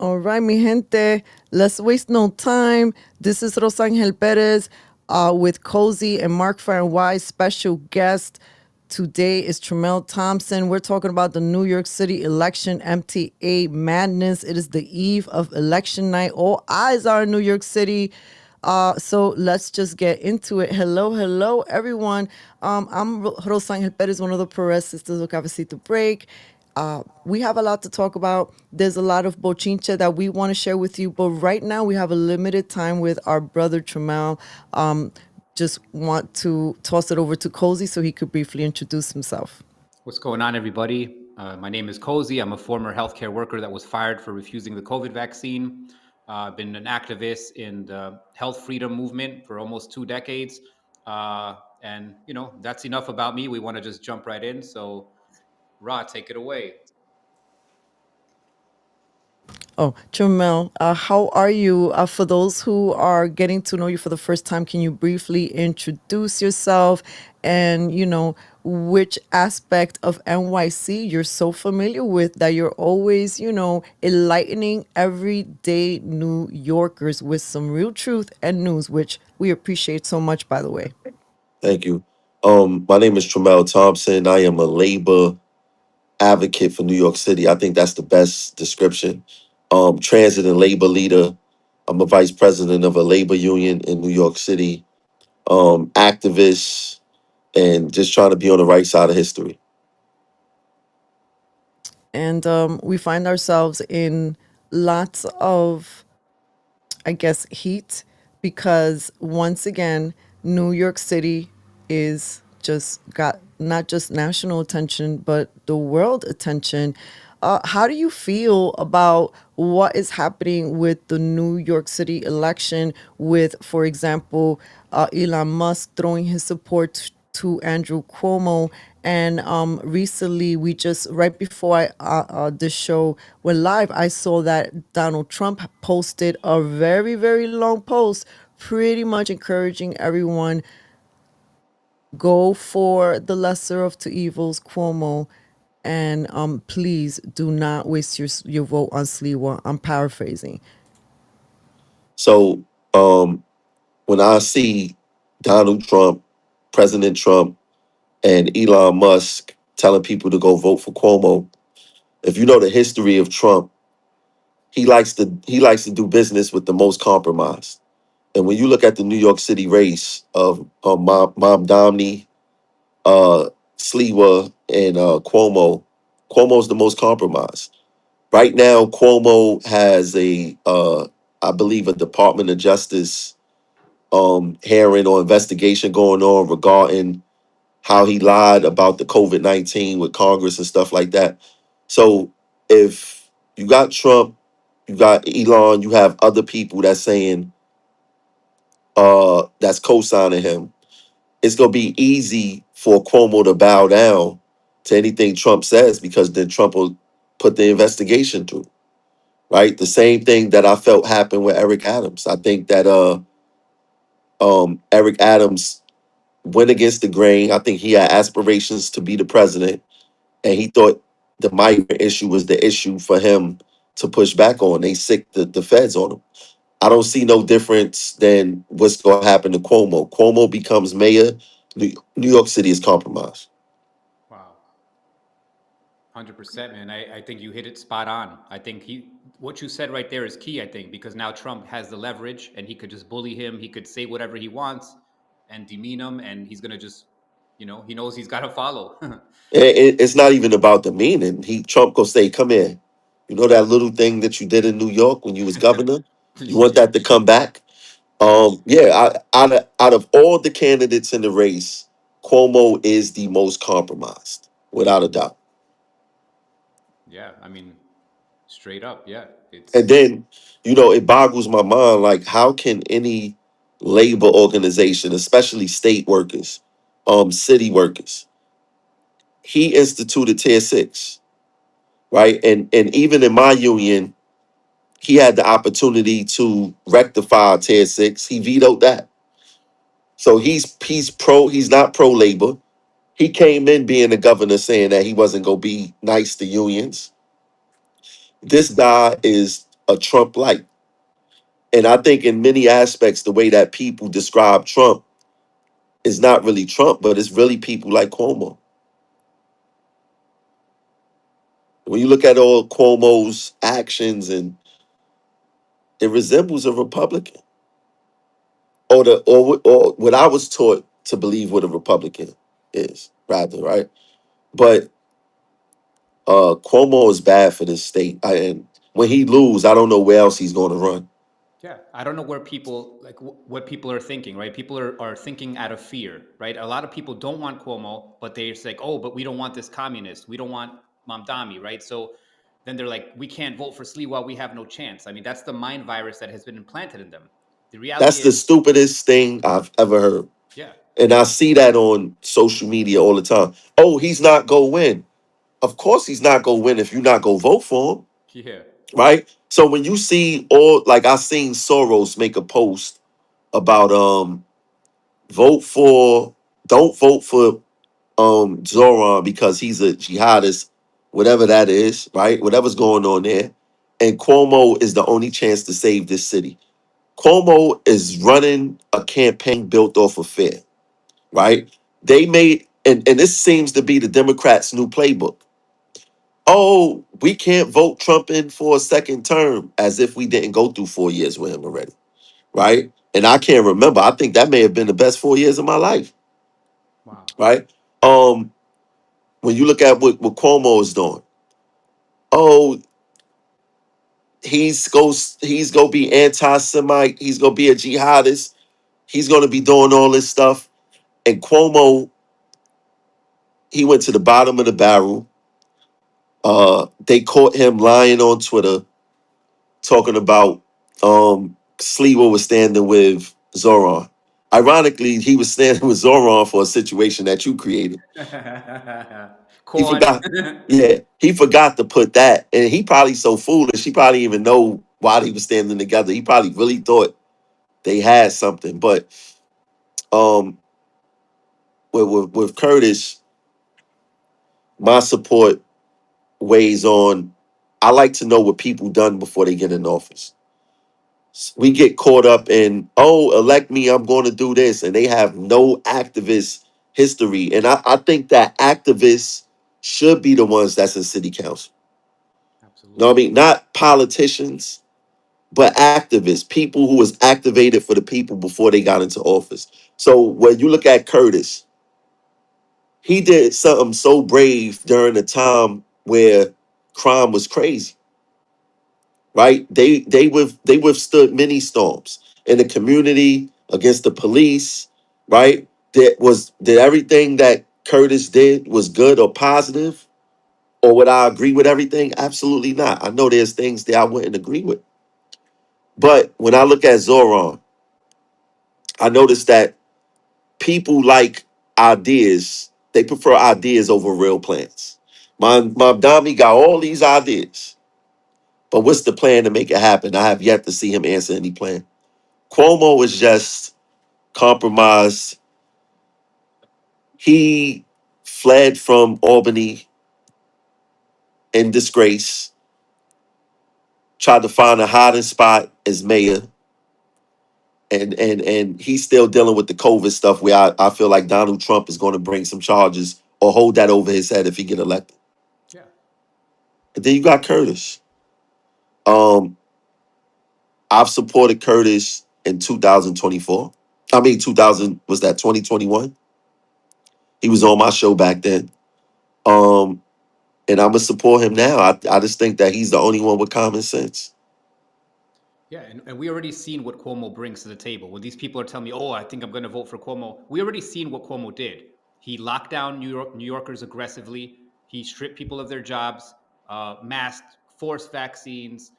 All right, mi gente, let's waste no time. This is Rosangel Pérez with Kozi and Mark Wise special guest. Today is Tramell Thompson. We're talking about the New York City election, MTA madness. It is the eve of election night. All eyes are in New York City. So let's just get into it. Hello, everyone. I'm Rosangel Perez, one of the Perez sisters of Cafecito Break. We have a lot to talk about. There's a lot of bochinche that we want to share with you, but right now we have a limited time with our brother Tramell. Just want to toss it over to Kozi so he could briefly introduce himself. What's going on, everybody? My name is Kozi. I'm a former healthcare worker that was fired for refusing the COVID vaccine. I've been an activist in the health freedom movement for almost 2 decades. And, that's enough about me. We want to just jump right in. So, Ra, take it away. Oh, Tramell, how are you? For those who are getting to know you for the first time, can you briefly introduce yourself and, which aspect of NYC you're so familiar with that you're always, enlightening everyday New Yorkers with some real truth and news, which we appreciate so much, by the way. Thank you. My name is Tramell Thompson. I am a labor advocate for New York City. I think that's the best description. Transit and labor leader. I'm a vice president of a labor union in New York City. Activist and just trying to be on the right side of history. And we find ourselves in lots of, I guess, heat because once again, New York City is just got not just national attention, but the world attention. How do you feel about what is happening with the New York City election with, for example, Elon Musk throwing his support to Andrew Cuomo? And recently, we just right before this show went live, I saw that Donald Trump posted a very, very long post, pretty much encouraging everyone go for the lesser of two evils, Cuomo, and please do not waste your vote on Sliwa. I'm paraphrasing. So when I see Donald Trump, President Trump, and Elon Musk telling people to go vote for Cuomo, if you know the history of Trump, he likes to do business with the most compromised. And when you look at the New York City race of Mom Domney, Sliwa, and Cuomo's the most compromised. Right now, Cuomo has I believe, a Department of Justice hearing or investigation going on regarding how he lied about the COVID-19 with Congress and stuff like that. So if you got Trump, you got Elon, you have other people that's saying that's co-signing him, it's gonna be easy for Cuomo to bow down to anything Trump says because then Trump will put the investigation through. Right? The same thing that I felt happened with Eric Adams. I think that Eric Adams went against the grain. I think he had aspirations to be the president, and he thought the migrant issue was the issue for him to push back on. They sicked the feds on him. I don't see no difference than what's going to happen to Cuomo. Cuomo becomes mayor. New York City is compromised. Wow. 100%, man. I think you hit it spot on. I think what you said right there is key, I think, because now Trump has the leverage and he could just bully him. He could say whatever he wants and demean him, and he's going to just, he knows he's got to follow. It's not even about the meaning. Trump gonna say, "Come here." You know that little thing that you did in New York when you was governor. You want Yeah. that to come back? Yes. Yeah. Out of all the candidates in the race, Cuomo is the most compromised, without a doubt. Yeah. I mean, straight up. Yeah. And It's, then, it boggles my mind. Like, how can any labor organization, especially state workers, city workers, he instituted Tier 6, right? And even in my union, he had the opportunity to rectify Tier 6. He vetoed that. So he's not pro labor. He came in being the governor saying that he wasn't gonna be nice to unions. This guy is a Trump light. And I think in many aspects, the way that people describe Trump is not really Trump, but it's really people like Cuomo. When you look at all Cuomo's actions, and it resembles a Republican, or what I was taught to believe what a Republican is, rather, right? But Cuomo is bad for this state. And when he lose, I don't know where else he's going to run. Yeah, I don't know where people like what people are thinking, right? People are thinking out of fear, right? A lot of people don't want Cuomo, but they're just like, oh, but we don't want this communist. We don't want Mamdani, right? So then they're like, we can't vote for Sliwa. We have no chance. I mean, that's the mind virus that has been implanted in them. The reality That's the is, stupidest thing I've ever heard. yeah, And I see that on social media all the time. Oh, he's not going to win. Of course he's not going to win if you're not going to vote for him, yeah, right? So when you see like I seen Soros make a post about vote for don't vote for Zoran because he's a jihadist, whatever that is, right? Whatever's going on there. And Cuomo is the only chance to save this city. Cuomo is running a campaign built off of fear, right? They made, and this seems to be the Democrats' new playbook. Oh, we can't vote Trump in for a second term, as if we didn't go through 4 years with him already, right? And I can't remember. I think that may have been the best 4 years of my life, wow, right? When you look at what Cuomo is doing, oh, he's gonna be anti-Semite, he's gonna be a jihadist, he's gonna be doing all this stuff. And Cuomo, he went to the bottom of the barrel. They caught him lying on Twitter, talking about Sliwa was standing with Zoran. Ironically, he was standing with Zoran for a situation that you created. He Corn. forgot. Yeah, he forgot to put that, and he probably so foolish. He probably even know why they were standing together. He probably really thought they had something. But um, with Curtis, my support weighs on. I like to know what people done before they get in office. We get caught up in, oh, elect me, I'm going to do this, and they have no activist history. And I think that activists should be the ones that's in city council. No, I Absolutely. mean, not politicians, but activists, people who was activated for the people before they got into office. So when you look at Curtis, he did something so brave during a time where crime was crazy, right? They withstood many storms in the community, against the police, right? Did everything that Curtis did was good or positive, or would I agree with everything? Absolutely not. I know there's things that I wouldn't agree with. But when I look at Zoran, I notice that people like ideas. They prefer ideas over real plans. My Dami got all these ideas, but what's the plan to make it happen? I have yet to see him answer any plan. Cuomo is just compromised. He fled from Albany in disgrace, tried to find a hiding spot as mayor, and he's still dealing with the COVID stuff where I feel like Donald Trump is going to bring some charges or hold that over his head if he get elected. Yeah. And then you got Curtis. Um, I've supported Curtis in 2024. I mean 2000, was that 2021? He was on my show back then. Um, and I'm gonna support him now. I just think that he's the only one with common sense. Yeah, and we already seen what Cuomo brings to the table. When these people are telling me, "Oh, I think I'm going to vote for Cuomo," we already seen what Cuomo did. He locked down New Yorkers aggressively. He stripped people of their jobs, masked, forced vaccines,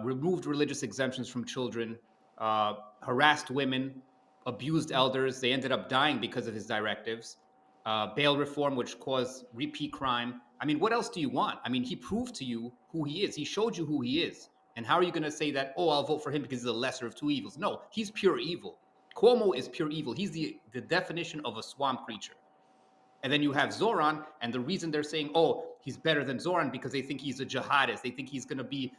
removed religious exemptions from children, harassed women, abused elders. They ended up dying because of his directives. Bail reform, which caused repeat crime. I mean, what else do you want? I mean, he proved to you who he is. He showed you who he is. And how are you going to say that, oh, I'll vote for him because he's the lesser of two evils? No, he's pure evil. Cuomo is pure evil. He's the definition of a swamp creature. And then you have Zoran, and the reason they're saying, oh, he's better than Zoran because they think he's a jihadist. They think he's going to be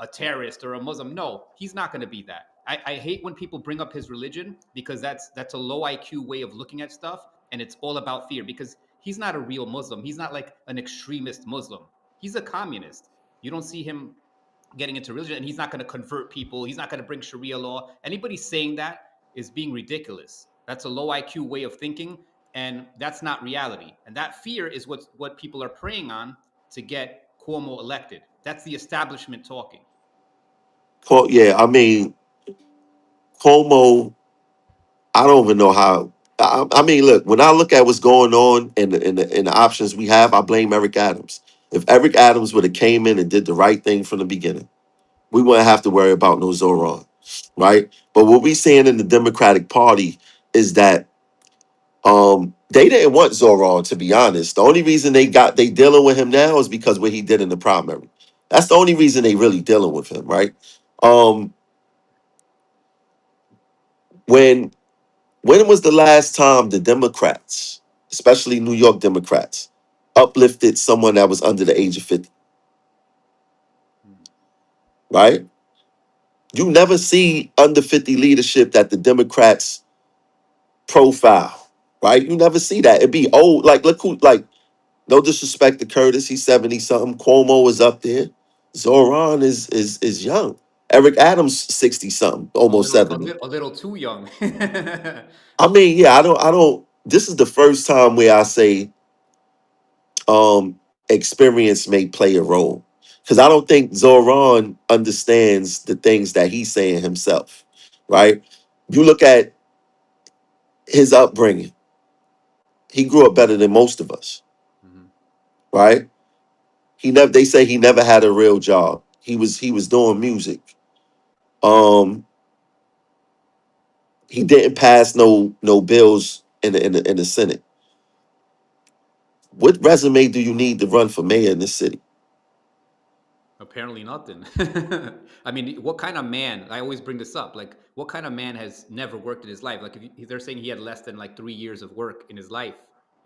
a terrorist or a Muslim. No, he's not going to be that. I hate when people bring up his religion because that's a low IQ way of looking at stuff, and it's all about fear. Because he's not a real Muslim. He's not like an extremist Muslim. He's a communist. You don't see him getting into religion, and he's not going to convert people. He's not going to bring Sharia law. Anybody saying that is being ridiculous. That's a low IQ way of thinking, and that's not reality. And that fear is what people are preying on to get Cuomo elected. That's the establishment talking. Yeah, I mean, Cuomo, I don't even know how. I mean, look, when I look at what's going on and the options we have, I blame Eric Adams. If Eric Adams would have came in and did the right thing from the beginning, we wouldn't have to worry about no Zoran, right? But what we seeing in the Democratic Party is that they didn't want Zoran, to be honest. The only reason they dealing with him now is because what he did in the primary. That's the only reason they really dealing with him, right? Um, when when was the last time the Democrats, especially New York Democrats, uplifted someone that was under the age of 50, right? You never see under 50 leadership that the Democrats profile, right? You never see that. It'd be old. Like, look who, like, no disrespect to Curtis, he's 70 something. Cuomo is up there. Zoran is young. Eric Adams, 60 something, A almost little, 70. a little too young. I mean, yeah, I don't, this is the first time where I say experience may play a role. Because I don't think Zoran understands the things that he's saying himself, right? You look at his upbringing, he grew up better than most of us, Mhm. right? They say he never had a real job. He was doing music. Um, he didn't pass no bills in the Senate. What resume do you need to run for mayor in this city? Apparently nothing. I mean, what kind of man? I always bring this up. Like, what kind of man has never worked in his life? Like, if they're saying he had less than like 3 years of work in his life,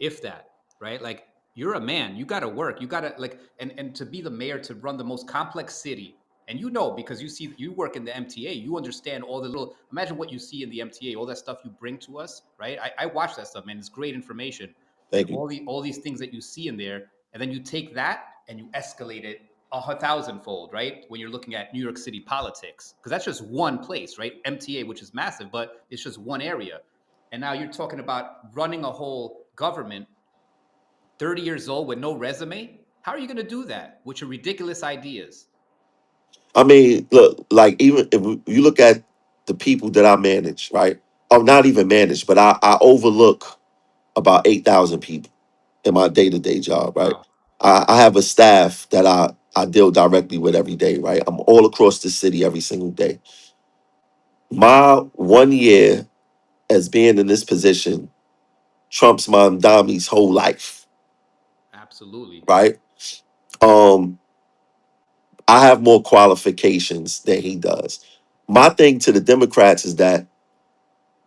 if that, right? Like, you're a man. You got to work. You got to like, and to be the mayor to run the most complex city, and you know because you work in the MTA, you understand all the little. Imagine what you see in the MTA, all that stuff you bring to us, right? I watch that stuff, man. It's great information, and Thank you. all these things that you see in there, and then you take that and you escalate it a thousandfold, right? When you're looking at New York City politics, because that's just one place, right? MTA, which is massive, but it's just one area. And now you're talking about running a whole government, 30 years old with no resume. How are you going to do that with your ridiculous ideas? I mean, look, like even if you look at the people that I manage, right? Oh, not even manage, but I overlook about 8,000 people in my day-to-day job, right? Wow. I have a staff that I deal directly with every day, right? I'm all across the city every single day. My 1 year as being in this position trumps my Dami's whole life, Absolutely. right? Um, I have more qualifications than he does. My thing to the Democrats is that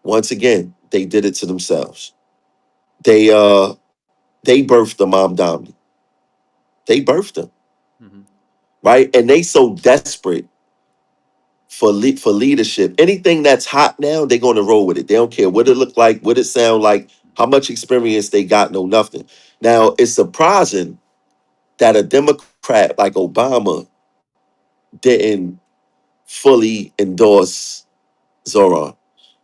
once again, they did it to themselves. They birthed the Mom Dami. They birthed them, Mm-hmm. right? And they so desperate for leadership. Anything that's hot now, they're going to roll with it. They don't care what it look like, what it sound like, how much experience they got, no nothing. Now, it's surprising that a Democrat like Obama didn't fully endorse Zoran.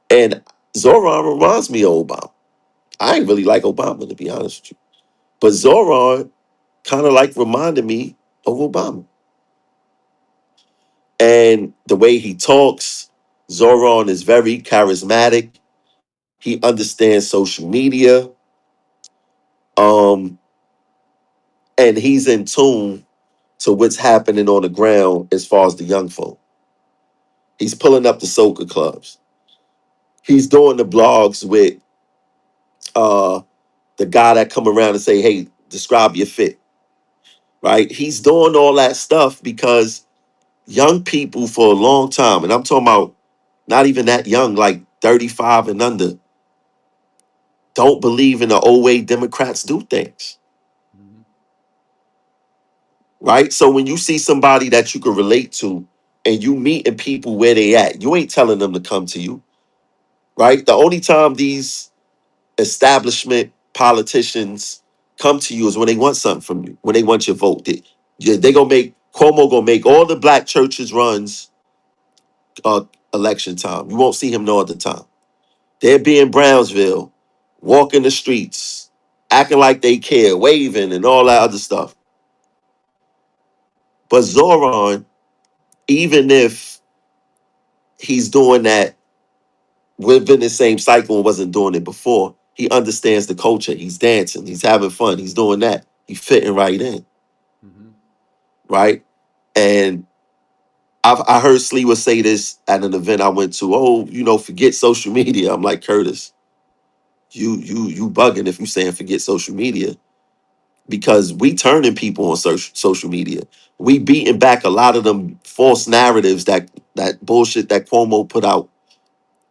And Zoran reminds me of Obama. I ain't really like Obama, to be honest with you. But Zoran kind of like reminded me of Obama. And the way he talks, Zoran is very charismatic. He understands social media. Um, and he's in tune to what's happening on the ground as far as the young folk. He's pulling up the soca clubs. He's doing the blogs with uh the guy that come around and say, hey, describe your fit, right? He's doing all that stuff because young people for a long time, and I'm talking about not even that young, like 35 and under, don't believe in the old way Democrats do things. Mm-hmm. right? So when you see somebody that you can relate to and you meeting people where they at, you ain't telling them to come to you, right? The only time these establishment politicians come to you is when they want something from you, when they want your vote. They gonna make Cuomo gonna make all the black churches runs uh, election time. You won't see him no other time. They'll be in Brownsville, walking the streets, acting like they care, waving and all that other stuff. But Zoran, even if he's doing that within the same cycle and wasn't doing it before, he understands the culture. He's dancing, he's having fun, he's doing that. He's fitting right in, Mm-hmm. right? And I heard Sliwa say this at an event I went to. Oh, forget social media. I'm like, Curtis, you bugging if you saying forget social media, because we turning people on social media. We beating back a lot of them false narratives that bullshit that Cuomo put out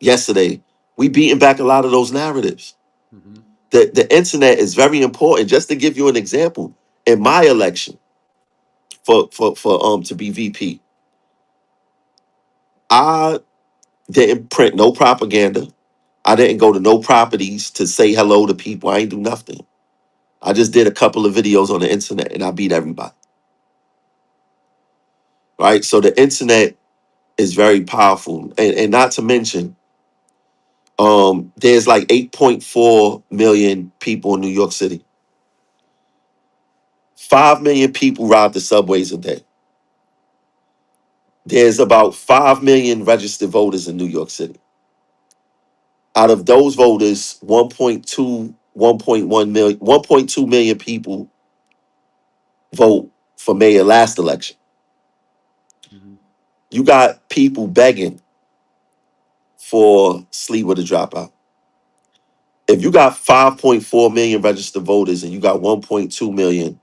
yesterday. We beating back a lot of those narratives. Mm-hmm. The internet is very important. Just to give you an example, in my election for to be VP, I didn't print no propaganda. I didn't go to no properties to say hello to people. I ain't do nothing. I just did a couple of videos on the internet and I beat everybody. Right? So the internet is very powerful. And not to mention, there's like 8.4 million people in New York City. 5 million people ride the subways a day. There's about 5 million registered voters in New York City. Out of those voters, 1.2 million people vote for mayor last election. Mm-hmm. You got people begging for Sliwa to drop out. If you got 5.4 million registered voters and you got 1.2 million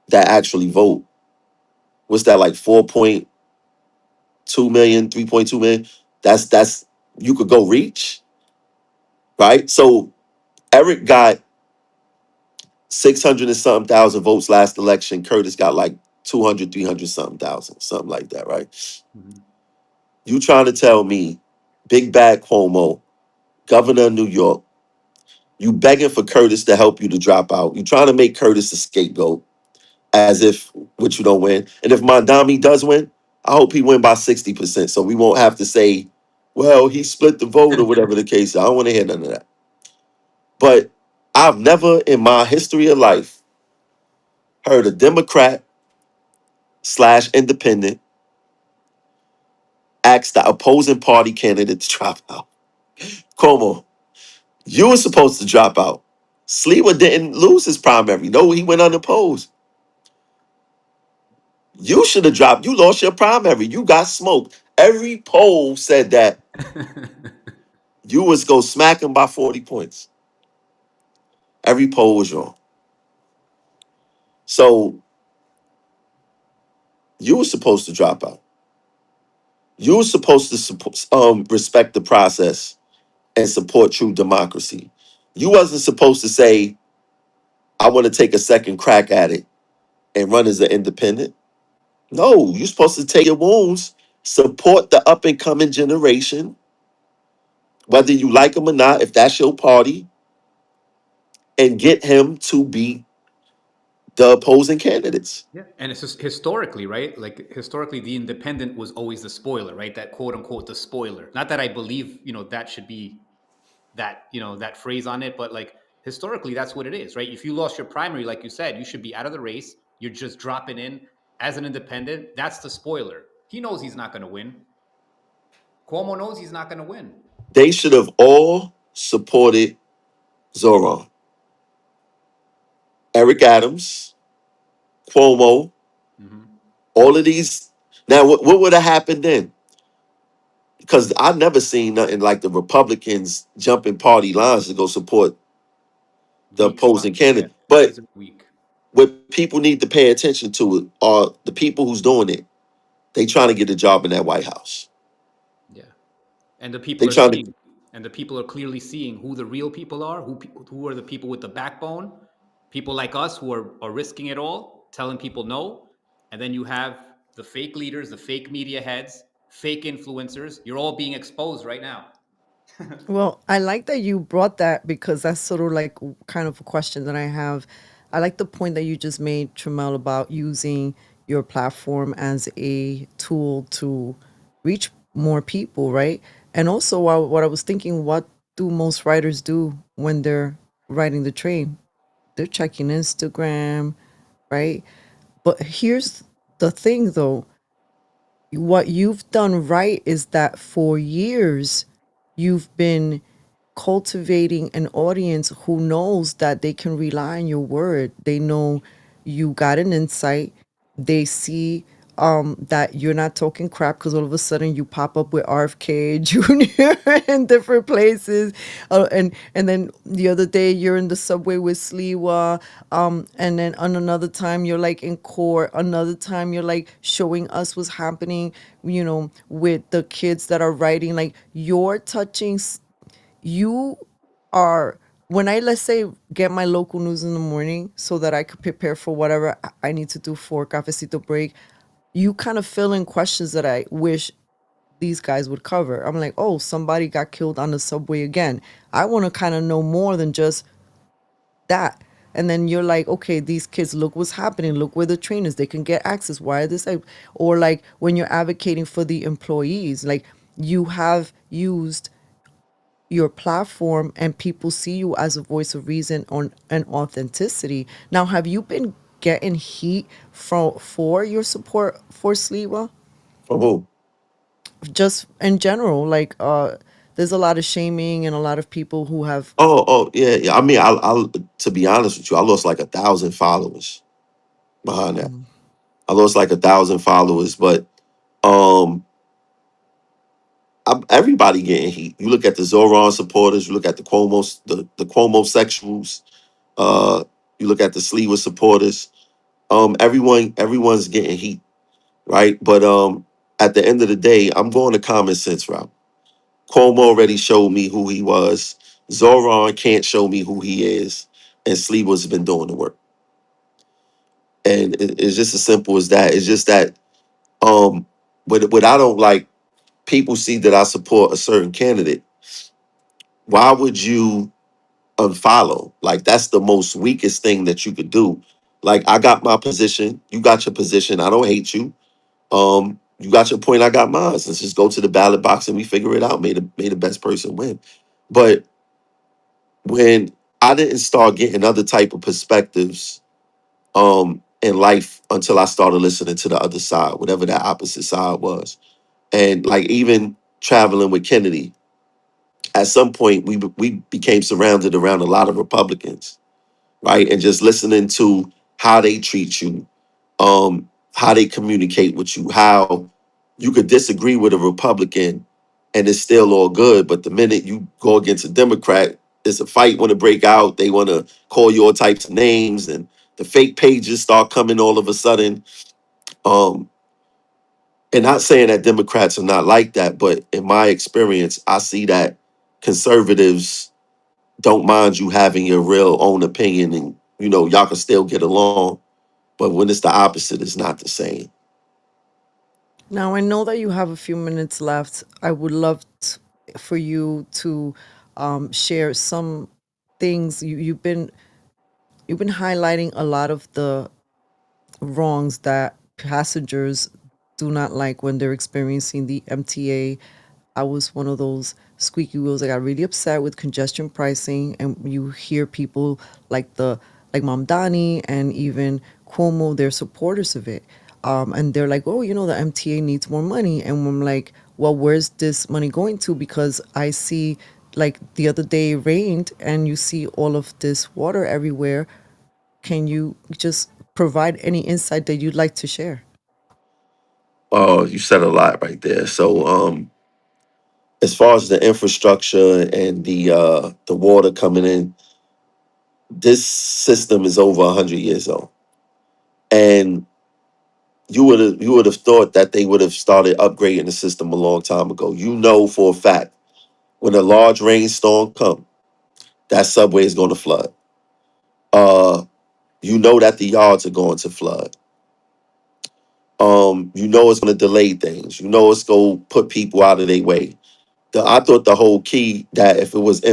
that actually vote, what's that, like 4.2 million, 3.2 million? That's you could go reach, right? So Eric got 600 and something thousand votes last election. Curtis got like 200, 300 something thousand, something like that, right? Mm-hmm. You trying to tell me Big Bad Cuomo, governor of New York, you begging for Curtis to help you to drop out. You trying to make Curtis a scapegoat as if which you don't win. And if Mondami does win, I hope he win by 60%. So we won't have to say, well, he split the vote or whatever the case is. I don't want to hear none of that. But I've never in my history of life heard a Democrat / independent ask the opposing party candidate to drop out. Como, you were supposed to drop out. Sliwa didn't lose his primary. No, he went unopposed. You should have dropped. You lost your primary. You got smoked. Every poll said that you was go smack him by 40 points. Every poll was wrong. So you were supposed to drop out. You were supposed to respect the process and support true democracy. You wasn't supposed to say, I want to take a second crack at it and run as an independent. No, you're supposed to take your wounds, support the up and coming generation, whether you like him or not, if that's your party, and get him to beat the opposing candidates. Yeah, and it's just historically, right? Like historically, the independent was always the spoiler, right? That quote unquote the spoiler. Not that I believe, that should be that, that phrase on it, but like historically, that's what it is, right? If you lost your primary, like you said, you should be out of the race. You're just dropping in as an independent. That's the spoiler. He knows he's not going to win. Cuomo knows he's not going to win. They should have all supported Zoran. Eric Adams, Cuomo, Mm-hmm. all of these. Now, what would have happened then? Because I've never seen nothing like the Republicans jumping party lines to go support the Weak opposing spot. Yeah, candidate. But these are weak. what people need to pay attention to it are the people who's doing it. They trying to get a job in that White House. Yeah, and the people They are trying to. seeing, and the people are clearly seeing who the real people are, who are the people with the backbone, people like us who are risking it all, telling people no. And then you have the fake leaders, the fake media heads, fake influencers. You're all being exposed right now. Well, I like that you brought that because that's sort of like kind of a question that I have. I like the point that you just made, Tramell, about using your platform as a tool to reach more people, right? And also, what I was thinking, what do most writers do when they're riding the train? They're checking Instagram, right? But here's the thing, though, what you've done right is that for years you've been cultivating an audience who knows that they can rely on your word. They know you got an insight. They see that you're not talking crap because all of a sudden you pop up with RFK Jr. in different places, and then the other day you're in the subway with Sliwa, and then on another time you're like in court. Another time you're like showing us what's happening, with the kids that are writing. Like you're touching you are when I, let's say, get my local news in the morning so that I could prepare for whatever I need to do for cafecito break, you kind of fill in questions that I wish these guys would cover. I'm like, oh, somebody got killed on the subway again. I want to kind of know more than just that. And then you're like, okay, these kids, look what's happening. Look where the train is. They can get access. Why are this like? Or like when you're advocating for the employees, like you have used your platform and people see you as a voice of reason on and authenticity. Now, have you been getting heat for your support for Sliwa? From who? Just in general, like there's a lot of shaming and a lot of people who have. Oh, yeah, yeah. I mean, I to be honest with you, I lost like 1,000 followers behind that. I lost like 1,000 followers, but um, everybody getting heat. You look at the Zoran supporters, you look at the Cuomo sexuals, uh, you look at the Sliwa supporters. Everyone's getting heat, right? But at the end of the day, I'm going the common sense route. Cuomo already showed me who he was. Zoran can't show me who he is, and Sliwa's been doing the work. And it's just as simple as that. It's just that what I don't like, people see that I support a certain candidate. Why would you unfollow? Like that's the most weakest thing that you could do. Like I got my position, you got your position. I don't hate you. You got your point, I got mine. Let's just go to the ballot box and we figure it out. May the best person win. But when I didn't start getting other type of perspectives in life until I started listening to the other side, whatever that opposite side was. And like even traveling with Kennedy, at some point we became surrounded around a lot of Republicans, right? And just listening to how they treat you, how they communicate with you, how you could disagree with a Republican and it's still all good. But the minute you go against a Democrat, there's a fight want to break out. They want to call you all types of names and the fake pages start coming all of a sudden. Um, and not saying that Democrats are not like that, but in my experience, I see that conservatives don't mind you having your real own opinion and y'all can still get along. But when it's the opposite, it's not the same. Now, I know that you have a few minutes left. I would love for you to share some things. You've been highlighting a lot of the wrongs that passengers do not like when they're experiencing the MTA. I was one of those squeaky wheels. I got really upset with congestion pricing, and you hear people like Mamdani and even Cuomo, they're supporters of it, and they're like, oh, the MTA needs more money, and I'm like, well, where's this money going to? Because I see, like the other day it rained, and you see all of this water everywhere. Can you just provide any insight that you'd like to share? Oh, you said a lot right there. So, as far as the infrastructure and the water coming in, this system is over 100 years old, and you would have thought that they would have started upgrading the system a long time ago. You know for a fact when a large rainstorm comes, that subway is going to flood. Uh, You know that the yards are going to flood. You know it's going to delay things. You know it's going to put people out of their way. I thought the whole key that if it was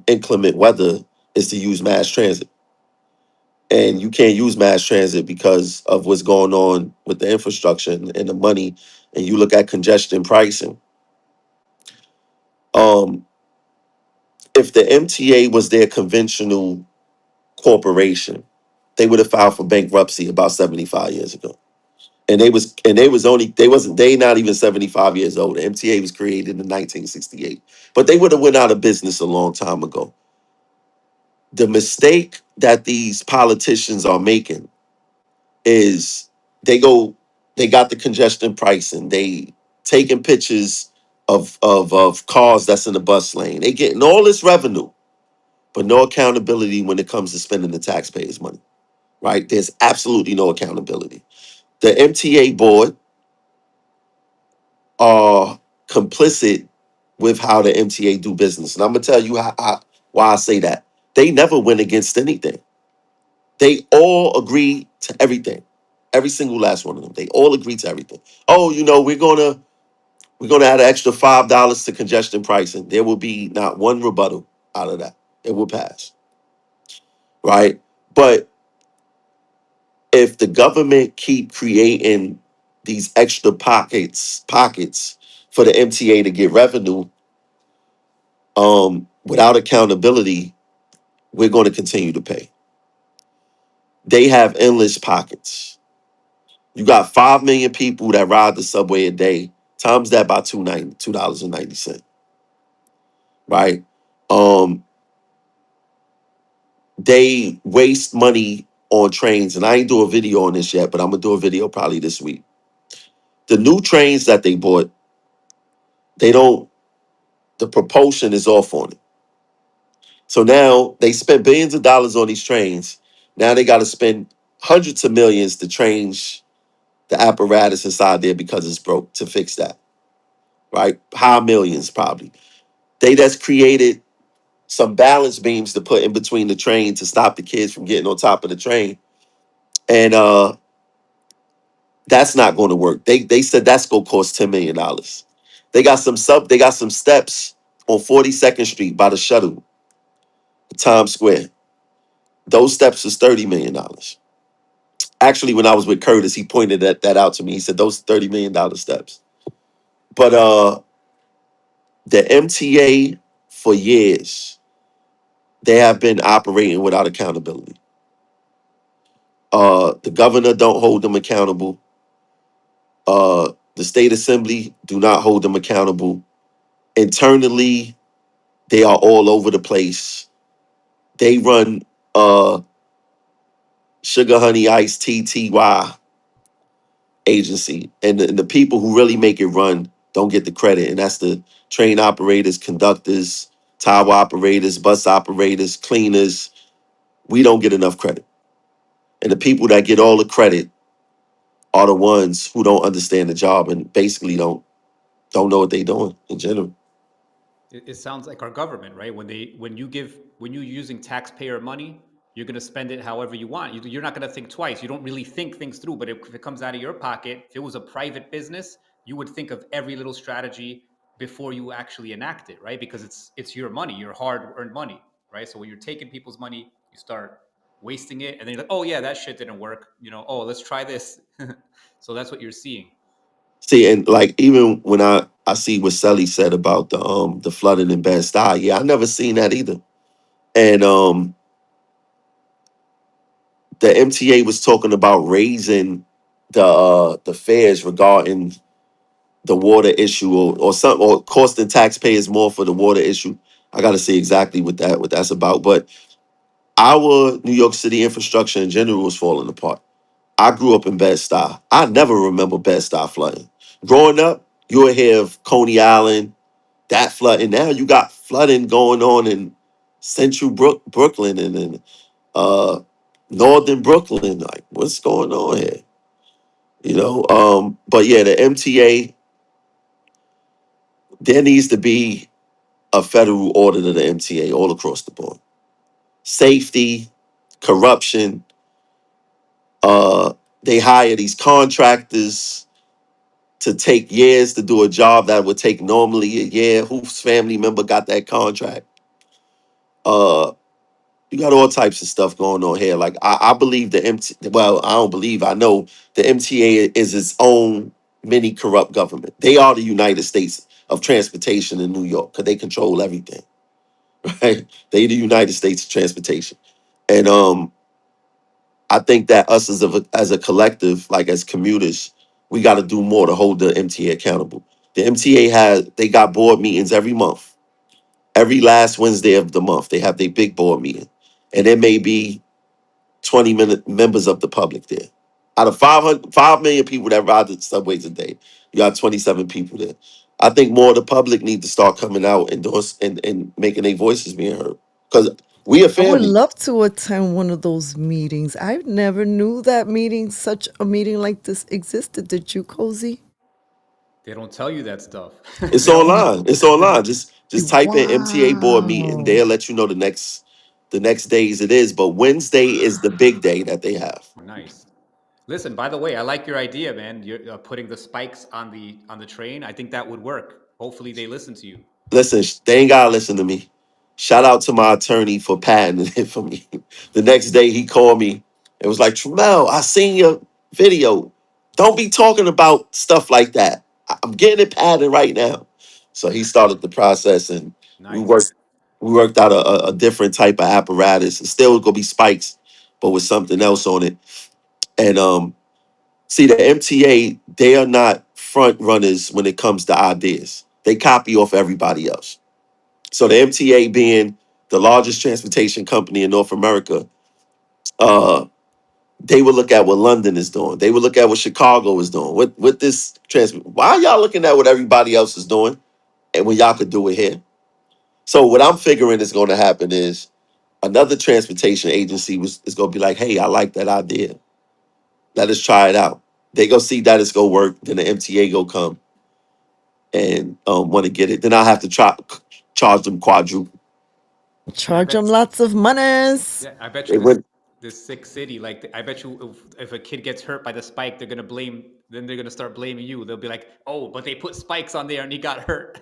inclement weather is to use mass transit, and you can't use mass transit because of what's going on with the infrastructure and the money. And you look at congestion pricing. Um, if the MTA was their conventional corporation, they would have filed for bankruptcy about 75 years ago. And they not even 75 years old. The MTA was created in 1968. But they would have went out of business a long time ago. The mistake that these politicians are making is they got the congestion pricing. They taking pictures of cars that's in the bus lane. They getting all this revenue, but no accountability when it comes to spending the taxpayers' money. Right? There's absolutely no accountability. The MTA board are complicit with how the MTA do business. And I'm gonna tell you why I say that. They never went against anything. They all agree to everything. Every single last one of them. They all agree to everything. Oh, we're gonna add an extra $5 to congestion pricing. There will be not one rebuttal out of that. It will pass. Right? But if the government keep creating these extra pockets for the MTA to get revenue, without accountability, we're going to continue to pay. They have endless pockets. You got 5 million people that ride the subway a day. Times that by $2.90, right? Um, they waste money on trains, and I ain't do a video on this yet, but I'm gonna do a video probably this week. The new trains that they bought, they don't. The propulsion is off on it. So now they spent billions of dollars on these trains. Now they got to spend hundreds of millions to change the apparatus inside there because it's broke to fix that, right? High millions probably. They just created some balance beams to put in between the train to stop the kids from getting on top of the train. And that's not going to work. They said that's going to cost $10 million. They got some steps on 42nd Street by the shuttle, Times Square. Those steps is $30 million. Actually, when I was with Curtis, he pointed that out to me. He said those $30 million steps. But the MTA for years, they have been operating without accountability. The governor don't hold them accountable. The state assembly do not hold them accountable. Internally, they are all over the place. They run Sugar Honey Ice TTY agency, and the people who really make it run don't get the credit, and that's the train operators, conductors, tower operators, bus operators, cleaners. We don't get enough credit, and the people that get all the credit are the ones who don't understand the job and basically don't know what they're doing in general. It sounds like our government, right? When you're using taxpayer money, you're going to spend it however you want. You're not going to think twice. You don't really think things through. But if it comes out of your pocket, if it was a private business, you would think of every little strategy before you actually enact it, right? Because it's your money, your hard-earned money, right? So when you're taking people's money, you start wasting it, and then you're like, oh yeah, that shit didn't work. Oh, let's try this. So that's what you're seeing. See, and like even when I see what Sally said about the flooding in Bed-Stuy, yeah, I never seen that either. And the MTA was talking about raising the fares regarding the water issue or something, or costing taxpayers more for the water issue. I got to see exactly what that's about. But our New York City infrastructure in general is falling apart. I grew up in Bed-Stuy. I never remember Bed-Stuy flooding. Growing up, you would hear of Coney Island, that flooding. Now you got flooding going on in central Brooklyn and in northern Brooklyn. Like, what's going on here? But yeah, the MTA, there needs to be a federal audit of the MTA all across the board. Safety, corruption, They hire these contractors to take years to do a job that would take normally a year. Whose family member got that contract? Uh, you got all types of stuff going on here. Like I believe the well, I don't believe, I know the MTA is its own mini corrupt government. They are the United States of transportation in New York because they control everything, right? They the United States of transportation. And I think that us as a collective, like as commuters, we got to do more to hold the MTA accountable. The MTA they got board meetings every month. Every last Wednesday of the month, they have their big board meeting. And there may be 20 members of the public there. Out of 5 million people that ride the subways a day, you got 27 people there. I think more of the public need to start coming out and doing and making their voices being heard. Because we a I would family. love to attend one of those meetings. I never knew that such a meeting like this existed. Did you, Kozi? They don't tell you that stuff. It's They only online. It's online. Just type in MTA board meeting. Wow. They'll let you know the next days it is. But Wednesday is the big day that they have. nice. Listen, by the way, I like your idea, man. You're putting the spikes on the train. I think that would work. Hopefully, they listen to you. Listen, they ain't gotta listen to me. Shout out to my attorney for patenting it for me. The next day he called me and was like, Tramell, I seen your video. Don't be talking about stuff like that. I'm getting it patented right now. So he started the process and we Nice. worked we worked out a different type of apparatus. It's still gonna be spikes, but with something else on it. And see, the MTA, they are not front runners when it comes to ideas. They copy off everybody else. So the MTA being the largest transportation company in North America, uh, they would look at what London is doing. They would look at what Chicago is doing. With this transport, why are y'all looking at what everybody else is doing, and when y'all could do it here? So what I'm figuring is going to happen is another transportation agency is going to be like, "Hey, I like that idea. Let us try it out." They go see that it's going to work. Then the MTA go come and want to get it. Then I have to charge them quadruple. And I Charge bet, them lots of monies. yeah, I bet They you went. this sick city, like I bet you, if a kid gets hurt by the spike, then they're gonna start blaming you. They'll be like, "Oh, but they put spikes on there and he got hurt."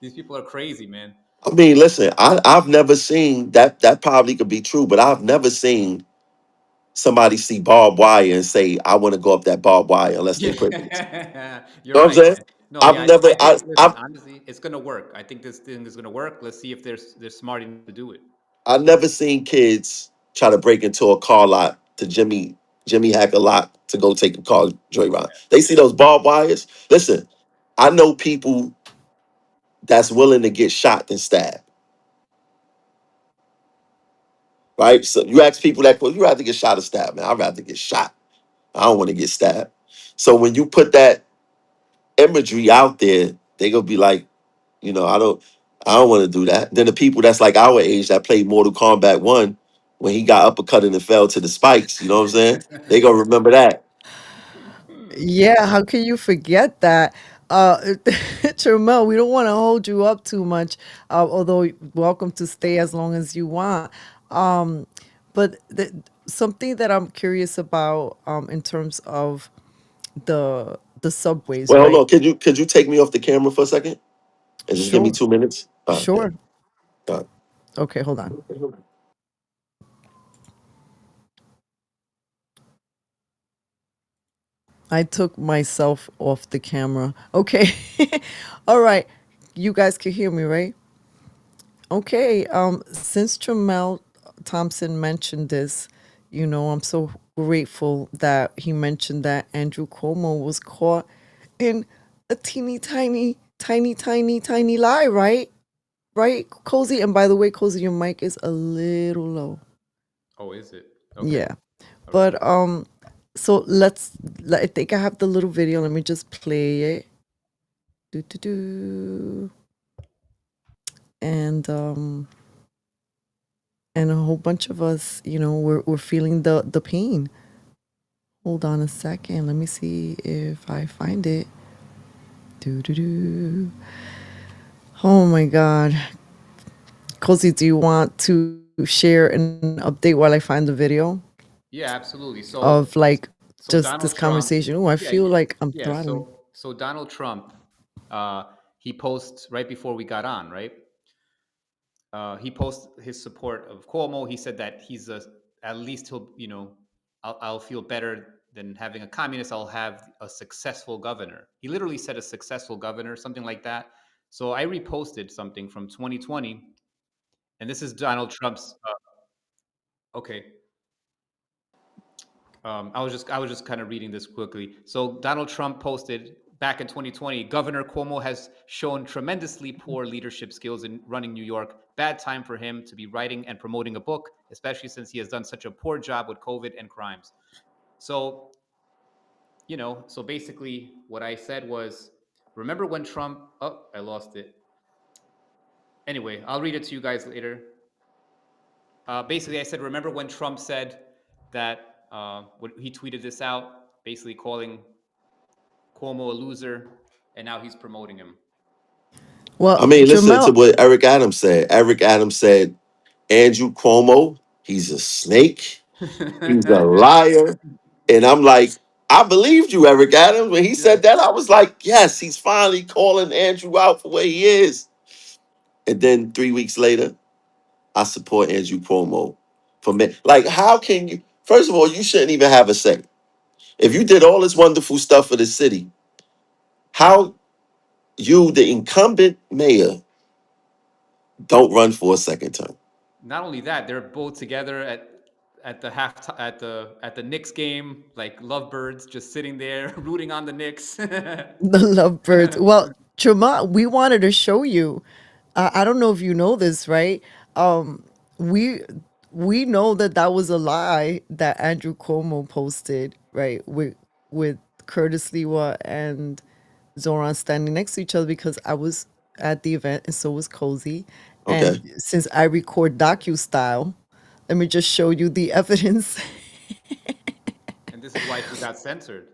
These people are crazy, man. I mean, listen, I've never seen that. That probably could be true, but I've never seen somebody see barbed wire and say, "I want to go up that barbed wire," unless they privileged. Yeah, You you're know what I'm right, saying? man. No, I've yeah, never, I think. Listen, I've, honestly, it's gonna work. I think this thing is gonna work. Let's see if they're smart enough to do it. I've never seen kids try to break into a car lot to Jimmy hack a lot to go take a car joyride. They see those barbed wires. Listen, I know people that's willing to get shot than stabbed. Right? So you ask people that, well, you rather get shot or stabbed, man. I'd rather get shot. I don't want to get stabbed. So when you put that imagery out there, they gonna be like, I don't want to do that. Then the people that's like our age that played Mortal Kombat 1 when he got uppercutted and fell to the spikes, you know what I'm saying? They gonna remember that. Yeah, how can you forget that? Tramell, we don't want to hold you up too much, although welcome to stay as long as you want. Um, but something that I'm curious about in terms of the subways, Well, hold right? on. Could you take me off the camera for a second and just give me Sure, 2 minutes? Yeah. sure. Uh, Okay, hold on. I took myself off the camera. Okay. All right. You guys can hear me, right? Okay. Since Tramell Thompson mentioned this, I'm so grateful that he mentioned that Andrew Cuomo was caught in a teeny tiny, tiny, tiny, tiny lie, right? Right, Cozy? And by the way, Cozy, your mic is a little low. Oh, is it? Okay. Yeah. All right. But so I think I have the little video. Let me just play it. Do do do. And a whole bunch of us, we're feeling the pain. Hold on a second. Let me see if I find it. Do do do. Oh my God. Cozy, do you want to share an update while I find the video? Yeah, absolutely. of like So just this Donald Trump, conversation. Oh, I yeah, feel like I'm yeah. throttling. So Donald Trump, he posts right before we got on, right? He posted his support of Cuomo. He said that at least he'll, I'll feel better than having a communist. I'll have a successful governor. He literally said a successful governor, something like that. So I reposted something from 2020, and this is Donald Trump's. Okay, I was just kind of reading this quickly. So Donald Trump posted back in 2020, Governor Cuomo has shown tremendously poor leadership skills in running New York. Bad time for him to be writing and promoting a book, especially since he has done such a poor job with COVID and crimes. So, so basically what I said was, remember when Trump, oh, I lost it. Anyway, I'll read it to you guys later. Basically, I said, remember when Trump said that when he tweeted this out, basically calling Cuomo a loser, and now he's promoting him. I Well, mean, listen to Tramell, what Eric Adams said. Eric Adams said Andrew Cuomo, he's a snake, he's a liar. And I'm like, I believed you, Eric Adams. When he Yeah. said that, I was like, yes, he's finally calling Andrew out for where he is. And then 3 weeks later, I support Andrew Cuomo for me. Like, how can you? First of all, you shouldn't even have a say. If you did all this wonderful stuff for the city, how you, the incumbent mayor, don't run for a second term? Not only that, they're both together at the at the Knicks game, like lovebirds, just sitting there rooting on the Knicks. the lovebirds. Well, Tramell, we wanted to show you. I don't know if you know this, right? We we know that that was a lie that Andrew Cuomo posted, right? With Curtis Lewa and Zoran standing next to each other because I was at the event and so was Kozi. And Okay. since I record docu style, let me just show you the evidence. And this is why she got censored.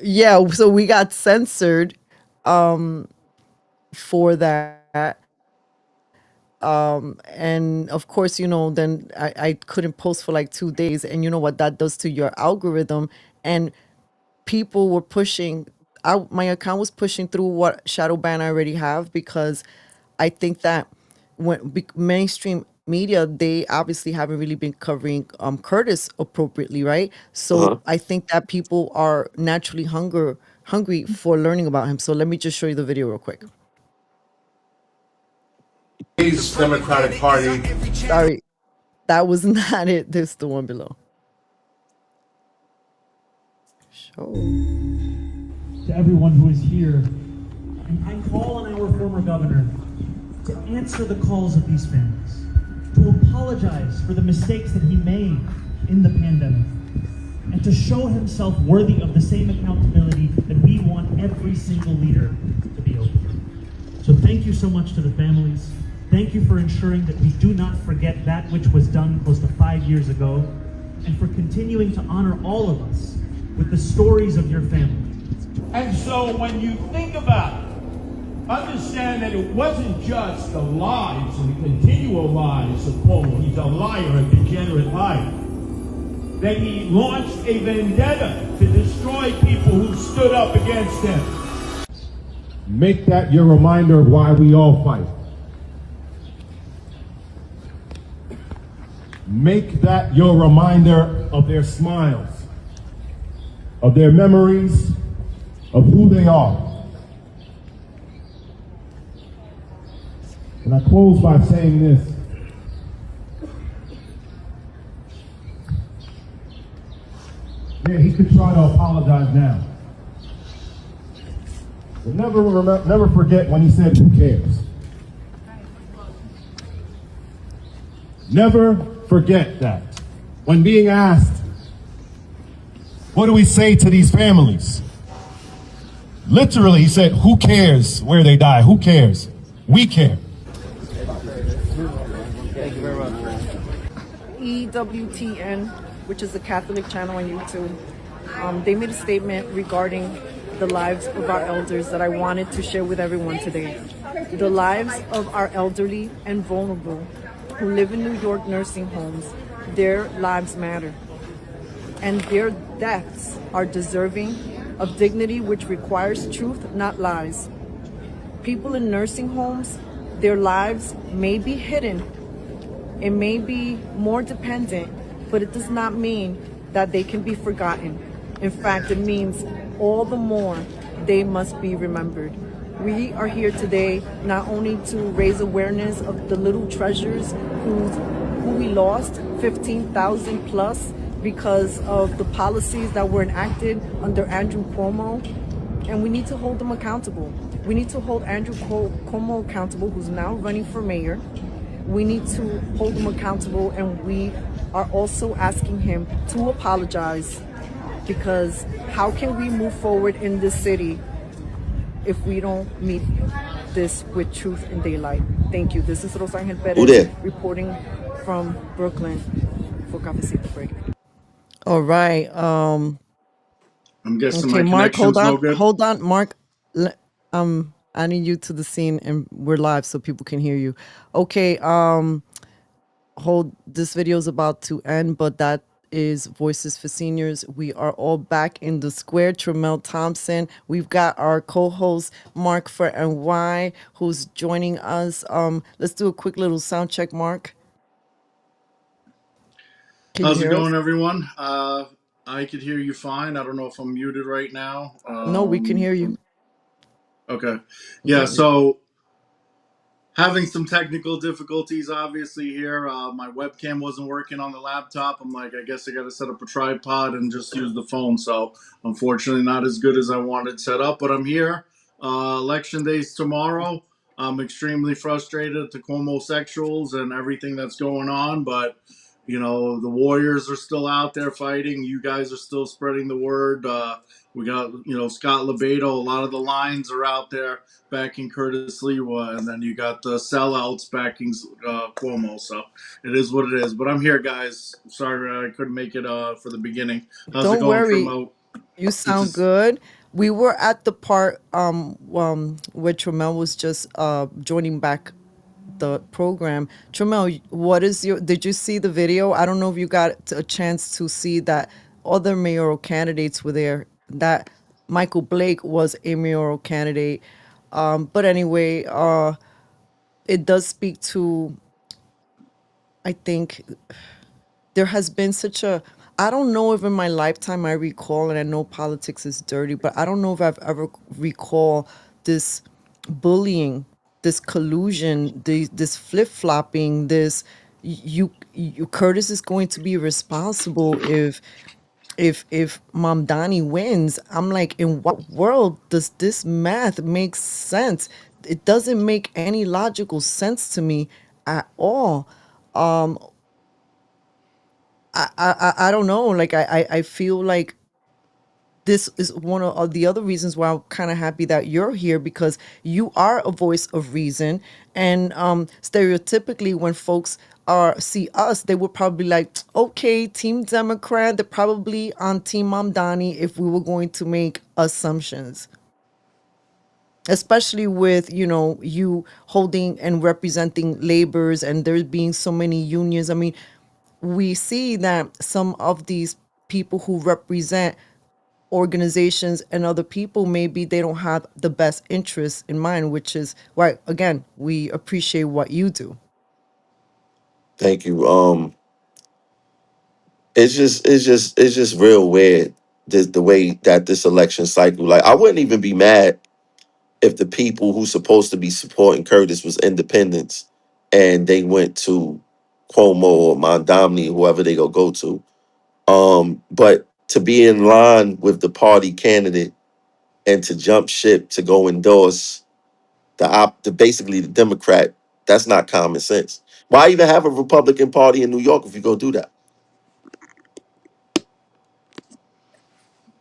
Yeah, so we got censored for that. And of course, then I couldn't post for like 2 days. And you know what that does to your algorithm. And people were pushing my account was pushing through what shadow ban I already have, because I think that mainstream media, they obviously haven't really been covering Curtis appropriately, right? So Uh-huh. I think that people are naturally hungry for learning about him. So let me just show you the video real quick. Democratic Party. Sorry, that was not it. This is the one below. Show. To everyone who is here, and I call on our former governor to answer the calls of these families, to apologize for the mistakes that he made in the pandemic, and to show himself worthy of the same accountability that we want every single leader to be open. So thank you so much to the families. Thank you for ensuring that we do not forget that which was done close to 5 years ago, and for continuing to honor all of us with the stories of your family. And so when you think about it, understand that it wasn't just the lies and the continual lies of Cuomo. He's a liar, a degenerate liar. That he launched a vendetta to destroy people who stood up against him. Make that your reminder of why we all fight. Make that your reminder of their smiles, of their memories, of who they are. And I close by saying this. Yeah, he could try to apologize now. But never forget when he said, "Who cares?" Never forget that. When being asked, what do we say to these families? Literally, he said, "Who cares where they die? Who cares? We care." Thank you very much. EWTN, which is a Catholic channel on YouTube, they made a statement regarding the lives of our elders that I wanted to share with everyone today. The lives of our elderly and vulnerable who live in New York nursing homes, their lives matter. and their deaths are deserving of dignity, which requires truth, not lies. People in nursing homes, their lives may be hidden, it may be more dependent, but it does not mean that they can be forgotten. In fact, it means all the more they must be remembered. We are here today not only to raise awareness of the little treasures who we lost, 15,000 plus, because of the policies that were enacted under Andrew Cuomo, and we need to hold them accountable. We need to hold Andrew Cuomo accountable, who's now running for mayor. We need to hold him accountable, and we are also asking him to apologize, because how can we move forward in this city if we don't meet this with truth and daylight? Thank you. This is Rosangel Who Pérez there? reporting from Brooklyn for Cafecito Break. All right. I'm guessing Okay, my Mark, connection's no good. hold on, Mark. Adding you to the scene, and we're live, so people can hear you. Okay, hold. This video is about to end, but that is Voices for Seniors. We are all back in the square. Tramell Thompson. We've got our co-host Mark for NY, who's joining us. Let's do a quick little sound check, Mark. Can you How's it hear us? going, everyone? I could hear you fine. I don't know if I'm muted right now. No, we can hear you. Okay. Yeah, Yeah. so having some technical difficulties, obviously, here. My webcam wasn't working on the laptop. I'm like, I guess I got to set up a tripod and just use the phone. So, unfortunately, not as good as I wanted set up, but I'm here. Election day's tomorrow. I'm extremely frustrated at the homosexuals and everything that's going on, but you know, the Warriors are still out there fighting. You guys are still spreading the word. We got, you know, Scott Lebedo. A lot of the lines are out there backing Curtis Lewa, and then you got the sellouts backing Cuomo. So it is what it is. But I'm here, guys. Sorry I couldn't make it for the beginning. How's it Don't going, worry. Tramell? You Good to sound good. We were at the part where Tramell was just joining back the program. Tramell, what is your? Did you see the video? I don't know if you got a chance to see that other mayoral candidates were there. That Michael Blake was a mayoral candidate. But anyway, it does speak to, I think, there has been such a, I don't know if in my lifetime I recall, and I know politics is dirty, but I don't know if I've ever recall this bullying, this collusion, this flip-flopping, this you Curtis is going to be responsible if Mamdani wins. I'm like, in what world does this math make sense? It doesn't make any logical sense to me at all. I don't know. Like I feel like this is one of the other reasons why I'm kind of happy that you're here, because you are a voice of reason. And stereotypically, when folks see us, they would probably like, okay, Team Democrat. They're probably on Team Mamdani if we were going to make assumptions. Especially with, you know, you holding and representing laborers, and there being so many unions. I mean, we see that some of these people who represent organizations and other people, maybe they don't have the best interests in mind, which is why, again, we appreciate what you do. Thank you. It's just real weird, the way that this election cycle. Like, I wouldn't even be mad if the people who's supposed to be supporting Curtis was independents and they went to Cuomo or Mondamni, whoever they go to. But to be in line with the party candidate and to jump ship to go endorse the basically the Democrat, that's not common sense. Why even have a Republican Party in New York if you go do that?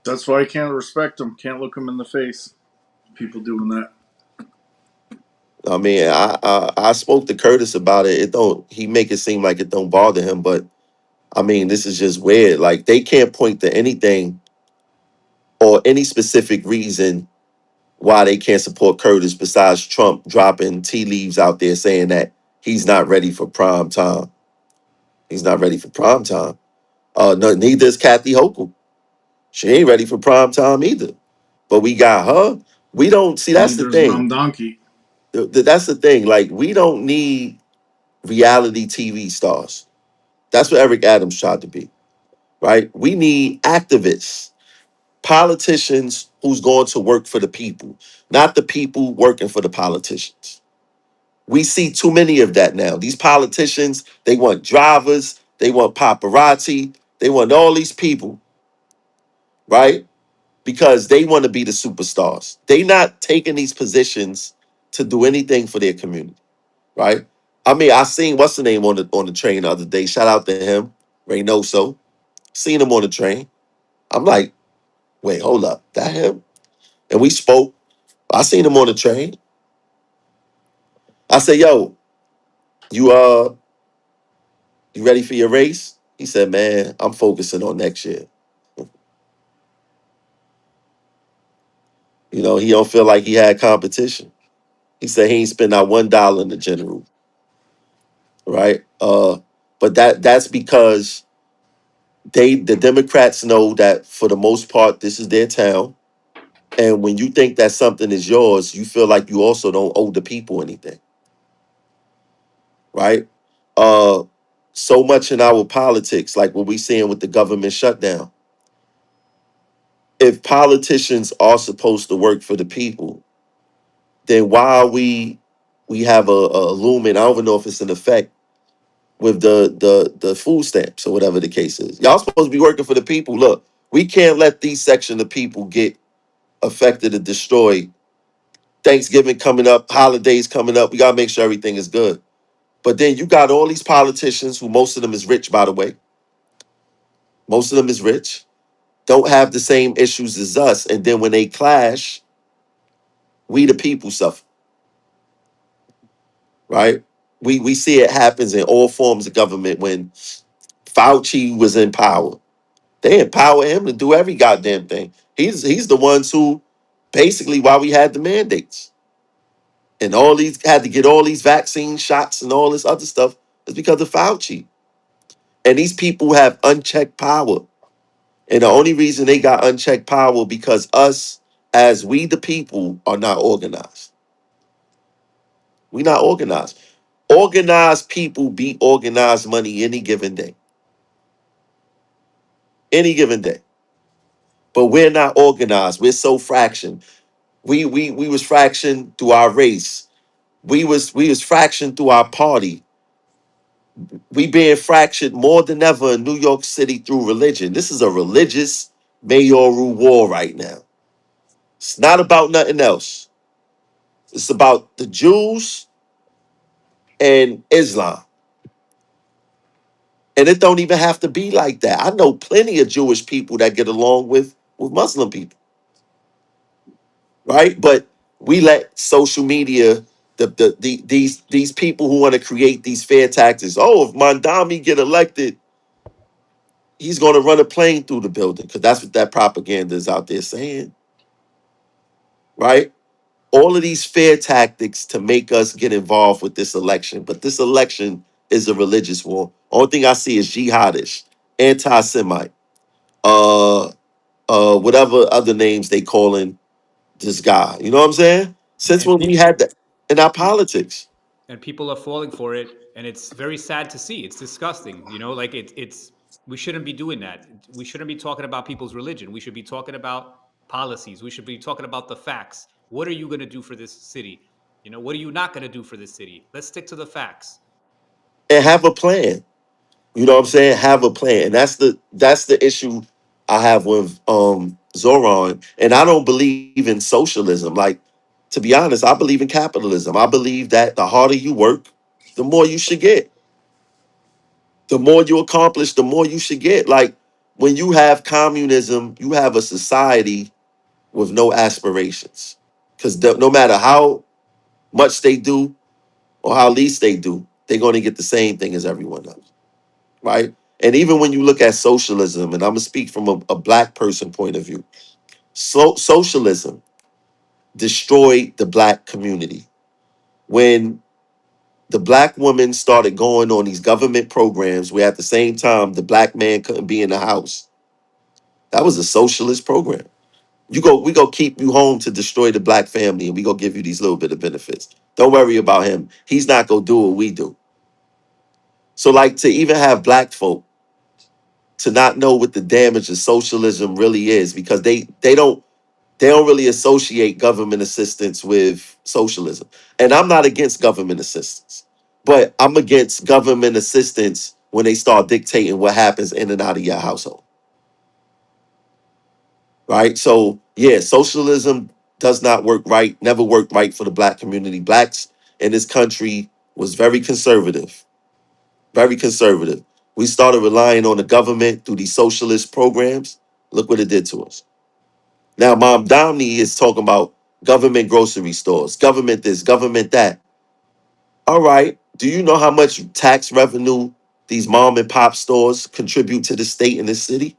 That's why I can't respect them. Can't look them in the face. People doing that. I mean, I spoke to Curtis about it. It don't he make it seem like it don't bother him, but I mean, this is just weird. Like, they can't point to anything or any specific reason why they can't support Curtis besides Trump dropping tea leaves out there saying that he's not ready for prime time. He's not ready for prime time. No, neither is Kathy Hochul. She ain't ready for prime time either. But we got her. We don't see. That's the Neither's thing. Mom Donkey. That's the thing. Like we don't need reality TV stars. That's what Eric Adams tried to be. Right. We need activists, politicians who's going to work for the people, not the people working for the politicians. We see too many of that now. These politicians, they want drivers, they want paparazzi, they want all these people, right? Because they want to be the superstars. They not taking these positions to do anything for their community, right? I mean, I seen what's the name on the train the other day. Shout out to him, Reynoso. Seen him on the train. I'm like, wait, hold up, that him? And we spoke. I seen him on the train. I said, yo, you you ready for your race? He said, man, I'm focusing on next year. You know, he don't feel like he had competition. He said he ain't spent out $1 in the general, right? But that's because the Democrats know that for the most part, this is their town. And when you think that something is yours, you feel like you also don't owe the people anything, right? Uh, so much in our politics, like what we seeing with the government shutdown. If politicians are supposed to work for the people, then why are we have a looming, I don't even know if it's in effect with the food stamps or whatever the case is. Y'all supposed to be working for the people. Look, we can't let these section of people get affected and destroyed. Thanksgiving coming up, holidays coming up. We gotta make sure everything is good. But then you got all these politicians who most of them is rich, by the way. Most of them is rich, don't have the same issues as us. And then when they clash, we the people suffer, right? We see it happens in all forms of government. When Fauci was in power, they empower him to do every goddamn thing. He's the ones who basically why we had the mandates and all these had to get all these vaccine shots and all this other stuff is because of Fauci. And these people have unchecked power. And the only reason they got unchecked power because us as we the people are not organized. We not organized. Organized people beat organized money any given day. Any given day. But we're not organized. We're so fractioned. We was fractioned through our race. We was fractioned through our party. We being fractured more than ever in New York City through religion. This is a religious mayoral war right now. It's not about nothing else. It's about the Jews and Islam. And it don't even have to be like that. I know plenty of Jewish people that get along with Muslim people, right? But we let social media, these people who want to create these fair taxes. Oh, if Mandami get elected, he's going to run a plane through the building because that's what that propaganda is out there saying, right? All of these fair tactics to make us get involved with this election, but this election is a religious war. Only thing I see is jihadish, anti-Semite, uh, whatever other names they calling this guy. You know what I'm saying? Since And when we had that in our politics. people are falling for it, and it's very sad to see. It's disgusting, like it's we shouldn't be doing that. We shouldn't be talking about people's religion. We should be talking about policies. We should be talking about the facts. What are you going to do for this city? What are you not going to do for this city? Let's stick to the facts. And have a plan. You know what I'm saying? Have a plan. And that's the issue I have with Zoran. And I don't believe in socialism. Like, to be honest, I believe in capitalism. I believe that the harder you work, the more you should get. The more you accomplish, the more you should get. Like when you have communism, you have a society with no aspirations. Because no matter how much they do or how least they do, they're going to get the same thing as everyone else. Right? And even when you look at socialism, and I'm gonna speak from a black person point of view, socialism destroyed the black community. When The black woman started going on these government programs where at the same time the black man couldn't be in the house. That was a socialist program. We go keep you home to destroy the black family, and we go give you these little bit of benefits. Don't worry about him. He's not gonna do what we do. So like to even have black folk to not know what the damage of socialism really is, because they don't really associate government assistance with socialism. And I'm not against government assistance, but I'm against government assistance when they start dictating what happens in and out of your household. Right? So, yeah, socialism does not work right, never worked right for the black community. Blacks in this country was very conservative, very conservative. We started relying on the government through these socialist programs. Look what it did to us. Now, Mom Domney is talking about government grocery stores, government this, government that. All right. Do you know how much tax revenue these mom and pop stores contribute to the state and the city?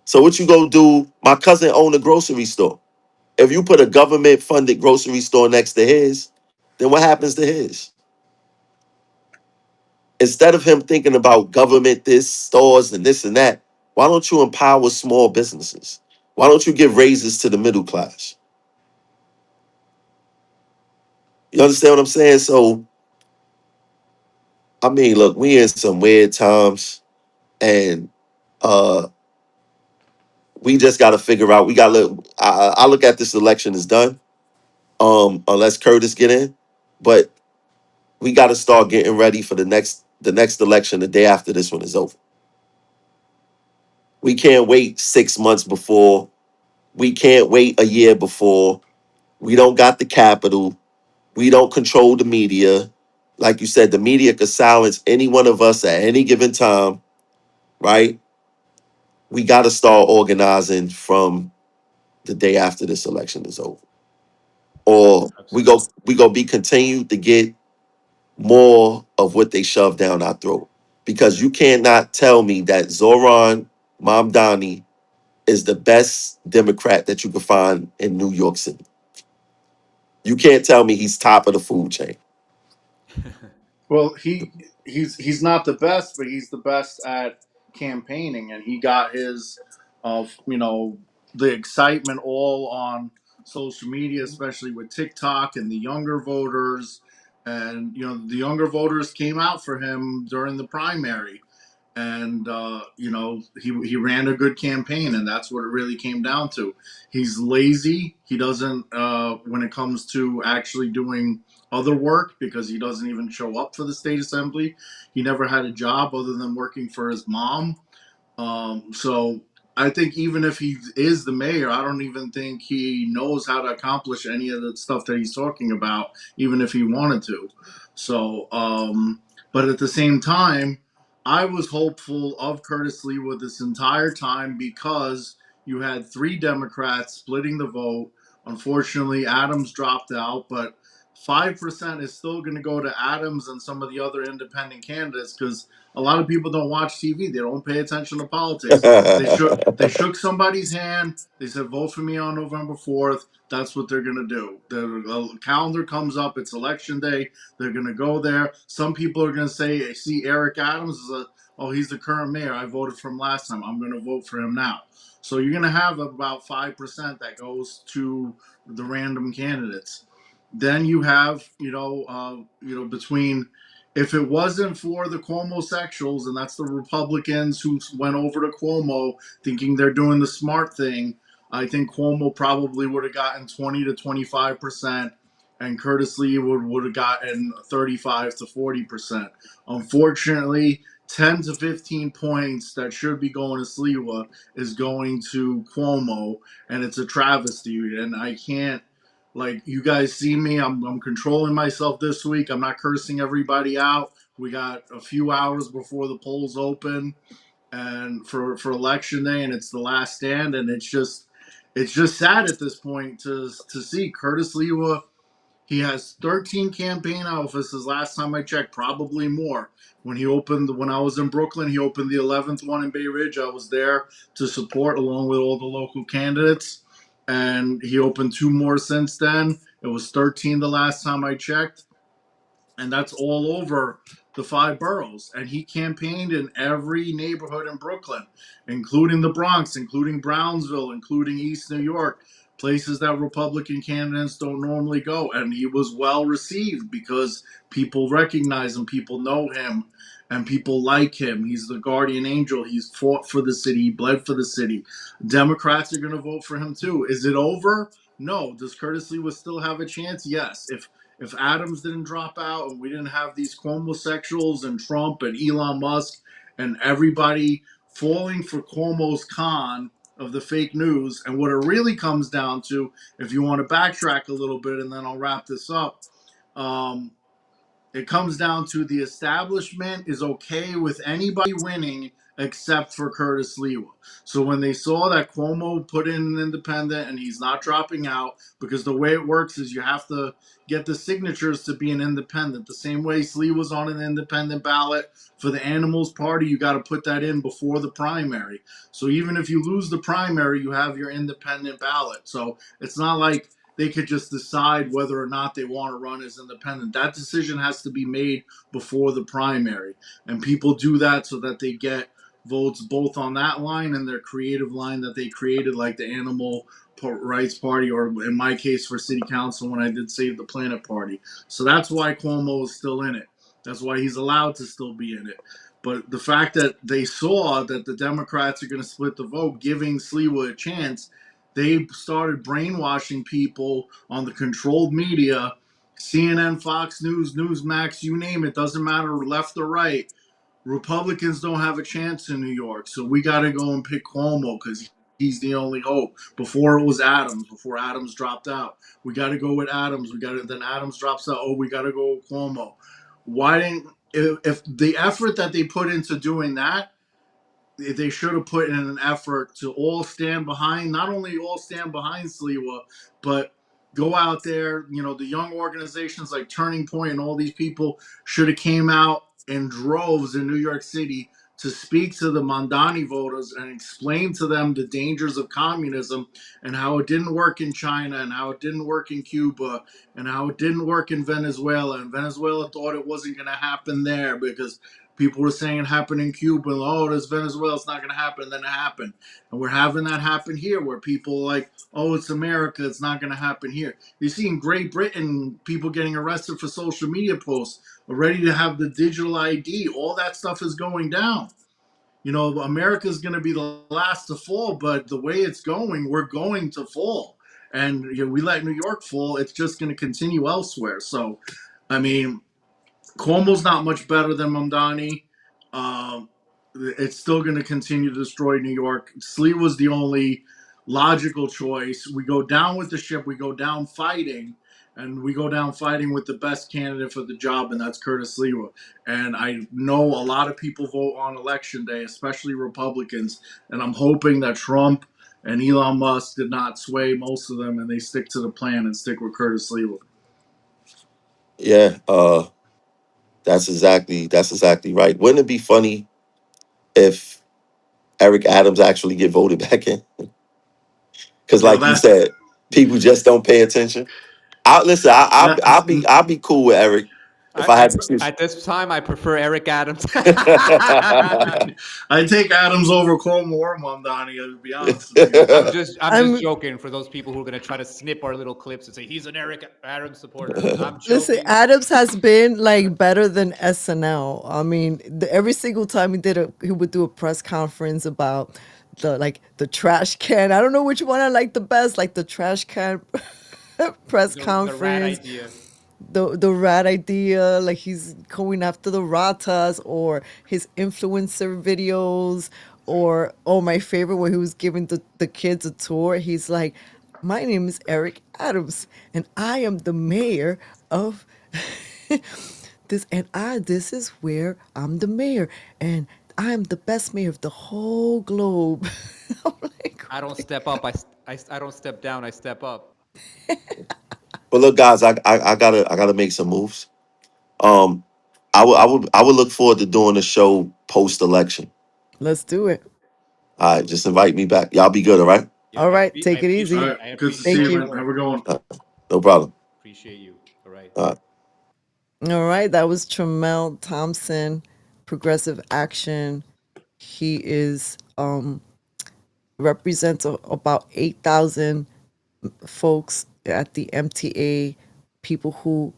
So what you go do? My cousin owned a grocery store. If you put a government funded grocery store next to his, then what happens to his? Instead of him thinking about government this, stores and this and that, why don't you empower small businesses? Why don't you give raises to the middle class? You understand what I'm saying? So I mean, look, we in some weird times, and uh we just got to figure out. We got to look. I look at this election as done, unless Curtis get in, but we got to start getting ready for the next election the day after this one is over. We can't wait 6 months before. We can't wait a year before. We don't got the capital. We don't control the media. Like you said, the media could silence any one of us at any given time, right? We got to start organizing from the day after this election is over, or Absolutely. we go be continued to get more of what they shove down our throat. Because you cannot tell me that Zoran Mamdani is the best Democrat that you can find in New York City. You can't tell me he's top of the food chain. Well, he's not the best, but he's the best at campaigning, and he got his, the excitement all on social media, especially with TikTok and the younger voters, and the younger voters came out for him during the primary, and he ran a good campaign, and that's what it really came down to. He's lazy. He doesn't when it comes to actually doing other work, because he doesn't even show up for the state assembly. He never had a job other than working for his mom. So I think even if he is the mayor, I don't even think he knows how to accomplish any of the stuff that he's talking about, even if he wanted to. So, but at the same time, I was hopeful of Curtis Leawood this entire time, because you had three Democrats splitting the vote. Unfortunately, Adams dropped out, but 5% is still going to go to Adams and some of the other independent candidates, because a lot of people don't watch TV. They don't pay attention to politics. They shook somebody's hand. They said, vote for me on November 4th. That's what they're going to do. The calendar comes up. It's election day. They're going to go there. Some people are going to say, see Eric Adams he's the current mayor. I voted for him last time. I'm going to vote for him now. So you're going to have about 5% that goes to the random candidates. Then you have, between, if it wasn't for the Cuomo sexuals, and that's the Republicans who went over to Cuomo thinking they're doing the smart thing, I think Cuomo probably would have gotten 20 to 25%, and Curtis Lee would have gotten 35 to 40%. Unfortunately, 10 to 15 points that should be going to Sliwa is going to Cuomo, and it's a travesty. And I can't, like, you guys see me, I'm controlling myself this week. I'm not cursing everybody out. We got a few hours before the polls open, and for election day, and it's the last stand, and it's just sad at this point to see Curtis Lewa. He has 13 campaign offices last time I checked, probably more. When I was in Brooklyn, he opened the 11th one in Bay Ridge. I was there to support along with all the local candidates. And he opened two more since then. It was 13 the last time I checked. and that's all over the 5 boroughs. And he campaigned in every neighborhood in Brooklyn, including the Bronx, including Brownsville, including East New York, places that Republican candidates don't normally go. And he was well received because people recognize him, people know him, and people like him. He's the guardian angel. He's fought for the city, he bled for the city. Democrats are going to vote for him too. Is it over? No. Does Curtis Lee still have a chance? Yes. If Adams didn't drop out and we didn't have these Cuomo-sexuals and Trump and Elon Musk and everybody falling for Cuomo's con of the fake news, and what it really comes down to, if you want to backtrack a little bit, and then I'll wrap this up, it comes down to the establishment is okay with anybody winning except for Curtis Lewa. So when they saw that Cuomo put in an independent and he's not dropping out, because the way it works is you have to get the signatures to be an independent. The same way Slee was on an independent ballot for the Animals Party, you got to put that in before the primary. So even if you lose the primary, you have your independent ballot. So it's not like they could just decide whether or not they want to run as independent. That decision has to be made before the primary. And people do that so that they get votes both on that line and their creative line that they created, like the Animal Rights Party, or in my case for City Council when I did Save the Planet Party. So that's why Cuomo is still in it. That's why he's allowed to still be in it. But the fact that they saw that the Democrats are going to split the vote, giving Sliwa a chance, they started brainwashing people on the controlled media, CNN, Fox News, Newsmax, you name it, doesn't matter left or right. Republicans don't have a chance in New York, so we got to go and pick Cuomo because he's the only hope. Before it was Adams, before Adams dropped out, we got to go with Adams. Then Adams drops out. Oh, we got to go with Cuomo. Why didn't if the effort that they put into doing that, they should have put in an effort to all stand behind, not only all stand behind Sliwa, but go out there. You know, the young organizations like Turning Point and all these people should have came out in droves in New York City to speak to the Mandani voters and explain to them the dangers of communism and how it didn't work in China and how it didn't work in Cuba and how it didn't work in Venezuela. And Venezuela thought it wasn't going to happen there because people were saying it happened in Cuba. Oh, this Venezuela, it's not going to happen. Then it happened. And we're having that happen here where people are like, oh, it's America. It's not going to happen here. You see in Great Britain, people getting arrested for social media posts, ready to have the digital ID. All that stuff is going down. You know, America's going to be the last to fall, but the way it's going, we're going to fall. And you know, we let New York fall, it's just going to continue elsewhere. So, I mean, Cuomo's not much better than Mamdani. It's still going to continue to destroy New York. Slee was the only logical choice. We go down with the ship. We go down fighting. And we go down fighting with the best candidate for the job, and that's Curtis Lewa. And I know a lot of people vote on Election Day, especially Republicans. And I'm hoping that Trump and Elon Musk did not sway most of them, and they stick to the plan and stick with Curtis Lewa. Yeah, that's exactly right. Wouldn't it be funny if Eric Adams actually get voted back in? Because, You know, like you said, people just don't pay attention. Listen. I'll be cool with Eric if I had to choose. At this time, I prefer Eric Adams. I take Adams over Cuomo or Mamdani, to be honest with you. I'm just I'm- joking for those people who are going to try to snip our little clips and say he's an Eric Adams supporter. I'm Listen, joking. Adams has been like better than SNL. I mean, every single time he would do a press conference about the trash can. I don't know which one I like the best, like the trash can press The rat conference. idea. The rat idea, like he's going after the ratas, or his influencer videos, or my favorite, when he was giving the kids a tour, he's like, my name is Eric Adams and I am the mayor of this is where I'm the mayor and I am the best mayor of the whole globe. I'm like, I don't step up. I don't step down. I step up. But look, guys, I gotta make some moves. Um, I would look forward to doing the show post election. let's do it. All right, just invite me back. Y'all be good, all right? Yeah, All right, take it easy. All I right, good to appreciate see Thank you, you. man. Have a good one. No problem. Appreciate you. All right. All right. All right, that was Tramell Thompson, Progressive Action. He is represents about 8,000 folks at the MTA, people who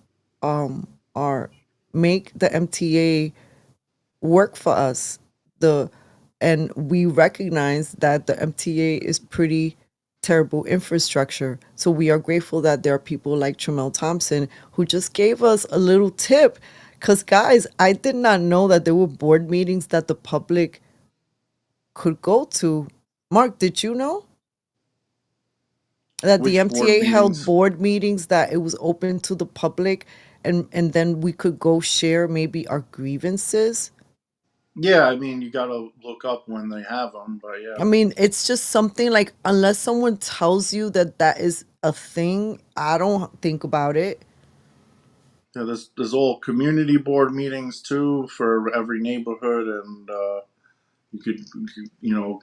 are make the MTA work for us. And we recognize that the MTA is pretty terrible infrastructure. So we are grateful that there are people like Tramell Thompson who just gave us a little tip. Because guys, I did not know that there were board meetings that the public could go to. Mark, did you know that the Which board MTA held meetings? board meetings that it was open to the public, and then we could go share maybe our grievances? Yeah, I mean, you gotta look up when they have them, but yeah. I mean, it's just something like, unless someone tells you that that is a thing, I don't think about it. Yeah, there's all community board meetings too for every neighborhood, and you could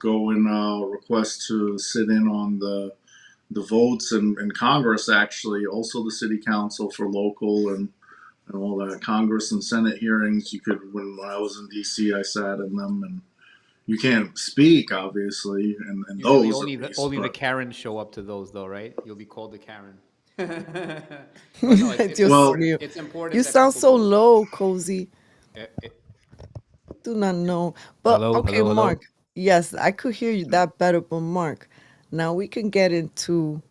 go and request to sit in on the votes in Congress. Actually, also the city council for local and all that Congress and Senate hearings. You could when I was in D.C. I sat in them, and you can't speak obviously, and Usually those only at the least. only the But Karens show up to those, though, right? You'll be called the Karen. But no, it's Just well, for you. it's important You that sound people so go. low, Cozy. eh, eh, Do not know. But Hello, okay, hello, hello. Mark. Yes, I could hear you that better. But Mark, now we can get into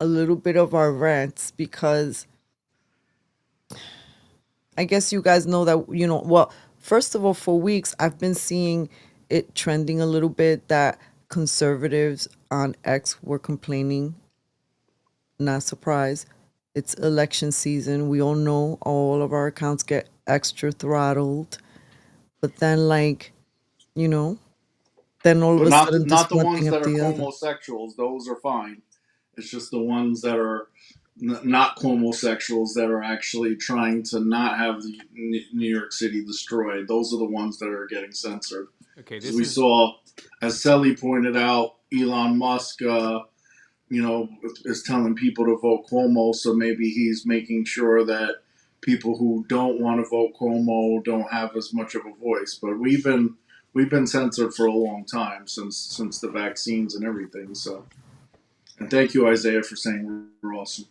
a little bit of our rants, because I guess you guys know that, well, first of all, for weeks, I've been seeing it trending a little bit that conservatives on X were complaining. Not surprised. It's election season. We all know all of our accounts get extra throttled. But then, like, you know, then all of but a not sudden, not just the one thing ones that after are the other. homosexuals. Those are fine. It's just the ones that are not homosexuals that are actually trying to not have the New York City destroyed. Those are the ones that are getting censored. Okay, Because this we is saw, as Selly pointed out, Elon Musk, is telling people to vote Cuomo. So maybe he's making sure that people who don't want to vote Cuomo don't have as much of a voice. But we've been censored for a long time since the vaccines and everything. So, and thank you, Isaiah, for saying we're awesome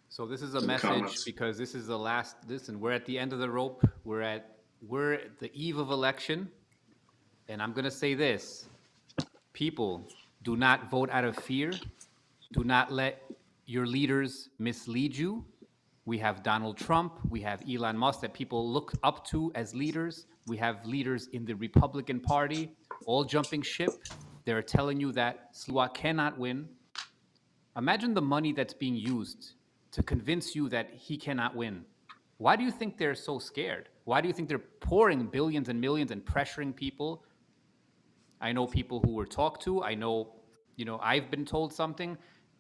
so this is a in the message comments. because this is the last. Listen, we're at the end of the rope. We're at the eve of election, and I'm gonna say this: people, do not vote out of fear. Do not let your leaders mislead you. We have Donald Trump. We have Elon Musk that people look up to as leaders. We have leaders in the Republican Party all jumping ship. They're telling you that Sliwa cannot win. Imagine the money that's being used to convince you that he cannot win. Why do you think they're so scared? Why do you think they're pouring billions and millions and pressuring people? I know people who were talked to. I know, I've been told something.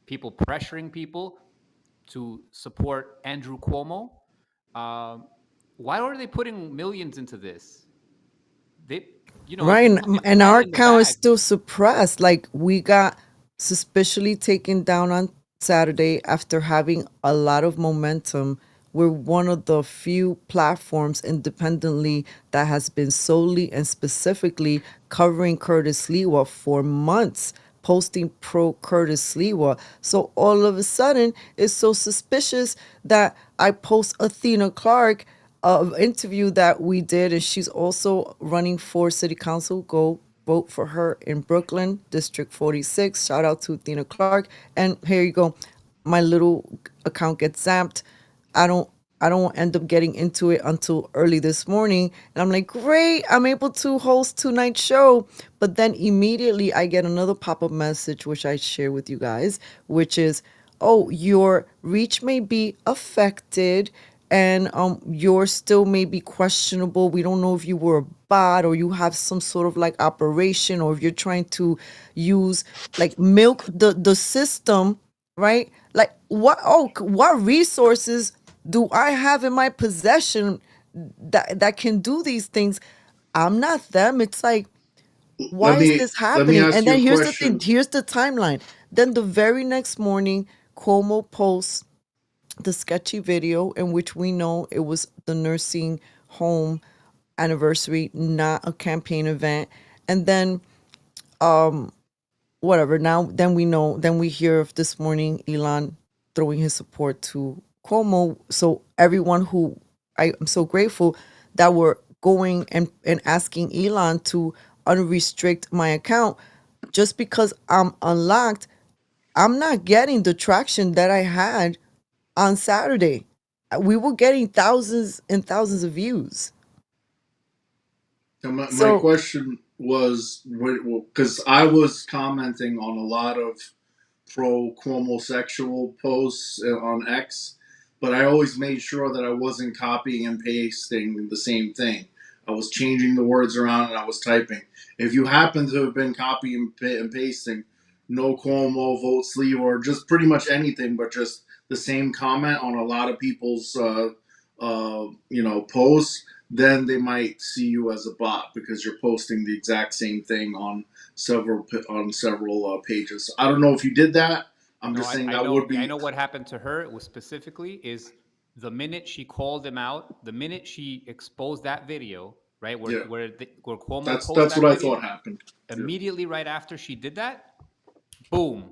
People pressuring people to support Andrew Cuomo. Um, why are they putting millions into this? They, Right. it's And our money in the account is bag. still suppressed. Like, we got suspiciously taken down on Saturday after having a lot of momentum. We're one of the few platforms independently that has been solely and specifically covering Curtis Lewa for months, posting pro Curtis Lewa. So all of a sudden, it's so suspicious that I post Athena Clark interview that we did, and she's also running for city council. Go vote for her in Brooklyn, District 46. Shout out to Athena Clark. And here you go. My little account gets zapped. I don't I don't end up getting into it until early this morning. And I'm like, great, I'm able to host tonight's show. But then immediately I get another pop-up message, which I share with you guys, which is, oh, your reach may be affected, and yours still may be questionable. We don't know if you were a bot or you have some sort of like operation, or if you're trying to use like milk the system, right? Like what resources do I have in my possession that can do these things? I'm not them. It's like, Let why is me this let me happening? ask And you then a here's the thing, question. here's the timeline. Then the very next morning, Cuomo posts the sketchy video in which we know it was the nursing home anniversary, not a campaign event. And then whatever. Now, then we know, then we hear of this morning Elon throwing his support to Cuomo. So everyone who I'm so grateful that we're going and asking Elon to unrestrict my account just because I'm unlocked. I'm not getting the traction that I had on Saturday. We were getting thousands and thousands of views. And my So question was, because I was commenting on a lot of pro Cuomo sexual posts on X, but I always made sure that I wasn't copying and pasting the same thing. I was changing the words around and I was typing. If you happen to have been copying and pasting no Cuomo, vote sleeve, or just pretty much anything, but just the same comment on a lot of people's posts, then they might see you as a bot because you're posting the exact same thing on several pages. I don't know if you did that. I'm No, just saying I that know. would be. I know what happened to her. It was specifically is the minute she called him out, the minute she exposed that video, right, Yeah, where Cuomo that's posted that's that what I video, thought happened. Yeah. immediately right after she did that, boom,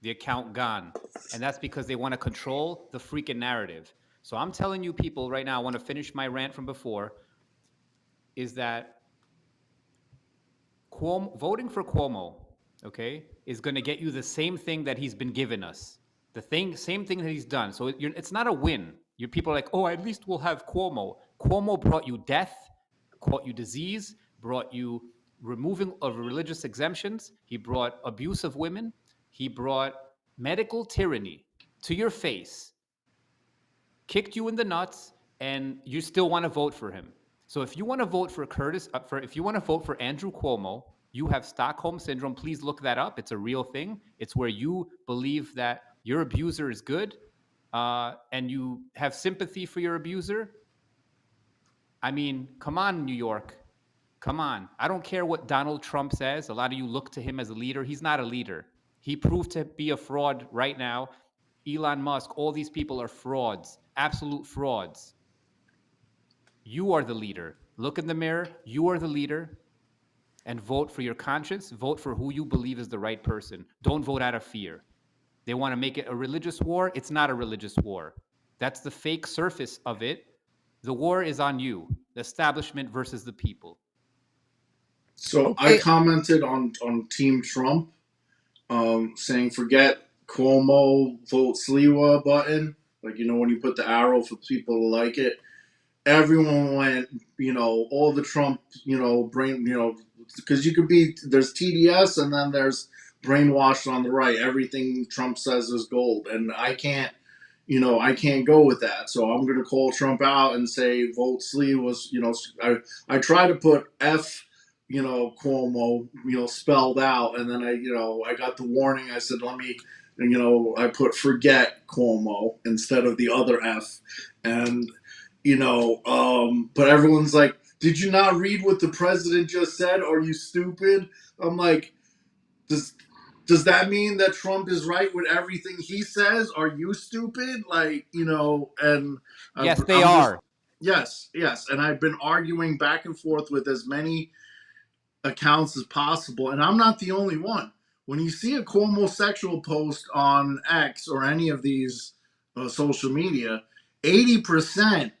the account gone. And that's because they want to control the freaking narrative. So I'm telling you people right now, I want to finish my rant from before, is that voting for Cuomo, okay, is going to get you the same thing that he's been giving us. Same thing that he's done. So it's not a win. Your people are like, oh, at least we'll have Cuomo. Cuomo brought you death, brought you disease, brought you removing of religious exemptions. He brought abuse of women. He brought medical tyranny to your face, kicked you in the nuts, and you still want to vote for him. So if you want to vote for if you want to vote for Andrew Cuomo, you have Stockholm syndrome. Please look that up. It's a real thing. It's where you believe that your abuser is good, and you have sympathy for your abuser. I mean, come on, New York. Come on. I don't care what Donald Trump says. A lot of you look to him as a leader. He's not a leader. He proved to be a fraud right now. Elon Musk, all these people are frauds, absolute frauds. You are the leader. Look in the mirror. You are the leader. And vote for your conscience. Vote for who you believe is the right person. Don't vote out of fear. They want to make it a religious war. It's not a religious war. That's the fake surface of it. The war is on you, the establishment versus the people. So I okay, commented on Team Trump, saying forget Cuomo, vote Sliwa button. Like, when you put the arrow for people to like it. Everyone went, all the Trump, brain, because there's TDS and then there's brainwashed on the right. Everything Trump says is gold. And I can't go with that. So I'm going to call Trump out and say vote Slee was, I try to put F, Cuomo, spelled out. And then I got the warning. I said, let me, I put forget Cuomo instead of the other F. And, but everyone's like, did you not read what the president just said? Are you stupid? I'm like, does that mean that Trump is right with everything he says? Are you stupid? And yes, they are. Yes. And I've been arguing back and forth with as many accounts as possible. And I'm not the only one. When you see a homosexual post on X or any of these social media, 80%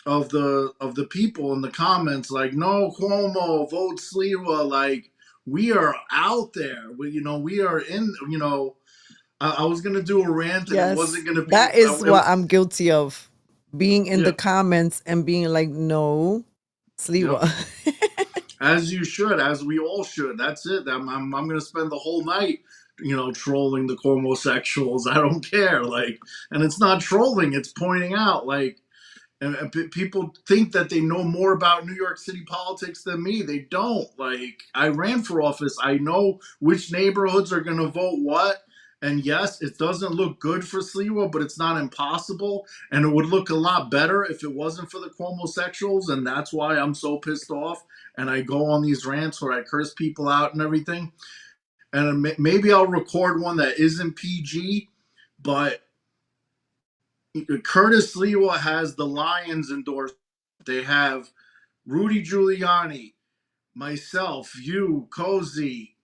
of the people in the comments like, no Cuomo, vote Sliwa, like we are out there. We are in. I was gonna do a rant and it yes, wasn't gonna be. that is what I'm guilty of, being in Yeah. the comments and being like, no, Sliwa. Yep. As you should, as we all should. That's it. I'm gonna spend the whole night, trolling the homosexuals. I don't care. And it's not trolling. It's pointing out and people think that they know more about New York City politics than me. They don't. I ran for office. I know which neighborhoods are going to vote what. And yes, it doesn't look good for Sliwa, but it's not impossible. And it would look a lot better if it wasn't for the homosexuals. And that's why I'm so pissed off. And I go on these rants where I curse people out and everything. And maybe I'll record one that isn't PG, but Curtis Lewa has the Lions endorsement. They have Rudy Giuliani, myself, you, Kozi,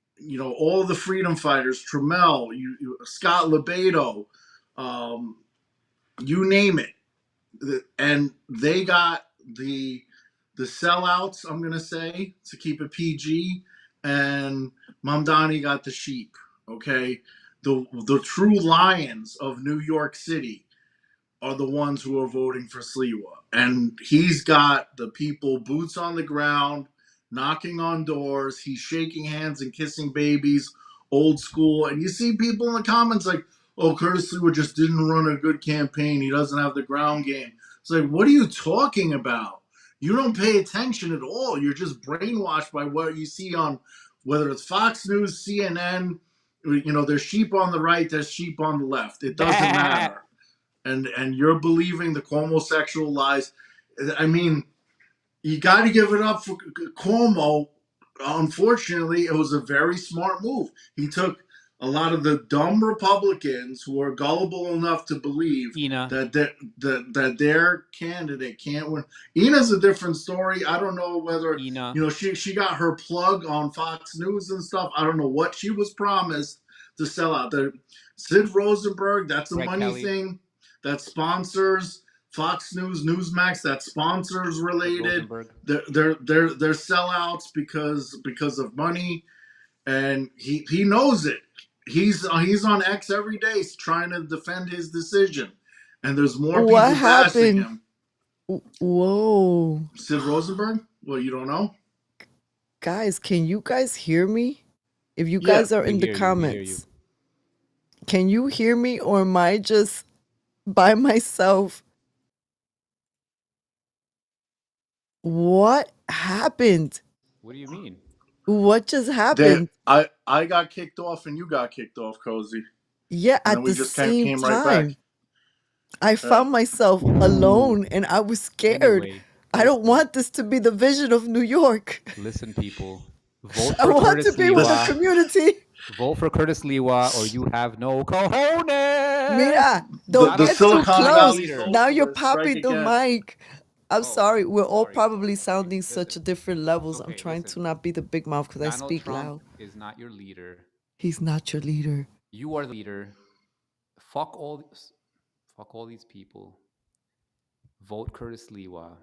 all the freedom fighters, Tramell, Scott Lebedo, you name it. And they got the sellouts, I'm gonna say, to keep it PG, and Mamdani got the sheep. Okay, the true lions of New York City are the ones who are voting for Sliwa. And he's got the people boots on the ground, knocking on doors. He's shaking hands and kissing babies, old school. And you see people in the comments like, oh, Curtis Sliwa just didn't run a good campaign. He doesn't have the ground game. It's like, what are you talking about? You don't pay attention at all. You're just brainwashed by what you see on whether it's Fox News, CNN. There's sheep on the right, there's sheep on the left. It doesn't matter. And you're believing the Cuomo sexual lies. I mean, you got to give it up for Cuomo. Unfortunately, it was a very smart move. He took a lot of the dumb Republicans who are gullible enough to believe that their candidate can't win. Ina's a different story. I don't know whether she got her plug on Fox News and stuff. I don't know what she was promised to sell out. Sid Rosenberg, that's a money thing. That sponsors Fox News, Newsmax. That sponsors related. They're sellouts because of money, and he knows it. He's on X every day trying to defend his decision, and there's more people What bashing happened? him. Whoa. Sid Rosenberg? Well, you don't know? Guys, can you guys hear me? If you guys are in the hear you. comments, can you hear me, or am I just by myself? What happened? What do you mean? What just happened? I got kicked off and you got kicked off, Kozi. Yeah, And at we the just same came right time. back. I found myself alone and I was scared. Anyway, I don't want this to be the vision of New York. listen, people. Vote I for want Curtis to be with the Lewa. community. Vote for Curtis Lewa, or you have no cojones. Mira, don't The get too Silicon close. Valley Now you're Socialists strike popping the again. mic. I'm sorry. We're all sorry. probably sounding Listen. such at different levels. I'm Okay, trying listen. to not be the big mouth because I Donald speak Trump loud. is not your leader. He's not your leader. You are the leader. Fuck all these people. Vote Curtis Lewa.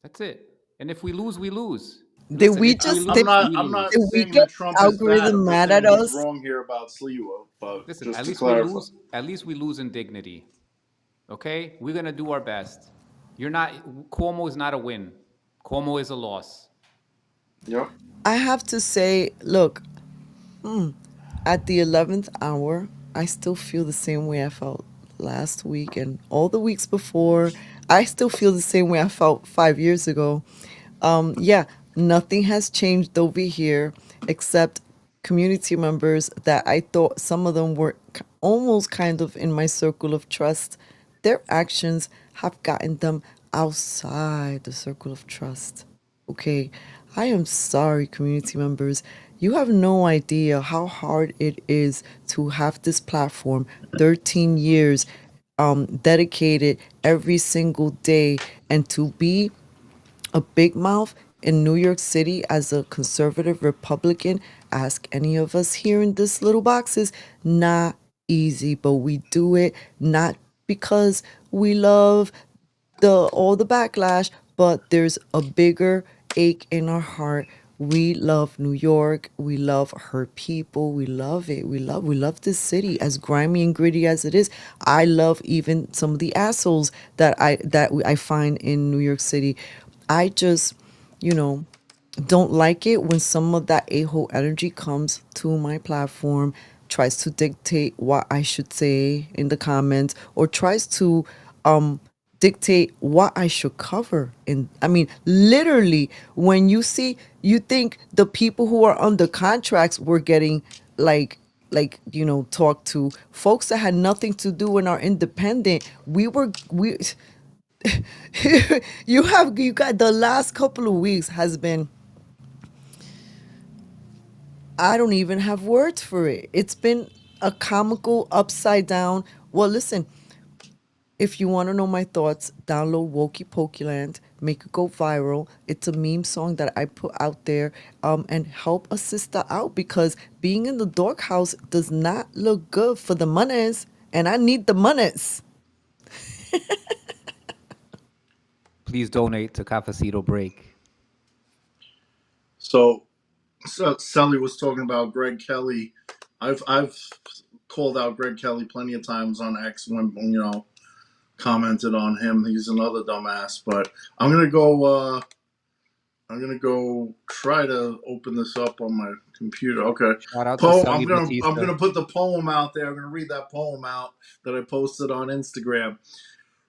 That's it. And if we lose, we lose. Did Listen, we if just lose, I'm not did we saying get that Trump is bad. algorithm I'm just mad saying at he's us? wrong here about Sliwa. But listen, just at to least we clarify. lose. At least we lose in dignity. Okay, we're gonna do our best. Cuomo is not a win. Cuomo is a loss. Yep. I have to say, look, at the 11th hour, I still feel the same way I felt last week and all the weeks before. I still feel the same way I felt 5 years ago. Yeah, nothing has changed over here except community members that I thought some of them were almost kind of in my circle of trust. Their actions have gotten them outside the circle of trust. Okay, I am sorry, community members. You have no idea how hard it is to have this platform, 13 years, dedicated every single day, and to be a big mouth in New York City as a conservative Republican. Ask any of us here in this little boxes. Not easy, but we do it not because we love all the backlash, but there's a bigger ache in our heart. We love New York. We love her people. We love it. We love this city, as grimy and gritty as it is. I love even some of the assholes that I find in New York City. I just, don't like it when some of that a-hole energy comes to my platform, tries to dictate what I should say in the comments, or tries to dictate what I should cover. Literally, when you think the people who are under contracts were getting talked to, folks that had nothing to do and are independent. We you got the last couple of weeks has been, I don't even have words for it. It's been a comical upside down. Well, listen, If you want to know my thoughts, download Wokey Pokeland, make it go viral. It's a meme song that I put out there, and help a sister out, because being in the doghouse does not look good for the monies, and I need the monies. Please donate to Cafecito Break. So Sally was talking about Greg Kelly. I've called out Greg Kelly plenty of times on X when commented on him. He's another dumbass. But I'm gonna go try to open this up on my computer. Okay. Shout out to Sully I'm Batista. gonna put the poem out there. I'm gonna read that poem out that I posted on Instagram.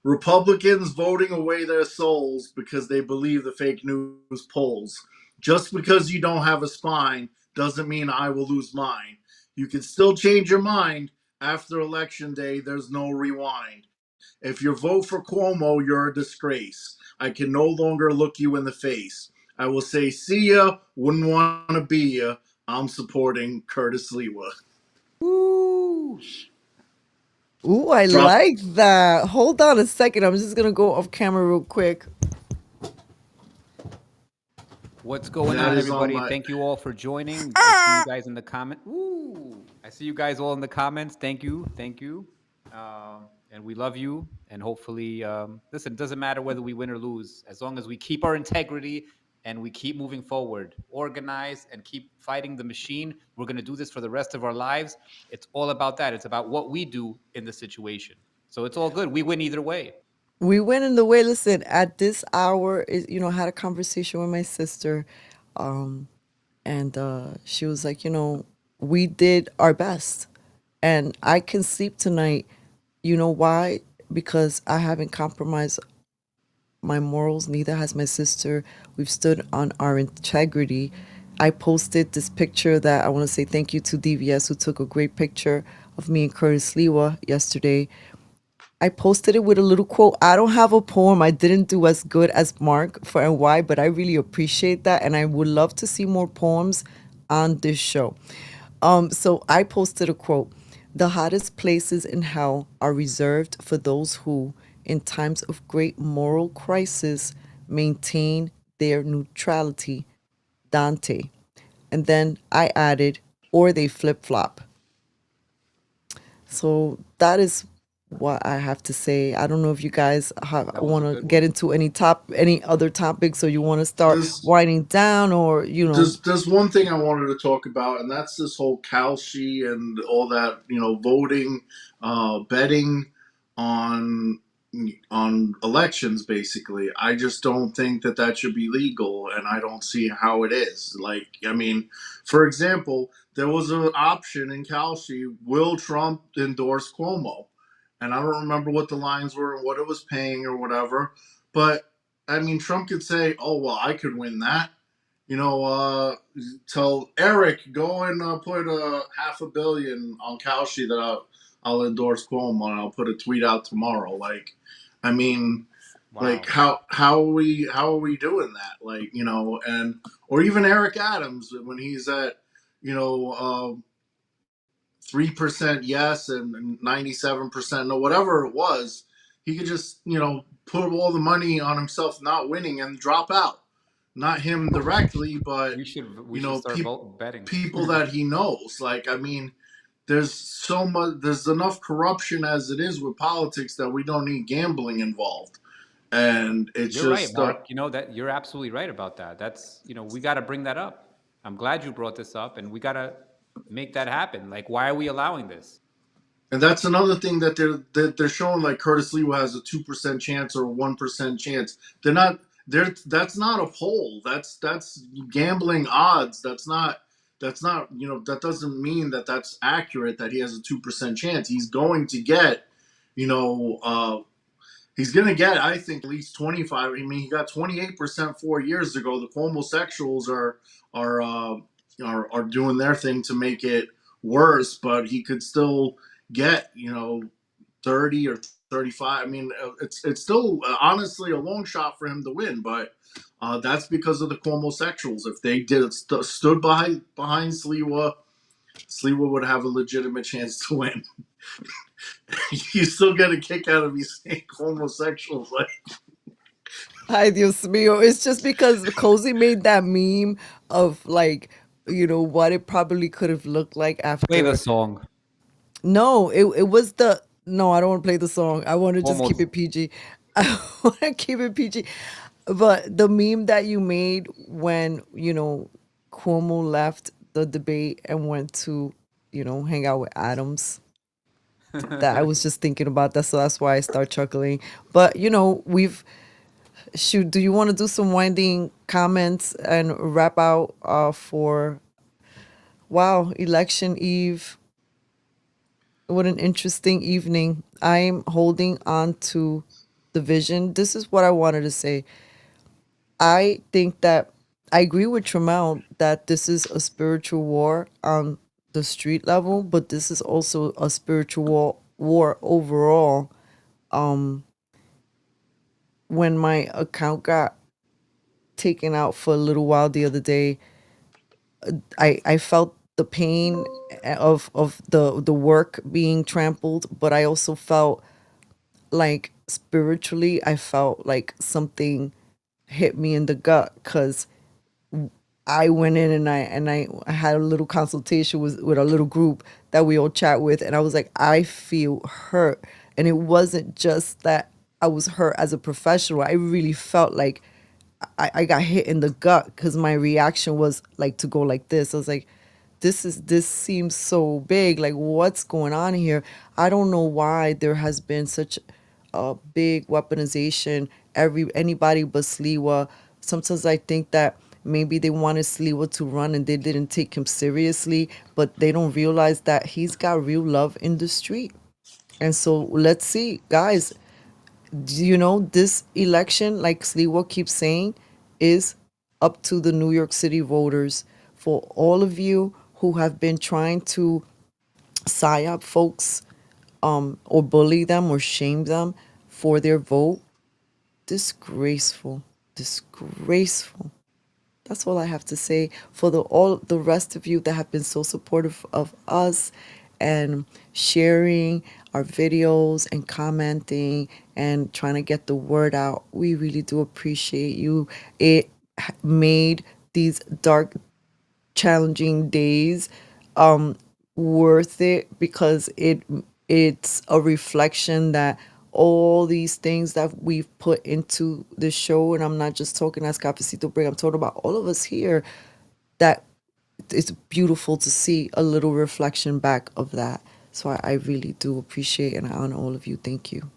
Republicans voting away their souls because they believe the fake news polls. Just because you don't have a spine doesn't mean I will lose mine. You can still change your mind after election day. There's no rewind. If you vote for Cuomo, you're a disgrace. I can no longer look you in the face. I will say, see ya, wouldn't want to be ya. I'm supporting Curtis Lewa. Ooh, I Drop- like that. Hold on a second. I'm just going to go off camera real quick. What's going That on, is on everybody? my- Thank you all for joining. I see you guys in the comment. Ooh, I see you guys all in the comments. Thank you. And we love you. And hopefully, listen, it doesn't matter whether we win or lose, as long as we keep our integrity and we keep moving forward, organize and keep fighting the machine. We're going to do this for the rest of our lives. It's all about that. It's about what we do in the situation. So it's all good. We win either way. We went in the way. Listen, at this hour, I had a conversation with my sister, and she was like, we did our best, and I can sleep tonight. You know why? Because I haven't compromised my morals. Neither has my sister. We've stood on our integrity. I posted this picture that I want to say thank you to DVS, who took a great picture of me and Curtis Lewa yesterday. I posted it with a little quote. I don't have a poem. I didn't do as good as Mark for NY, but I really appreciate that. And I would love to see more poems on this show. So I posted a quote. The hottest places in hell are reserved for those who, in times of great moral crisis, maintain their neutrality. Dante. And then I added, or they flip-flop. So that is what I have to say. I don't know if you guys want to get into any other topics, or you want to start winding down, or There's one thing I wanted to talk about, and that's this whole Kalshi and all that, voting, betting on elections. Basically, I just don't think that should be legal, and I don't see how it is. For example, there was an option in Kalshi: will Trump endorse Cuomo? And I don't remember what the lines were and what it was paying or whatever, but Trump could say, "Oh well, I could win that." Tell Eric, go and put $500 million on Kalshi that I'll endorse Cuomo, and I'll put a tweet out tomorrow. Wow. How are we doing that? Or even Eric Adams when he's at 3% yes and 97% no, whatever it was, he could just put all the money on himself not winning and drop out. Not him directly, but we should start betting people that he knows. There's enough corruption as it is with politics that we don't need gambling involved. And it's you're just right, Mark. That you're absolutely right about that. That's we got to bring that up. I'm glad you brought this up, and we got to make that happen. Why are we allowing this? And that's another thing that they're showing. Like Curtis Lewa has a 2% chance or a 1% chance. That's not a poll. That's gambling odds. That doesn't mean that that's accurate, that he has a 2% chance. He's going to get, I think, at least 25. He got 28% 4 years ago. The homosexuals are doing their thing to make it worse, but he could still get 30 or 35. It's still honestly a long shot for him to win, but that's because of the homosexuals. If they stood behind Sliwa Sliwa would have a legitimate chance to win. You still get a kick out of me saying homosexuals. Like, Ay, Dios mío. It's just because Kozi made that meme of like, what it probably could have looked like Play the after. song. No, it was the no, I don't want to play the song. I want to just keep Almost. it PG. I want to keep it PG. But the meme that you made when, Cuomo left the debate and went to, hang out with Adams, that I was just thinking about that, so that's why I start chuckling. But do you want to do some winding comments and wrap out for wow, election eve? What an interesting evening. I'm holding on to the vision. This is what I wanted to say. I think that I agree with Tramell that this is a spiritual war on the street level, but this is also a spiritual war overall. When my account got taken out for a little while the other day, I felt the pain of the work being trampled, but I also felt like spiritually, I felt like something hit me in the gut because I went in and I had a little consultation with a little group that we all chat with, and I was like, I feel hurt. And it wasn't just that I was hurt as a professional. I really felt like I got hit in the gut because my reaction was like to go like this. I was like, this seems so big. Like, what's going on here? I don't know why there has been such a big weaponization. Anybody but Sliwa. Sometimes I think that maybe they wanted Sliwa to run and they didn't take him seriously, but they don't realize that he's got real love in the street. And so let's see, guys. This election, like Sliwa keeps saying, is up to the New York City voters. For all of you who have been trying to psyop folks, or bully them or shame them for their vote, disgraceful, disgraceful. That's all I have to say. For all the rest of you that have been so supportive of us and sharing our videos and commenting and trying to get the word out, we really do appreciate you. It made these dark, challenging days worth it because it's a reflection that all these things that we've put into the show, and I'm not just talking as Cafecito Break, I'm talking about all of us here, that it's beautiful to see a little reflection back of that. So I really do appreciate and I honor all of you. Thank you.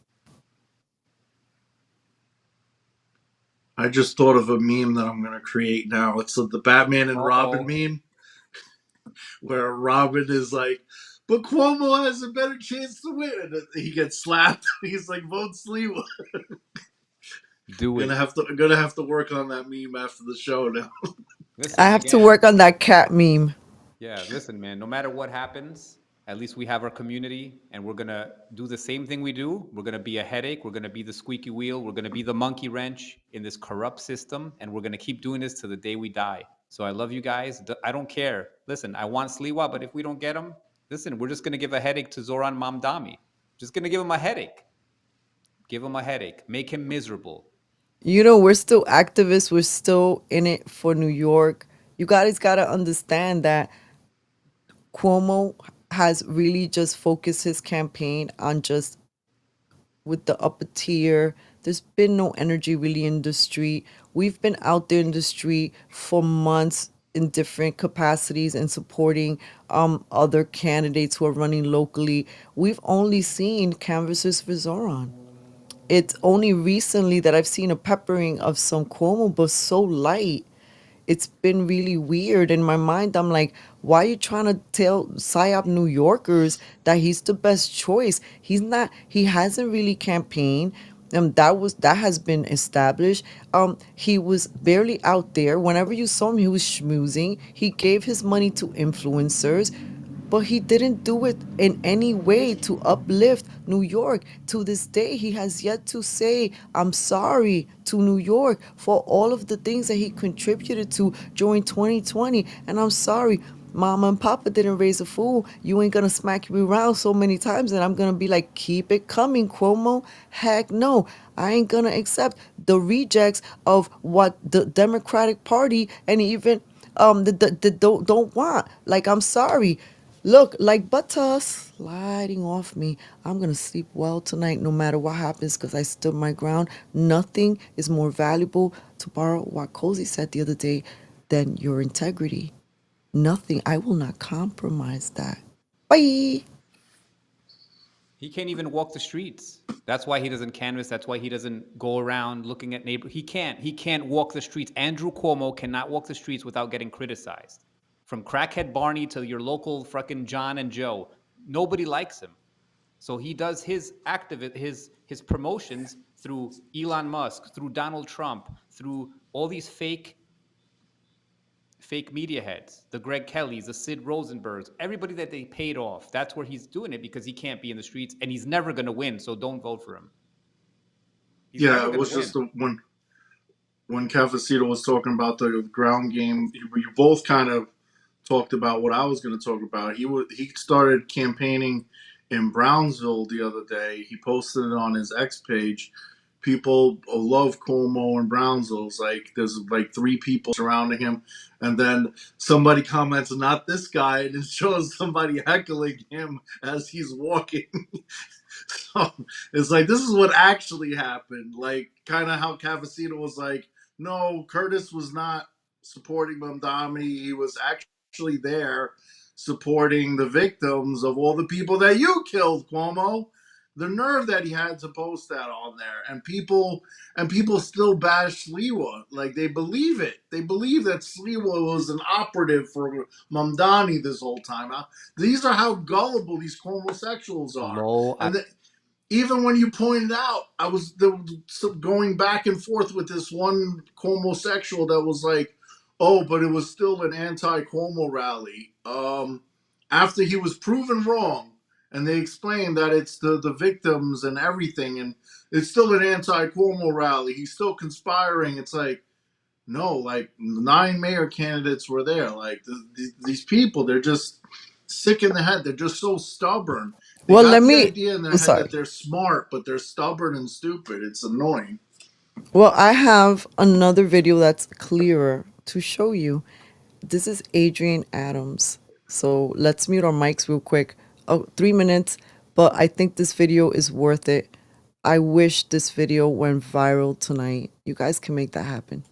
I just thought of a meme that I'm gonna create now. It's the Batman and Robin meme, where Robin is like, "But Cuomo has a better chance to win," and he gets slapped. He's like, "Vote Sliwa." Do it. I'm gonna have to work on that meme after the show now. Listen, I have to again, work on that cat meme. Yeah, listen, man, no matter what happens, at least we have our community and we're going to do the same thing we do. We're going to be a headache. We're going to be the squeaky wheel. We're going to be the monkey wrench in this corrupt system. And we're going to keep doing this to the day we die. So I love you guys. I don't care. Listen, I want Sliwa, but if we don't get him, listen, we're just going to give a headache to Zoran Mamdani. Just going to give him a headache. Give him a headache. Make him miserable. We're still activists. We're still in it for New York. You guys got to understand that Cuomo has really just focused his campaign on just with the upper tier. There's been no energy really in the street. We've been out there in the street for months in different capacities and supporting other candidates who are running locally. We've only seen canvassers for Zoran. It's only recently that I've seen a peppering of some Cuomo, but so light. It's been really weird. In my mind, I'm like, why are you trying to tell PSYOP New Yorkers that he's the best choice? He's not. He hasn't really campaigned. That has been established. He was barely out there. Whenever you saw him, he was schmoozing. He gave his money to influencers. but he didn't do it in any way to uplift New York. To this day, he has yet to say, I'm sorry to New York for all of the things that he contributed to during 2020. And I'm sorry, Mama and Papa didn't raise a fool. You ain't gonna smack me around so many times and I'm gonna be like, keep it coming, Cuomo. Heck no. I ain't gonna accept the rejects of what the Democratic Party and even don't want. Like, I'm sorry. Look, like butter sliding off me. I'm gonna sleep well tonight no matter what happens because I stood my ground. Nothing is more valuable, to borrow what Kozi said the other day, than your integrity. Nothing. I will not compromise that. Bye. He can't even walk the streets. That's why he doesn't canvass. That's why he doesn't go around looking at neighbors. He can't walk the streets. Andrew Cuomo cannot walk the streets without getting criticized. From crackhead Barney to your local fucking John and Joe, nobody likes him. So he does his his promotions through Elon Musk, through Donald Trump, through all these fake media heads, the Greg Kellys, the Sid Rosenbergs, everybody that they paid off. That's where he's doing it because he can't be in the streets and he's never going to win. So don't vote for him. Yeah, it was just when Cafecito was talking about the ground game, you both kind of talked about what I was going to talk about. He started campaigning in Brownsville the other day. He posted it on his X page. People love Cuomo in Brownsville. It's like there's like 3 people surrounding him, and then somebody comments, "Not this guy," and it shows somebody heckling him as he's walking. So it's like this is what actually happened. Like kind of how Cafecito was like, "No, Curtis was not supporting Mamdani. He was actually there supporting the victims of all the people that you killed, Cuomo." The nerve that he had to post that on there, and people still bash Sliwa. Like they believe it. They believe that Sliwa was an operative for Mamdani this whole time. These are how gullible these homosexuals are. Even when you pointed out, I was going back and forth with this one homosexual that was like, "Oh, but it was still an anti-Cuomo rally." After he was proven wrong. And they explained that it's the victims and everything, and it's still an anti-Cuomo rally. He's still conspiring. It's like, no, like 9 mayor candidates were there. Like these people, they're just sick in the head. They're just so stubborn. They got the idea in their head that they're smart, but they're stubborn and stupid. It's annoying. Well, I have another video that's clearer to show you. This is Adrian Adams. So let's mute our mics real quick. 3 minutes, but I think this video is worth it. I wish this video went viral tonight. You guys can make that happen.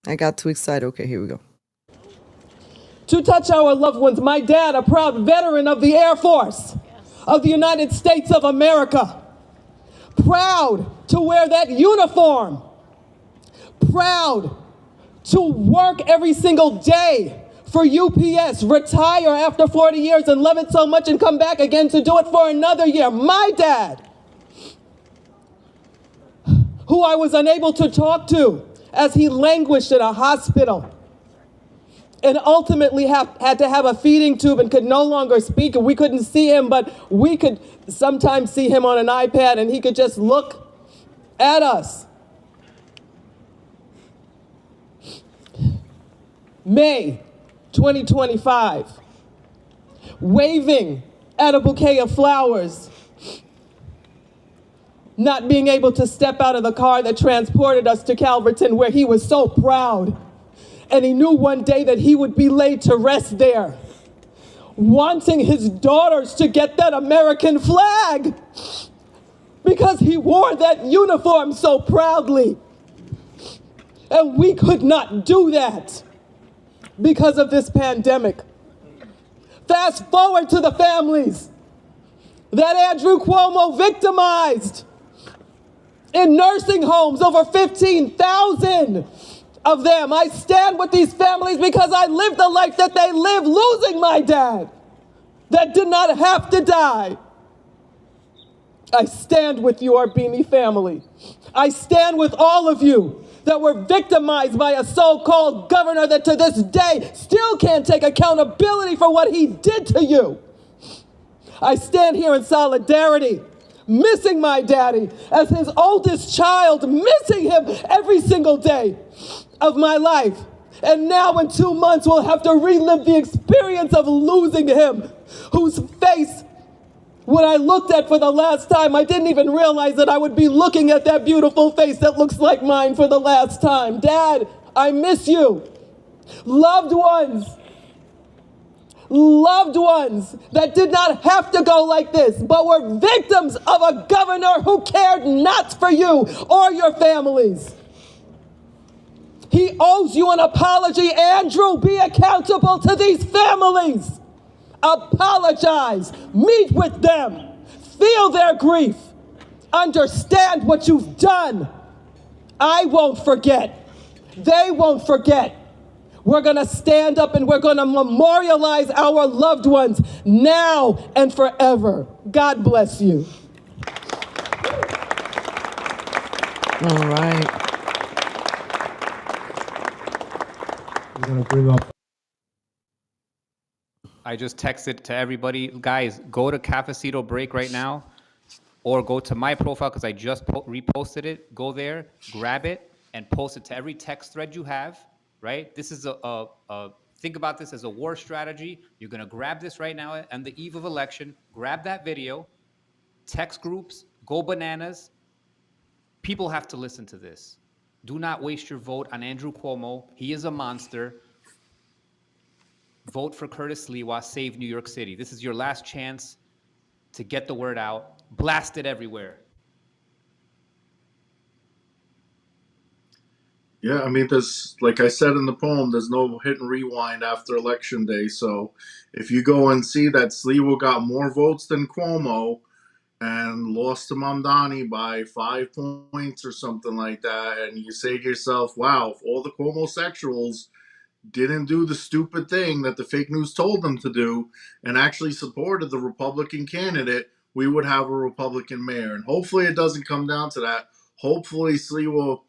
I got too excited. Okay, here we go. To touch our loved ones, my dad, a proud veteran of the Air Force of the United States of America, proud to wear that uniform, proud to work every single day for UPS, retire after 40 years and love it so much and come back again to do it for another year. My dad, who I was unable to talk to as he languished in a hospital and ultimately had to have a feeding tube and could no longer speak, and we couldn't see him, but we could sometimes see him on an iPad and he could just look at us. May 2025, waving at a bouquet of flowers, not being able to step out of the car that transported us to Calverton, where he was so proud. And he knew one day that he would be laid to rest there, wanting his daughters to get that American flag because he wore that uniform so proudly. And we could not do that because of this pandemic. Fast forward to the families that Andrew Cuomo victimized in nursing homes, over 15,000 of them. I stand with these families because I lived the life that they lived, losing my dad that did not have to die. I stand with you, Arbini family. I stand with all of you that were victimized by a so-called governor that to this day still can't take accountability for what he did to you. I stand here in solidarity, missing my daddy as his oldest child, missing him every single day of my life. And now in 2 months, we'll have to relive the experience of losing him, whose face, when I looked at for the last time, I didn't even realize that I would be looking at that beautiful face that looks like mine for the last time. Dad, I miss you. Loved ones that did not have to go like this, but were victims of a governor who cared not for you or your families. He owes you an apology. Andrew, be accountable to these families. Apologize. Meet with them. Feel their grief. Understand what you've done. I won't forget. They won't forget. We're going to stand up and we're going to memorialize our loved ones now and forever. God bless you. All right. We're going to bring up. I just texted to everybody, guys, go to Cafecito Break right now, or go to my profile because I just reposted it. Go there, grab it, and post it to every text thread you have, right? This is think about this as a war strategy. You're going to grab this right now on the eve of election, grab that video, text groups, go bananas. People have to listen to this. Do not waste your vote on Andrew Cuomo. He is a monster. Vote for Curtis Sliwa. Save New York City. This is your last chance to get the word out. Blast it everywhere. Yeah, I mean, there's, like I said in the poem, there's no hit and rewind after Election Day. So if you go and see that Sliwa got more votes than Cuomo and lost to Mamdani by 5 points or something like that, and you say to yourself, wow, if all the Cuomo-sexuals didn't do the stupid thing that the fake news told them to do and actually supported the Republican candidate, we would have a Republican mayor. And hopefully it doesn't come down to that. Hopefully Sliwa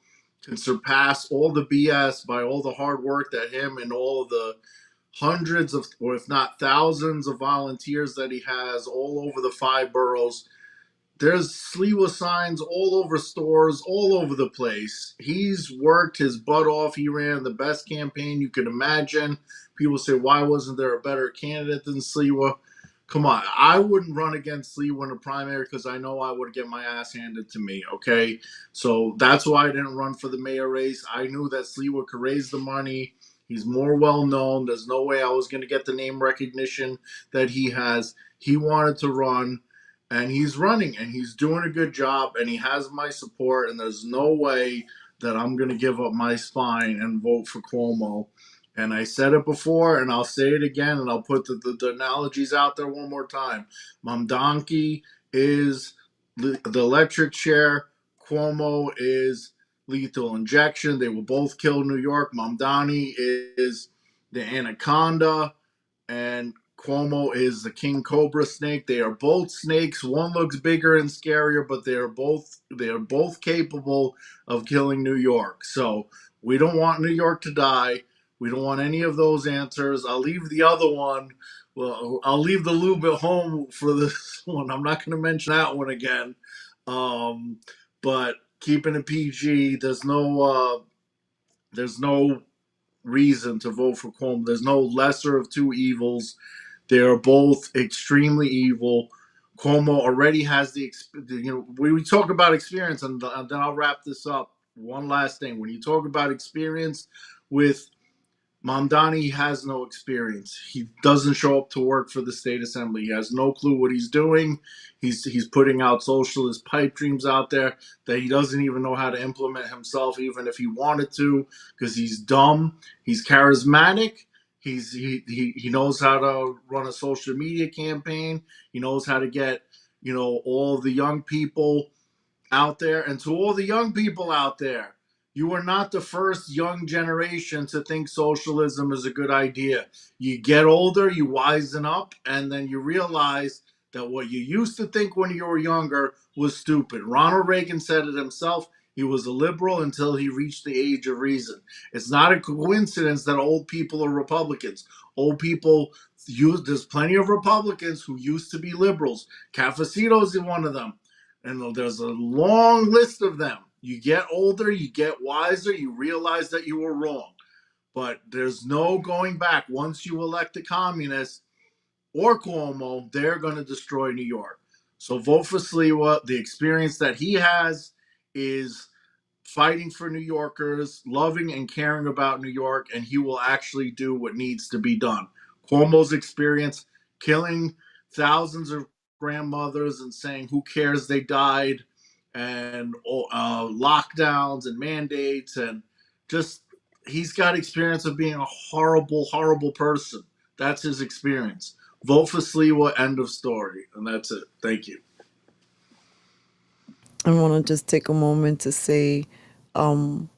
can surpass all the BS by all the hard work that him and all of the hundreds of, or if not thousands of volunteers that he has all over the 5 boroughs. There's Sliwa signs all over stores, all over the place. He's worked his butt off. He ran the best campaign you could imagine. People say, why wasn't there a better candidate than Sliwa? Come on, I wouldn't run against Sliwa in a primary because I know I would get my ass handed to me, okay? So that's why I didn't run for the mayor race. I knew that Sliwa could raise the money. He's more well-known. There's no way I was going to get the name recognition that he has. He wanted to run. And he's running, and he's doing a good job, and he has my support, and there's no way that I'm going to give up my spine and vote for Cuomo. And I said it before, and I'll say it again, and I'll put the analogies out there one more time. Mamdani is the electric chair. Cuomo is lethal injection. They will both kill New York. Mamdani is the anaconda, and Cuomo is the king cobra snake. They are both snakes. One looks bigger and scarier, but they are both capable of killing New York. So we don't want New York to die. We don't want any of those answers. I'll leave the other one. Well, I'll leave the lube at home for this one. I'm not going to mention that one again. But keeping it PG, there's no reason to vote for Cuomo. There's no lesser of two evils. They are both extremely evil. Cuomo already has we talk about experience, and then I'll wrap this up. One last thing. When you talk about experience with Mamdani, has no experience. He doesn't show up to work for the state assembly. He has no clue what he's doing. He's putting out socialist pipe dreams out there that he doesn't even know how to implement himself, even if he wanted to, because he's dumb. He's charismatic. He knows how to run a social media campaign. He knows how to get all the young people out there. And to all the young people out there, you are not the first young generation to think socialism is a good idea. You get older, you wisen up, and then you realize that what you used to think when you were younger was stupid. Ronald Reagan said it himself. He was a liberal until he reached the age of reason. It's not a coincidence that old people are Republicans. Old people there's plenty of Republicans who used to be liberals. Cafecito's is one of them. And there's a long list of them. You get older, you get wiser, you realize that you were wrong. But there's no going back. Once you elect a communist or Cuomo, they're going to destroy New York. So vote for Sliwa. The experience that he has is fighting for New Yorkers, loving and caring about New York, and he will actually do what needs to be done. Cuomo's experience, killing thousands of grandmothers and saying, who cares, they died, and lockdowns and mandates, and just he's got experience of being a horrible, horrible person. That's his experience. Vote for Sliwa, end of story. And that's it. Thank you. I want to just take a moment to say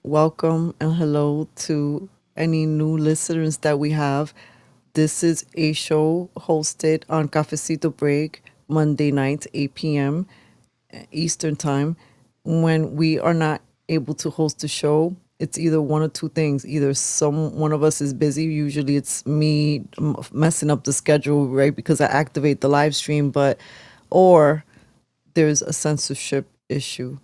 welcome and hello to any new listeners that we have. This is a show hosted on Cafecito Break, Monday nights, 8 p.m. Eastern Time. When we are not able to host the show, it's either one or two things. Either one of us is busy. Usually it's me messing up the schedule, right? Because I activate the live stream, or there's a censorship issue.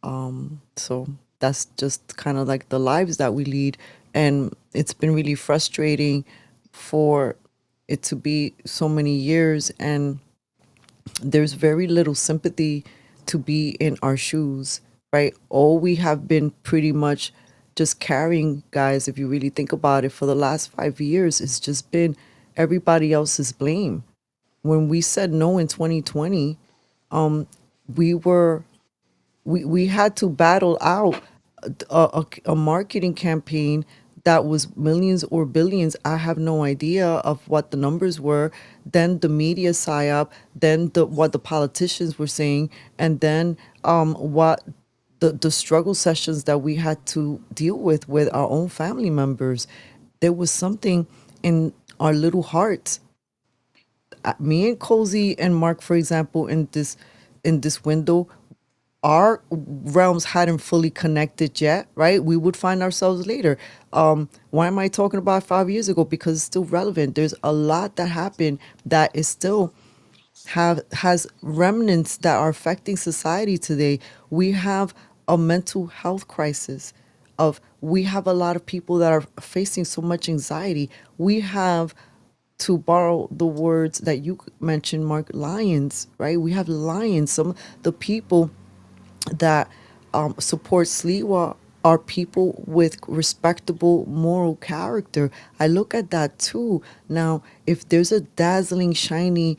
So that's just kind of like the lives that we lead. And it's been really frustrating for it to be so many years, and there's very little sympathy to be in our shoes, right? All we have been pretty much just carrying, guys, if you really think about it, for the last 5 years, it's just been everybody else's blame. When we said no in 2020, we were we had to battle out a marketing campaign that was millions or billions. I have no idea of what the numbers were. Then the media psyop, then what the politicians were saying, and then what the struggle sessions that we had to deal with our own family members. There was something in our little hearts. Me and Kozi and Mark, for example, in this window, our realms hadn't fully connected yet, right? We would find ourselves later. Why am I talking about 5 years ago? Because it's still relevant. There's a lot that happened that is still has remnants that are affecting society today. We have a mental health crisis. We have a lot of people that are facing so much anxiety. We have, to borrow the words that you mentioned, Mark, lions, right? We have lions. Some the people that support Sliwa are people with respectable moral character. I look at that too. Now, if there's a dazzling, shiny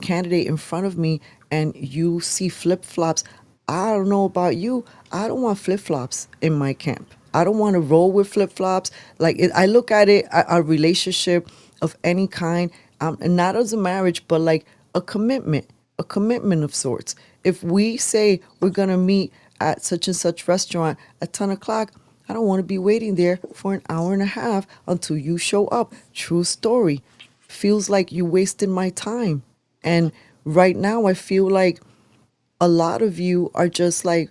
candidate in front of me and you see flip-flops, I don't know about you, I don't want flip-flops in my camp. I don't want to roll with flip-flops. I look at it, a relationship of any kind, and not as a marriage, but like a commitment of sorts. If we say we're going to meet at such and such restaurant at 10 o'clock, I don't want to be waiting there for an hour and a half until you show up. True story. Feels like you wasted my time. And right now, I feel like a lot of you are just like,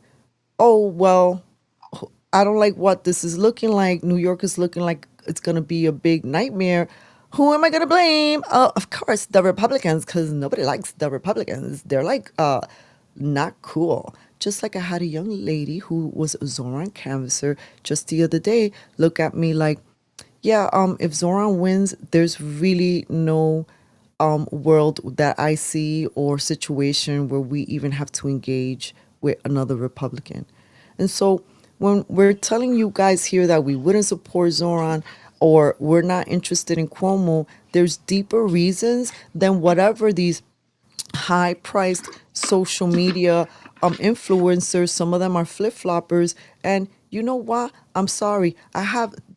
oh, well, I don't like what this is looking like. New York is looking like it's going to be a big nightmare. Who am I going to blame? Of course, the Republicans, because nobody likes the Republicans. They're like not cool. Just like I had a young lady who was a Zoran canvasser just the other day look at me like, yeah, if Zoran wins, there's really no world that I see or situation where we even have to engage with another Republican. And so when we're telling you guys here that we wouldn't support Zoran or we're not interested in Cuomo, there's deeper reasons than whatever these high-priced social media influencers. Some of them are flip-floppers, and you know what? I'm sorry.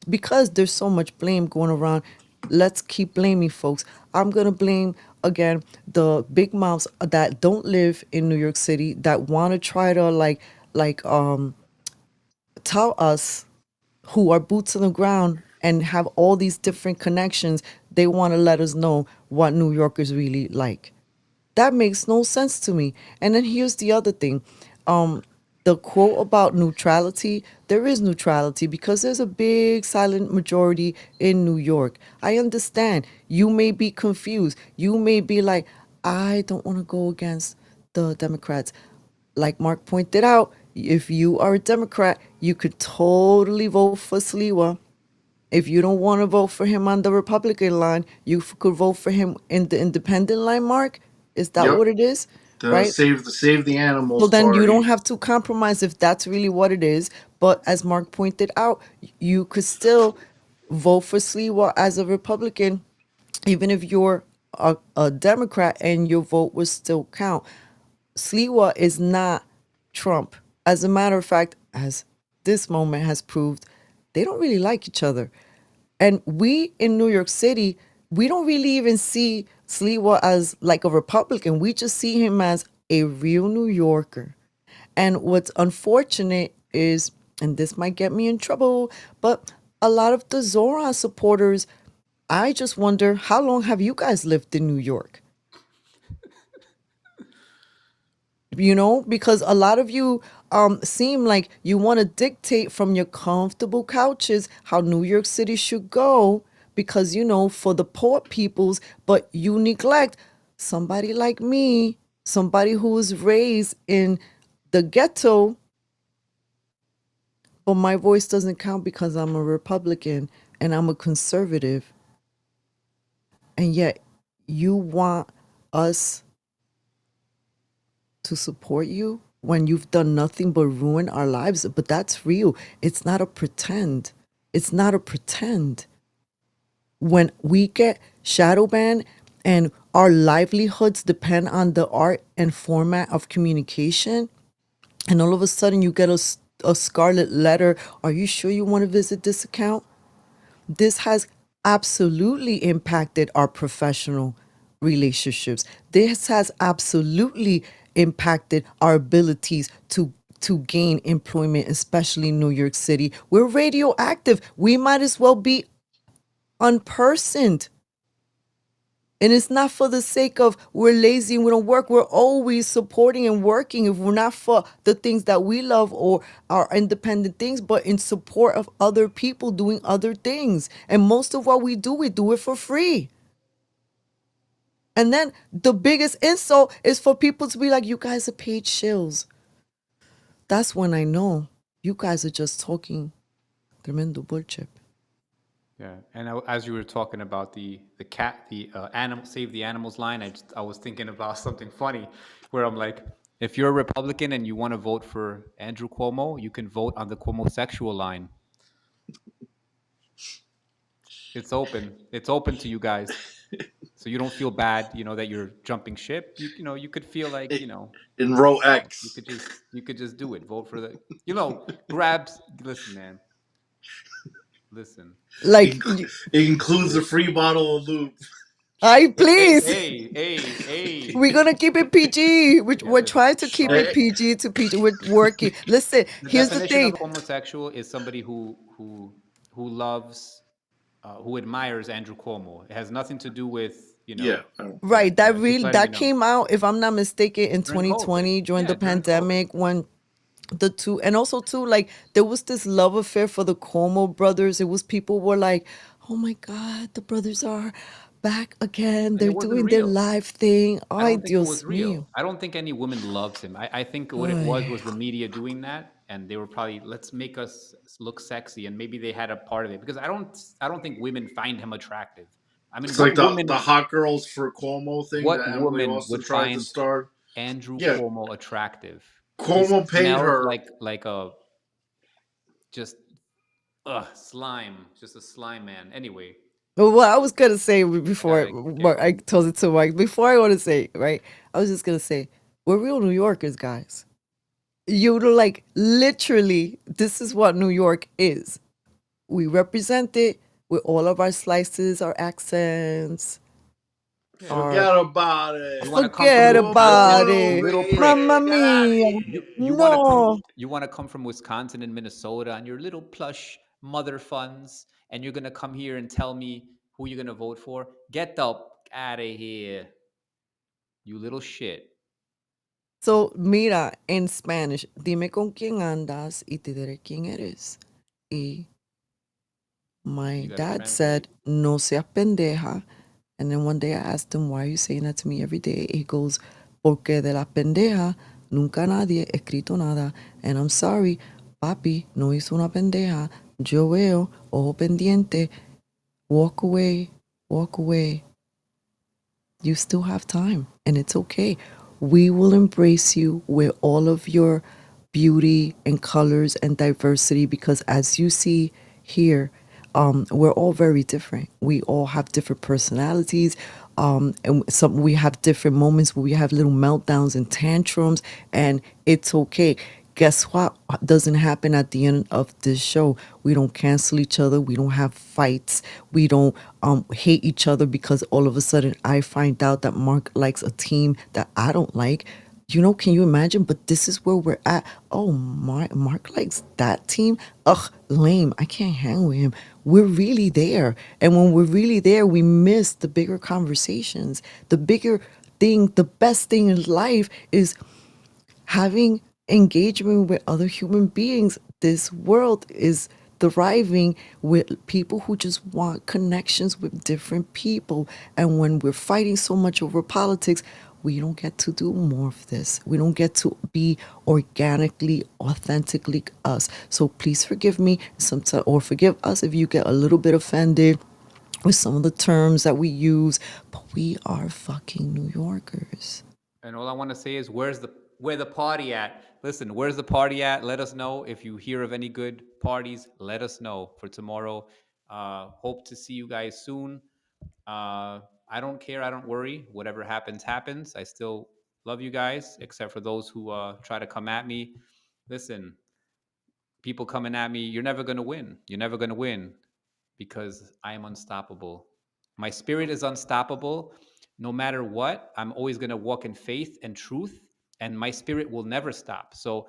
Because there's so much blame going around. Let's keep blaming folks. I'm gonna blame again the big mouths that don't live in New York City that want to try to tell us who are boots on the ground and have all these different connections. They want to let us know what New Yorkers really like. That makes no sense to me. And then here's the other thing. the quote about neutrality, there is neutrality because there's a big silent majority in New York. I understand. You may be confused. You may be like, I don't want to go against the Democrats. Like Mark pointed out, if you are a Democrat, you could totally vote for Sliwa. If you don't want to vote for him on the Republican line, you could vote for him in the independent line, Mark. Is that Yep. what it is? The Right? save the So animals then you don't party. have to compromise if that's really what it is. But as Mark pointed out, you could still vote for Sliwa as a Republican, even if you're a Democrat, and your vote will still count. Sliwa is not Trump. As a matter of fact, as this moment has proved, they don't really like each other. And we in New York City, we don't really even see Sliwa as like a Republican. We just see him as a real New Yorker. And what's unfortunate is, and this might get me in trouble, but a lot of the Zoran supporters, I just wonder, how long have you guys lived in New York? Because a lot of you seem like you want to dictate from your comfortable couches how New York City should go because, for the poor peoples, but you neglect somebody like me, somebody who was raised in the ghetto, but my voice doesn't count because I'm a Republican and I'm a conservative. And yet you want us to support you when you've done nothing but ruin our lives. But that's real. It's not a pretend. It's not a pretend. When we get shadow banned and our livelihoods depend on the art and format of communication, and all of a sudden you get a scarlet letter, are you sure you want to visit this account? This has absolutely impacted our professional relationships. This has absolutely impacted our abilities to gain employment, especially in New York City. We're radioactive. We might as well be unpersoned. And it's not for the sake of we're lazy and we don't work. We're always supporting and working, if we're not for the things that we love or our independent things, but in support of other people doing other things. And most of what we do it for free. And then the biggest insult is for people to be like, you guys are paid shills. That's when I know you guys are just talking tremendo bullshit. Yeah, and as you were talking about the animal save the animals line, I was thinking about something funny, where I'm like, if you're a Republican and you want to vote for Andrew Cuomo, you can vote on the Cuomo-sexual line. It's open. It's open to you guys, so you don't feel bad. That you're jumping ship. You could feel like In row X. you could just do it. Vote for the grabs. Listen, man. Listen. Like, It includes a free bottle of lube. please. Hey. We're gonna keep it PG. We're Yes. trying to keep it PG to PG. We're working. Listen, The here's the definition thing. of homosexual is somebody who loves, who admires Andrew Cuomo. It has nothing to do with Yeah. Right. just letting you That know. came out, if I'm not mistaken, in During 2020 COVID. during Yeah, the during COVID. pandemic, when the two, and also too, like, there was this love affair for the Cuomo brothers. It was, people were like, oh my God, the brothers are back again. It They're wasn't doing their real. live thing. I Ay, don't think it Dios was real. mío. I don't think any woman loves him. I think what it was the media doing that, and they were probably, let's make us look sexy, and maybe they had a part of it, because I don't think women find him attractive. I mean, It's what like woman the hot girls for Cuomo thing that Emily also would tried to find start. Andrew Yeah. Cuomo attractive? He Cuomo paid smells her. like a just slime, just a slime man. Anyway, Well, what I was gonna say before gotta get I going. told it to Mike, before I want to say, right, I was just gonna say, we're real New Yorkers, guys. You know, like, literally, this is what New York is. We represent it with all of our slices, our accents. Forget about it. You want to come from Forget about you it. little prick. Mamma mia. You want to No. come from Wisconsin and Minnesota on your little plush mother funds, and you're gonna come here and tell me who you're gonna vote for? Get the out of here, you little shit. So, mira, in Spanish, dime con quién andas y te diré quién eres. Y my You gotta dad translate. said, no seas pendeja. And then one day I asked him, why are you saying that to me every day? He goes, porque de la pendeja nunca nadie escrito nada. And I'm sorry, papi, no hizo una pendeja. Yo veo, ojo pendiente, walk away, walk away. You still have time, and it's okay. We will embrace you with all of your beauty and colors and diversity, because as you see here, we're all very different. We all have different personalities, and some we have different moments where we have little meltdowns and tantrums, and it's okay. Guess what doesn't happen at the end of this show? We don't cancel each other. We don't have fights. We don't hate each other because all of a sudden I find out that Mark likes a team that I don't like. You know, can you imagine? But this is where we're at. Oh, Mark likes that team. Ugh, lame. I can't hang with him. We're really there. And when we're really there, we miss the bigger conversations. The bigger thing, the best thing in life is having engagement with other human beings. This world is thriving with people who just want connections with different people. And when we're fighting so much over politics, we don't get to do more of this. We don't get to be organically, authentically us. So please forgive me sometimes, or forgive us if you get a little bit offended with some of the terms that we use, but we are fucking New Yorkers. And all I want to say is, where the party at? Listen, where's the party at? Let us know. If you hear of any good parties, let us know for tomorrow. Hope to see you guys soon. I don't care. I don't worry. Whatever happens, happens. I still love you guys, except for those who try to come at me. Listen, people coming at me, you're never going to win. You're never going to win, because I am unstoppable. My spirit is unstoppable. No matter what, I'm always going to walk in faith and truth, and my spirit will never stop. So,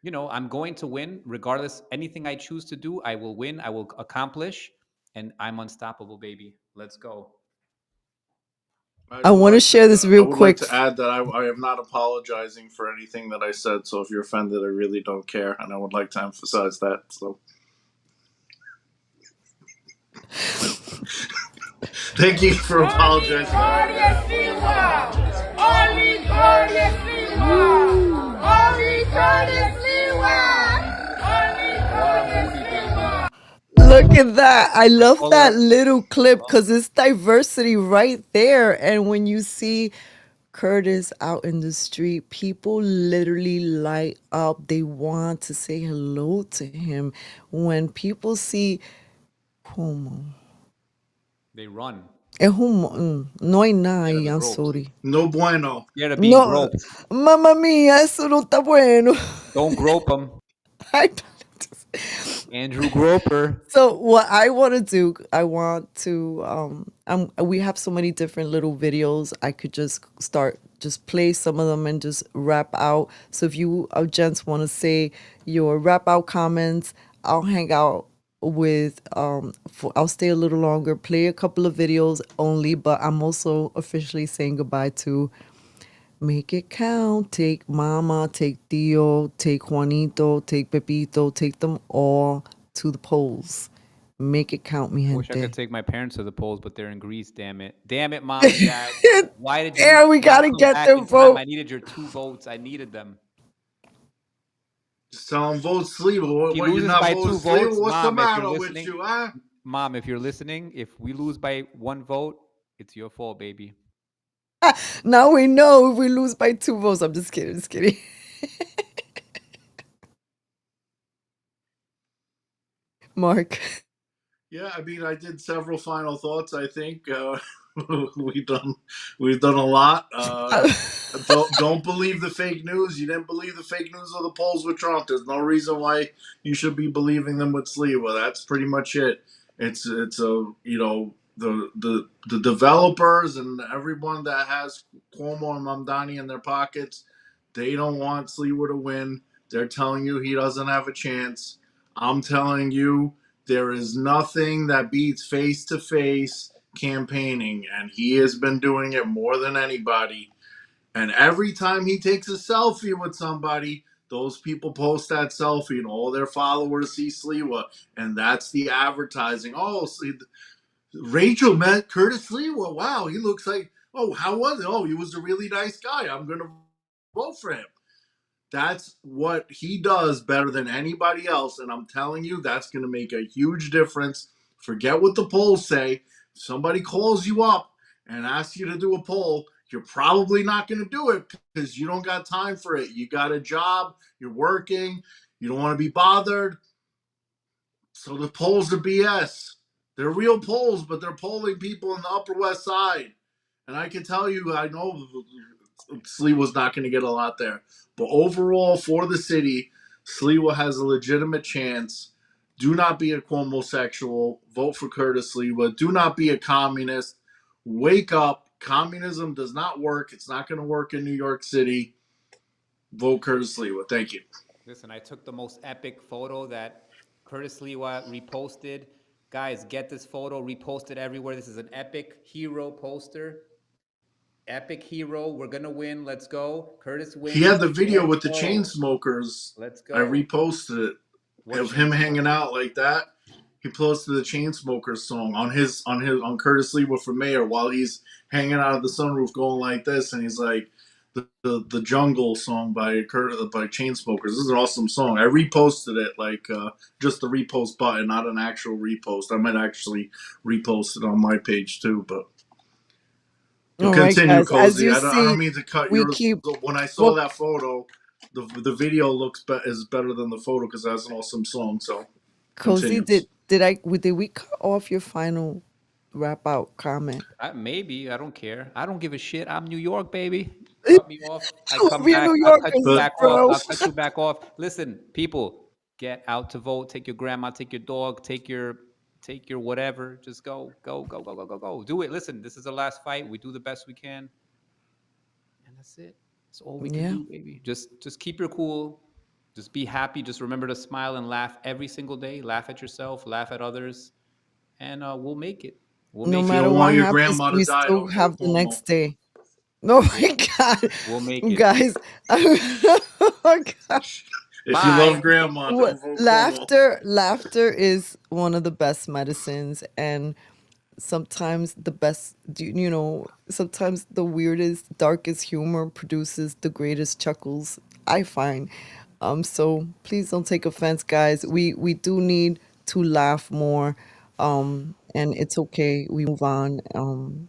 I'm going to win regardless. Anything I choose to do, I will win, I will accomplish, and I'm unstoppable, baby. Let's go. I want to share this real I would quick. like to add that I am not apologizing for anything that I said. So if you're offended, I really don't care, and I would like to emphasize that. So, thank you for apologizing. Look at that. I love that little clip because it's diversity right there. And when you see Curtis out in the street, people literally light up. They want to say hello to him. When people see Homo, They run. no hay nada ahí, I'm ropes. sorry. No bueno. Scared of being No, groped. mamma mia, eso no está bueno. Don't grope them. I Andrew Groper. So what I want to do, I want to we have so many different little videos. I could just play some of them and just rap out. So if you gents want to say your rap out comments, I'll hang out with I'll stay a little longer, play a couple of videos only, but I'm also officially saying goodbye to Make It Count. Take Mama, take Tio, take Juanito, take Pepito, take them all to the polls. Make it count, mi I wish I gente. could take my parents to the polls, but they're in Greece. Damn it, Mom and Dad. Why did you? Yeah, we gotta come get back their in time? vote. I needed your 2 votes. I needed them. Just tell him vote Sleever. What, He you're loses not by voting 2 Sleever? votes. What's the Mom, if you're matter with listening, you, huh? Mom, if you're listening, if we lose by 1 vote, it's your fault, baby. Now we know if we lose by 2 votes. I'm just kidding. Mark. Yeah, I mean, I did several final thoughts. I think we've done a lot. Don't believe the fake news. You didn't believe the fake news of the polls with Trump. There's no reason why you should be believing them with Sliwa. That's pretty much it. It's the developers and everyone that has Cuomo and Mamdani in their pockets. They don't want Sliwa to win. They're telling you he doesn't have a chance. I'm telling you, there is nothing that beats face-to-face campaigning, and he has been doing it more than anybody. And every time he takes a selfie with somebody, those people post that selfie and all their followers see Sliwa. And that's the advertising. Oh, see, Rachel met Curtis Sliwa. Wow, he looks like, oh, how was it? Oh, he was a really nice guy. I'm going to vote for him. That's what he does better than anybody else. And I'm telling you, that's going to make a huge difference. Forget what the polls say. If somebody calls you up and asks you to do a poll, you're probably not going to do it because you don't got time for it. You got a job, you're working, you don't want to be bothered. So the polls are BS. They're real polls, but they're polling people in the Upper West Side. And I can tell you, I know Sliwa's not going to get a lot there. But overall, for the city, Sliwa has a legitimate chance. Do not be a homosexual. Vote for Curtis Sliwa. Do not be a communist. Wake up. Communism does not work. It's not going to work in New York City. Vote Curtis Sliwa. Thank you. Listen, I took the most epic photo that Curtis Lewa reposted. Guys, get this photo, repost it everywhere. This is an epic hero poster. Epic hero. We're going to win. Let's go. Curtis wins. He had the video Let's with the go. chain smokers. Let's go. I reposted it of him hanging out like that. He posted the Chainsmokers song on Curtis Lewa for mayor while he's hanging out of the sunroof going like this, and he's like the Jungle song by Chainsmokers. This is an awesome song. I reposted it like just the repost button, not an actual repost. I might actually repost it on my page too, but. All right, Continue, guys. As Kozi. you I see, don't mean to cut we yours. keep. When I saw Well, that photo, the video is better than the photo because that's an awesome song. So, Kozi, continue. did we cut off your final wrap out comment? Maybe. I don't care. I don't give a shit. I'm New York, baby. Cut me off. I come We're back. New I'll cut you Yorkers, back off. bro. I'll cut you back off. Listen, people, get out to vote. Take your grandma, take your dog, take your whatever. Just go. Do it. Listen, this is the last fight. We do the best we can. And that's it. That's all we can Yeah. do, baby. Just keep your cool. Just be happy. Just remember to smile and laugh every single day. Laugh at yourself, laugh at others, and we'll make it. We'll No make If you matter it. don't what want your happens, grandma to we die, still don't have vote the Cuomo. next day. Oh my God, We'll make it. guys! Oh my God. If you Bye. love grandma, What- don't vote Cuomo. laughter is one of the best medicines, and sometimes the best. Sometimes the weirdest, darkest humor produces the greatest chuckles, I find. So please don't take offense, guys. We do need to laugh more, and it's okay. We move on.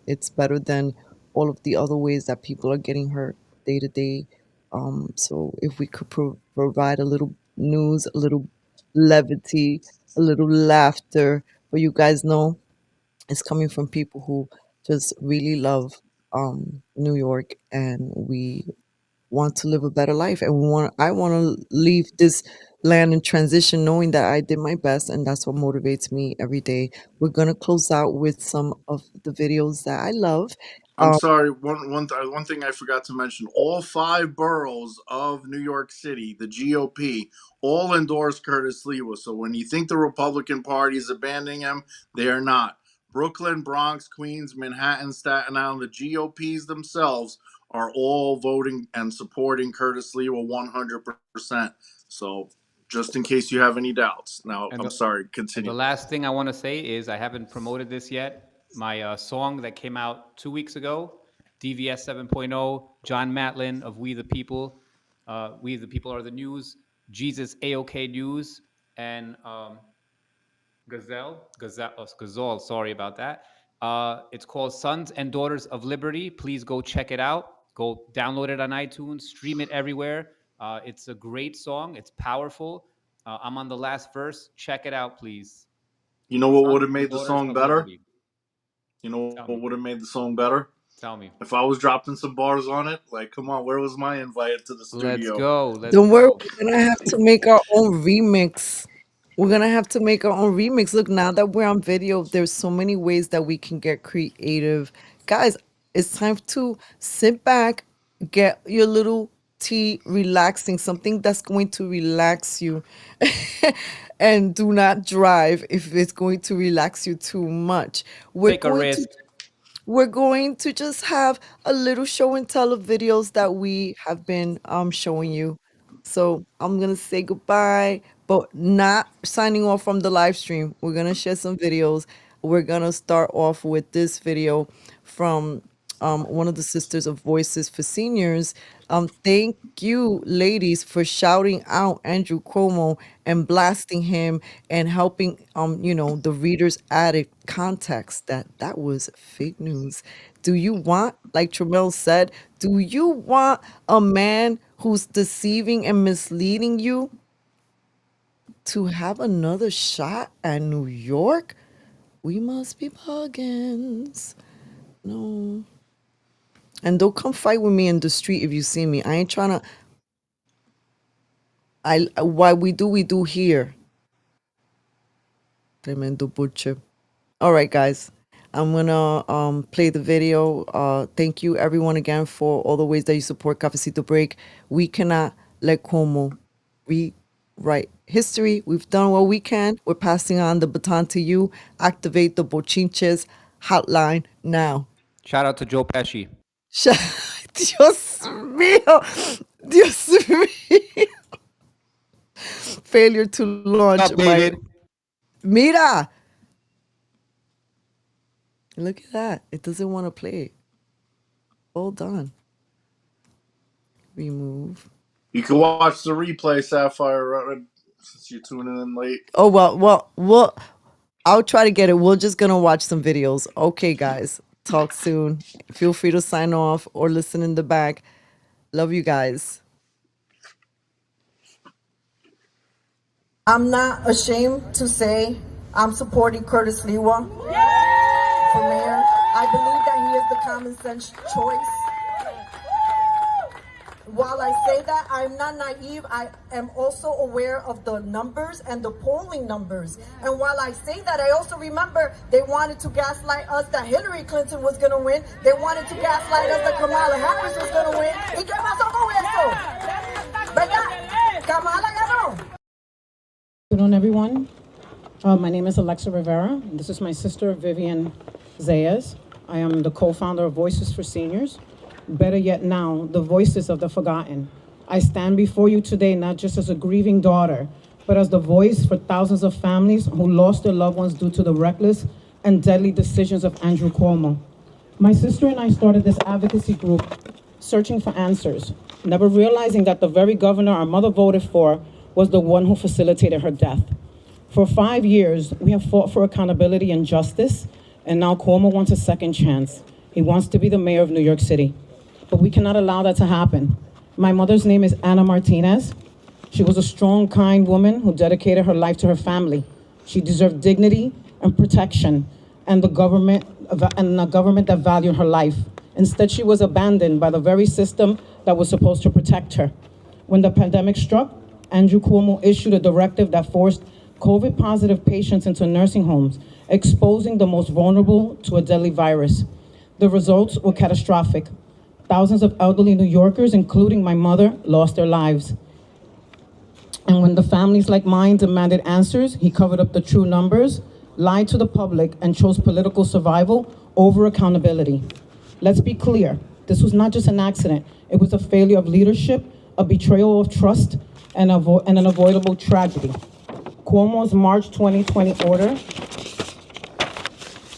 It's better than all of the other ways that people are getting hurt day to day. So if we could provide a little news, a little levity, a little laughter, but you guys know it's coming from people who just really love New York, and we want to live a better life, and I want to leave this land in transition knowing that I did my best, and that's what motivates me every day. We're going to close out with some of the videos that I love. I'm sorry. One thing I forgot to mention. All 5 boroughs of New York City, the GOP, all endorse Curtis Lewa. So when you think the Republican Party is abandoning him, they are not. Brooklyn, Bronx, Queens, Manhattan, Staten Island, the GOPs themselves are all voting and supporting Curtis Lewa 100%. So just in case you have any doubts. Now, And I'm the- sorry. And Continue. the last thing I want to say is I haven't promoted this yet. My song that came out 2 weeks ago, DVS 7.0, John Matlin of We the People. We the People are the news. Jesus AOK News and Gazelle. Sorry about that. It's called Sons and Daughters of Liberty. Please go check it out. Go download it on iTunes. Stream it everywhere. It's a great song. It's powerful. I'm on the last verse. Check it out, please. You know what Sons would have and made the Daughters song of better? Liberty. You know Tell what me. would have made the song better? Tell me. If I was dropping some bars on it, like, come on, where was my invite to the studio? Let's go. Don't worry, we're going to have to make our own remix. We're going to have to make our own remix. Look, now that we're on video, there's so many ways that we can get creative. Guys, it's time to sit back, get your little tea relaxing, something that's going to relax you. And do not drive if it's going to relax you too much. Take a risk. we're going to just have a little show and tell of videos that we have been showing you. So I'm gonna say goodbye, but not signing off from the live stream. We're gonna share some videos. We're gonna start off with this video from one of the sisters of Voices for Seniors. Thank you, ladies, for shouting out Andrew Cuomo and blasting him and helping, the readers added context that was fake news. Do you want, like Tramell said, do you want a man who's deceiving and misleading you to have another shot at New York? We must be buggins. No. And don't come fight with me in the street if you see me. I ain't trying to. What we do here. Tremendo butcher. All right, guys. I'm gonna play the video. Thank you everyone again for all the ways that you support Cafecito Break. We cannot let Cuomo rewrite history. We've done what we can. We're passing on the baton to you. Activate the Bochinches hotline now. Shout out to Joe Pesci. Dios mío. Dios mío. Failure to launch. What's up, David? Mira. Look at that. It doesn't want to play. Hold on. Remove. You can watch the replay, Sapphire, since you're tuning in late. Oh, well, I'll try to get it. We're just going to watch some videos. Okay, guys. Talk soon. Feel free to sign off or listen in the back. Love you guys. I'm not ashamed to say I'm supporting Curtis Lewa for mayor. I believe that he is the common sense choice. While I say that, I'm not naive. I am also aware of the numbers and the polling numbers. And while I say that, I also remember they wanted to gaslight us that Hillary Clinton was going to win. They wanted to gaslight us that Kamala Harris was going to win. ¿Y qué pasó con eso? ¿Verdad? Kamala ganó. Good afternoon, everyone. My name is Alexa Rivera. This is my sister, Vivian Zayas. I am the co-founder of Voices for Seniors. Better yet now, the voices of the forgotten. I stand before you today not just as a grieving daughter, but as the voice for thousands of families who lost their loved ones due to the reckless and deadly decisions of Andrew Cuomo. My sister and I started this advocacy group searching for answers, never realizing that the very governor our mother voted for was the one who facilitated her death. For 5 years, we have fought for accountability and justice, and now Cuomo wants a second chance. He wants to be the mayor of New York City. But we cannot allow that to happen. My mother's name is Ana Martinez. She was a strong, kind woman who dedicated her life to her family. She deserved dignity and protection and a government that valued her life. Instead, she was abandoned by the very system that was supposed to protect her. When the pandemic struck, Andrew Cuomo issued a directive that forced COVID-positive patients into nursing homes, exposing the most vulnerable to a deadly virus. The results were catastrophic. Thousands of elderly New Yorkers, including my mother, lost their lives. And when the families like mine demanded answers, he covered up the true numbers, lied to the public, and chose political survival over accountability. Let's be clear, this was not just an accident. It was a failure of leadership, a betrayal of trust, and an avoidable tragedy. Cuomo's March 2020 order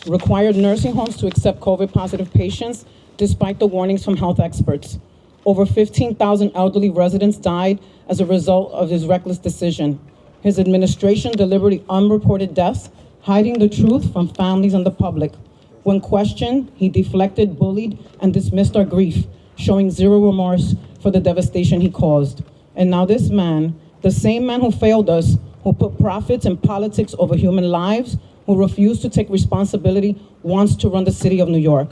required nursing homes to accept COVID-positive patients despite the warnings from health experts. Over 15,000 elderly residents died as a result of his reckless decision. His administration deliberately unreported deaths, hiding the truth from families and the public. When questioned, he deflected, bullied, and dismissed our grief, showing zero remorse for the devastation he caused. And now this man, the same man who failed us, who put profits and politics over human lives, who refused to take responsibility, wants to run the city of New York.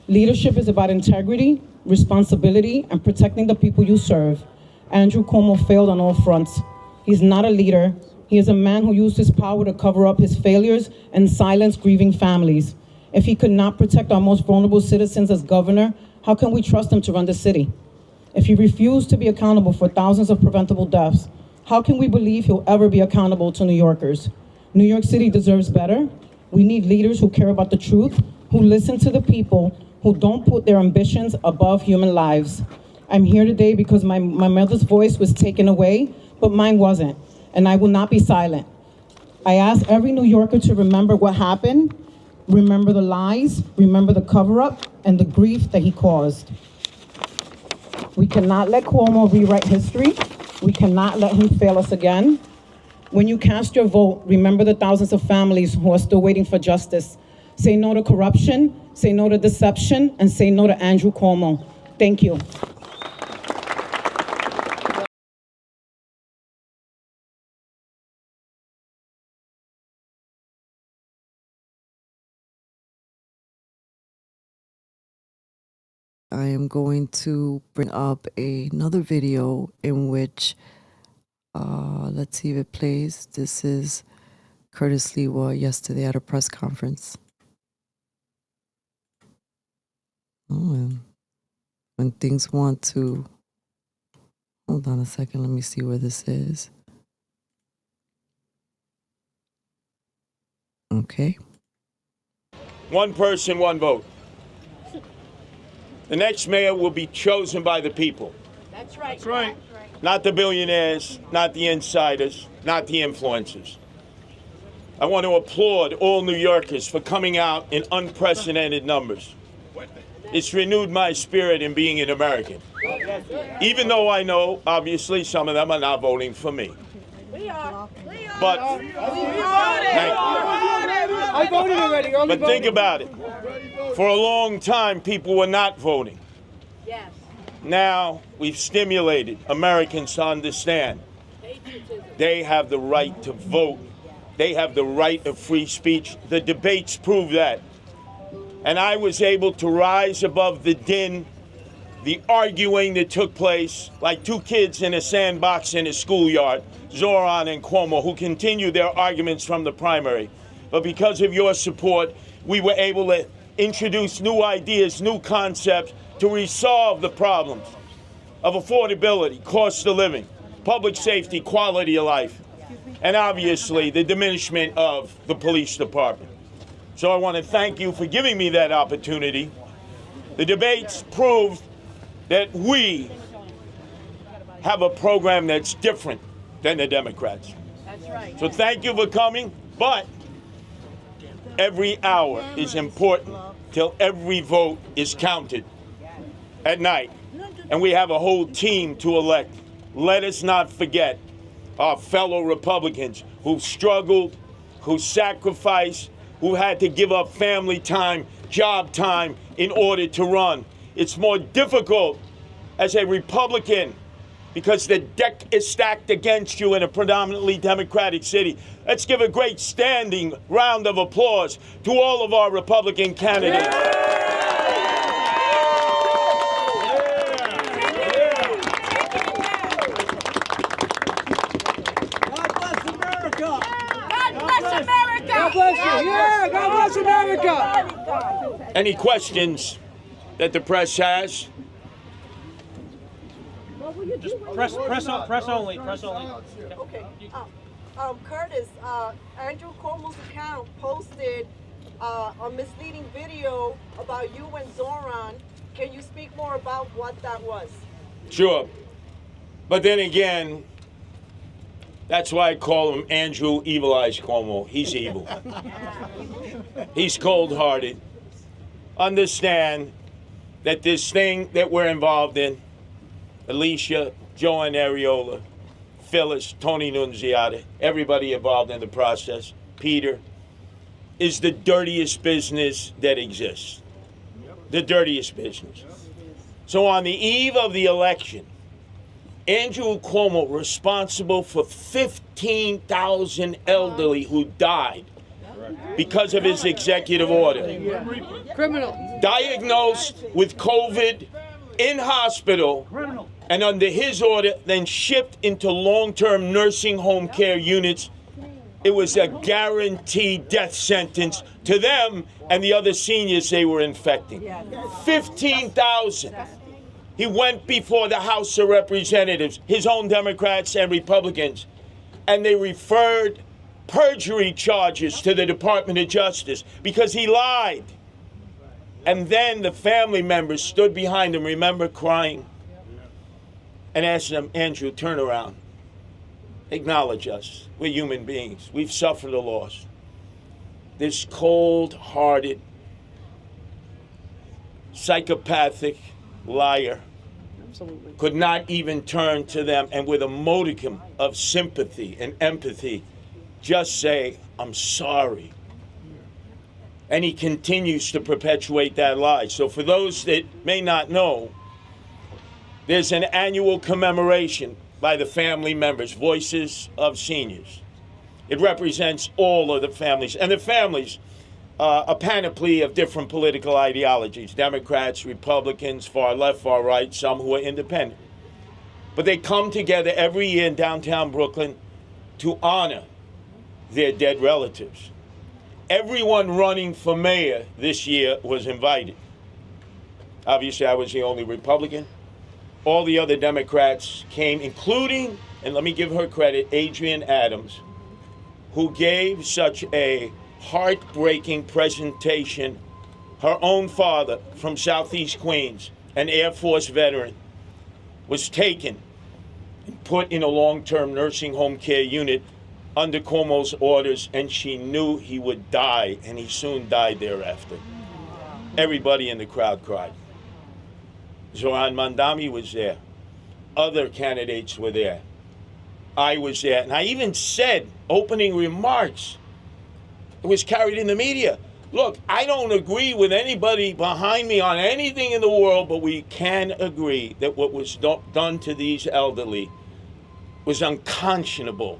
Leadership is about integrity, responsibility, and protecting the people you serve. Andrew Cuomo failed on all fronts. He's not a leader. He is a man who used his power to cover up his failures and silence grieving families. If he could not protect our most vulnerable citizens as governor, how can we trust him to run the city? If he refused to be accountable for thousands of preventable deaths, how can we believe he'll ever be accountable to New Yorkers? New York City deserves better. We need leaders who care about the truth, who listen to the people, who don't put their ambitions above human lives. I'm here today because my mother's voice was taken away, but mine wasn't, and I will not be silent. I ask every New Yorker to remember what happened, remember the lies, remember the cover-up, and the grief that he caused. We cannot let Cuomo rewrite history. We cannot let him fail us again. When you cast your vote, remember the thousands of families who are still waiting for justice. Say no to corruption, say no to deception, and say no to Andrew Cuomo. Thank you. I am going to bring up another video in which, let's see if it plays. This is Curtis Lewa yesterday at a press conference. Oh, and when things want to, hold on a second, let me see where this is. Okay. One person, one vote. The next mayor will be chosen by the people. That's right. That's right. Not the billionaires, not the insiders, not the influencers. I want to applaud all New Yorkers for coming out in unprecedented numbers. It's renewed my spirit in being an American. Even though I know, obviously, some of them are not voting for me. We are. But I voted already. But think about it. For a long time, people were not voting. Yes. Now we've stimulated Americans to understand they have the right to vote. They have the right of free speech. The debates prove that. And I was able to rise above the din, the arguing that took place, like two kids in a sandbox in a schoolyard, Zoran and Cuomo, who continue their arguments from the primary. But because of your support, we were able to introduce new ideas, new concepts to resolve the problems of affordability, cost of living, public safety, quality of life, and obviously the diminishment of the police department. So I want to thank you for giving me that opportunity. The debates proved that we have a program that's different than the Democrats. That's right. So thank you for coming, but every hour is important till every vote is counted at night. And we have a whole team to elect. Let us not forget our fellow Republicans who struggled, who sacrificed, who had to give up family time, job time in order to run. It's more difficult as a Republican because the deck is stacked against you in a predominantly Democratic city. Let's give a great standing round of applause to all of our Republican candidates. God bless you. Yeah, God bless America. Any questions that the press has? Just press only. Okay. Curtis, Andrew Cuomo's account posted a misleading video about you and Zoran. Can you speak more about what that was? Sure. But then again, that's why I call him Andrew Evil Eyes Cuomo. He's evil. He's cold-hearted. Understand that this thing that we're involved in, Alicia, Joanne Areola, Phyllis, Tony Nunziata, everybody involved in the process, Peter, is the dirtiest business that exists. The dirtiest business. So on the eve of the election, Andrew Cuomo responsible for 15,000 elderly who died because of his executive order. Criminal. Diagnosed with COVID in hospital and under his order, then shipped into long-term nursing home care units. It was a guaranteed death sentence to them and the other seniors they were infecting. 15,000. He went before the House of Representatives, his own Democrats and Republicans, and they referred perjury charges to the Department of Justice because he lied. And then the family members stood behind him, remember, crying, and asked him, Andrew, turn around. Acknowledge us. We're human beings. We've suffered a loss. This cold-hearted, psychopathic liar could not even turn to them and with a modicum of sympathy and empathy just say, I'm sorry. And he continues to perpetuate that lie. So for those that may not know, there's an annual commemoration by the family members, Voices of Seniors. It represents all of the families, and the families, a panoply of different political ideologies, Democrats, Republicans, far left, far right, some who are independent. But they come together every year in downtown Brooklyn to honor their dead relatives. Everyone running for mayor this year was invited. Obviously, I was the only Republican. All the other Democrats came, including, and let me give her credit, Adrienne Adams, who gave such a heartbreaking presentation. Her own father from Southeast Queens, an Air Force veteran, was taken and put in a long-term nursing home care unit under Cuomo's orders, and she knew he would die, and he soon died thereafter. Everybody in the crowd cried. Zoran Mandami was there. Other candidates were there. I was there. And I even said, opening remarks, it was carried in the media. Look, I don't agree with anybody behind me on anything in the world, but we can agree that what was done to these elderly was unconscionable,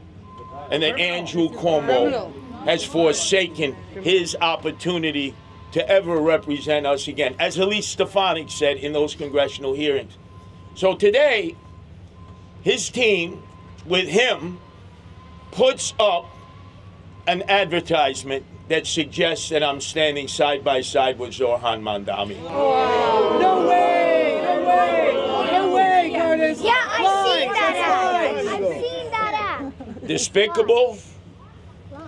and that Andrew Cuomo has forsaken his opportunity to ever represent us again, as Elise Stefanik said in those congressional hearings. So today, his team, with him, puts up an advertisement that suggests that I'm standing side by side with Zoran Mandami. Wow. No way! No way! No way, Curtis! Yeah, I've seen that ad. I've seen that ad. Despicable,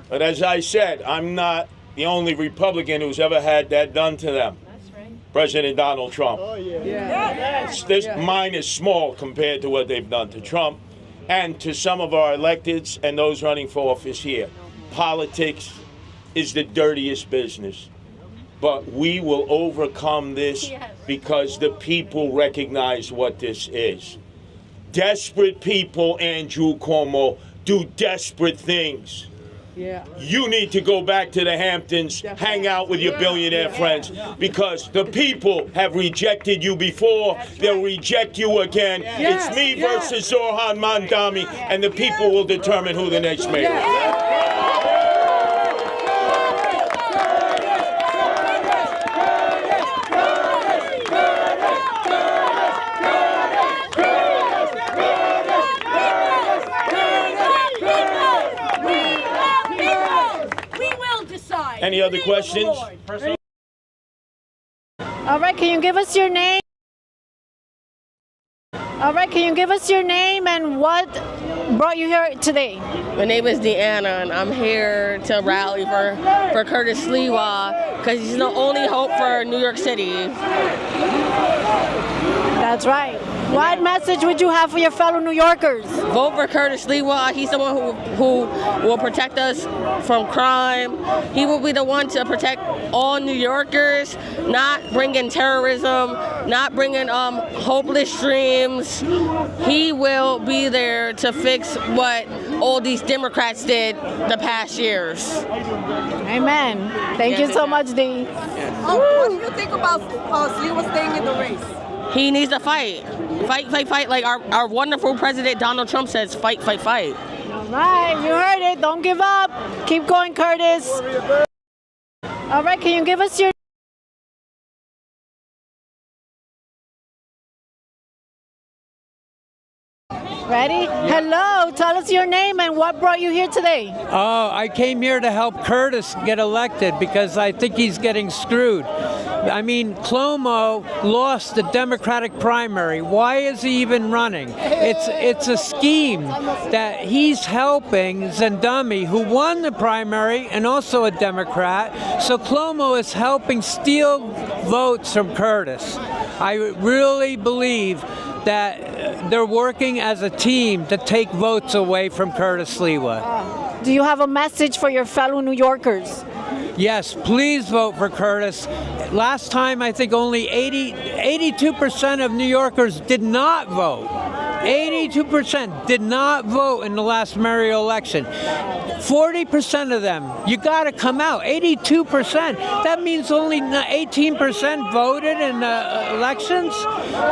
but as I said, I'm not the only Republican who's ever had that done to them. That's right. President Donald Trump. Oh, yeah. Mine is small compared to what they've done to Trump and to some of our electeds and those running for office here. Politics is the dirtiest business, but we will overcome this because the people recognize what this is. Desperate people, Andrew Cuomo, do desperate things. Yeah. You need to go back to the Hamptons, hang out with your billionaire friends, because the people have rejected you before. They'll reject you again. It's me versus Zoran Mandami, and the people will determine who the next mayor is. Any other questions? All right, can you give us your name? All right, can you give us your name and what brought you here today? My name is Deanna, and I'm here to rally for Curtis Sliwa because he's the only hope for New York City. That's right. What message would you have for your fellow New Yorkers? Vote for Curtis Sliwa. He's the one who will protect us from crime. He will be the one to protect all New Yorkers, not bringing terrorism, not bringing hopeless dreams. He will be there to fix what all these Democrats did the past years. Amen. Thank you so much, Dee. What do you think about Sliwa staying in the race? He needs to fight. Fight, fight, fight. Like our wonderful president Donald Trump says, fight, fight, fight. All right, you heard it. Don't give up. Keep going, Curtis. All right, can you give us your... Ready? Hello, tell us your name and what brought you here today. Oh, I came here to help Curtis get elected because I think he's getting screwed. I mean, Cuomo lost the Democratic primary. Why is he even running? It's a scheme that he's helping Zendami, who won the primary and also a Democrat. So Cuomo is helping steal votes from Curtis. I really believe that they're working as a team to take votes away from Curtis Sliwa. Do you have a message for your fellow New Yorkers? Yes, please vote for Curtis. Last time, I think only 82% of New Yorkers did not vote. 82% did not vote in the last mayoral election. 40% of them, you got to come out. 82%. That means only 18% voted in the elections.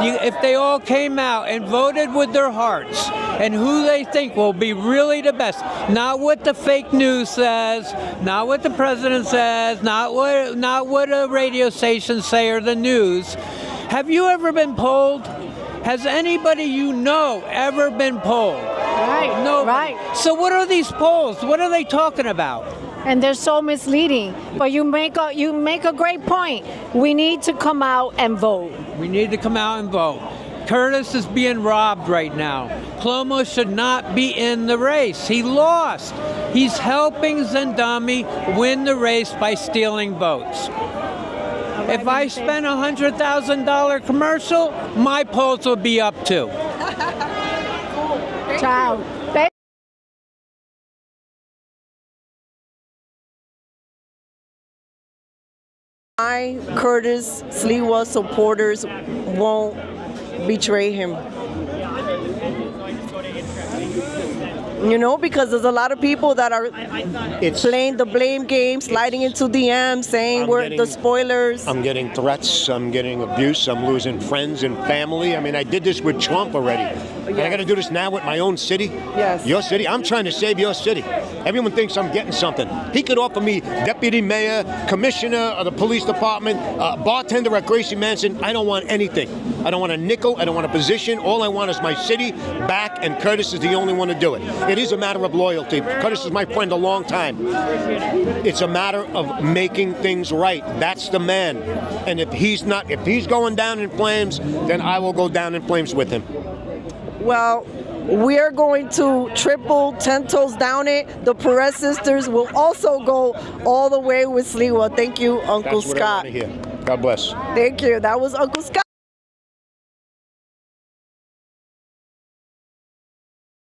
If they all came out and voted with their hearts and who they think will be really the best, not what the fake news says, not what the president says, not what a radio station say or the news. Have you ever been polled? Has anybody you know ever been polled? Right. No. Right. So what are these polls? What are they talking about? And they're so misleading. But you make a great point. We need to come out and vote. We need to come out and vote. Curtis is being robbed right now. Cuomo should not be in the race. He lost. He's helping Zendami win the race by stealing votes. If I spend a $100,000 commercial, my polls will be up too. Ciao. My Curtis Sliwa supporters won't betray him. You know, because there's a lot of people that are playing the blame game, sliding into DMs, saying we're the spoilers. I'm getting threats, I'm getting abuse, I'm losing friends and family. I mean, I did this with Trump already. And I got to do this now with my own city? Yes. Your city? I'm trying to save your city. Everyone thinks I'm getting something. He could offer me deputy mayor, commissioner of the police department, bartender at Gracie Mansion. I don't want anything. I don't want a nickel. I don't want a position. All I want is my city back, and Curtis is the only one to do it. It is a matter of loyalty. Curtis is my friend a long time. It's a matter of making things right. That's the man. And if he's going down in flames, then I will go down in flames with him. Well, we're going to 10 toes down it. The Pérez sisters will also go all the way with Sliwa. Thank you, Uncle That's what Scott. I want to hear. God bless. Thank you. That was Uncle Scott.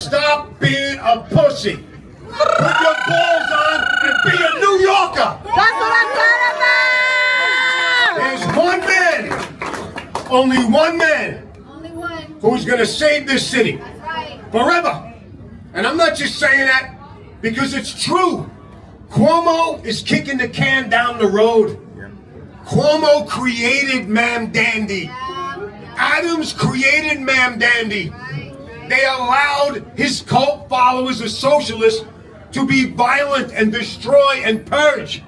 Stop being a pussy. Put your balls on and be a New Yorker. That's what I'm talking about! There's one man, only one man, who's going to save this city forever. And I'm not just saying that because it's true. Cuomo is kicking the can down the road. Cuomo created Ma'am Dandy. Adams created Ma'am Dandy. They allowed his cult followers, the socialists, to be violent and destroy and purge.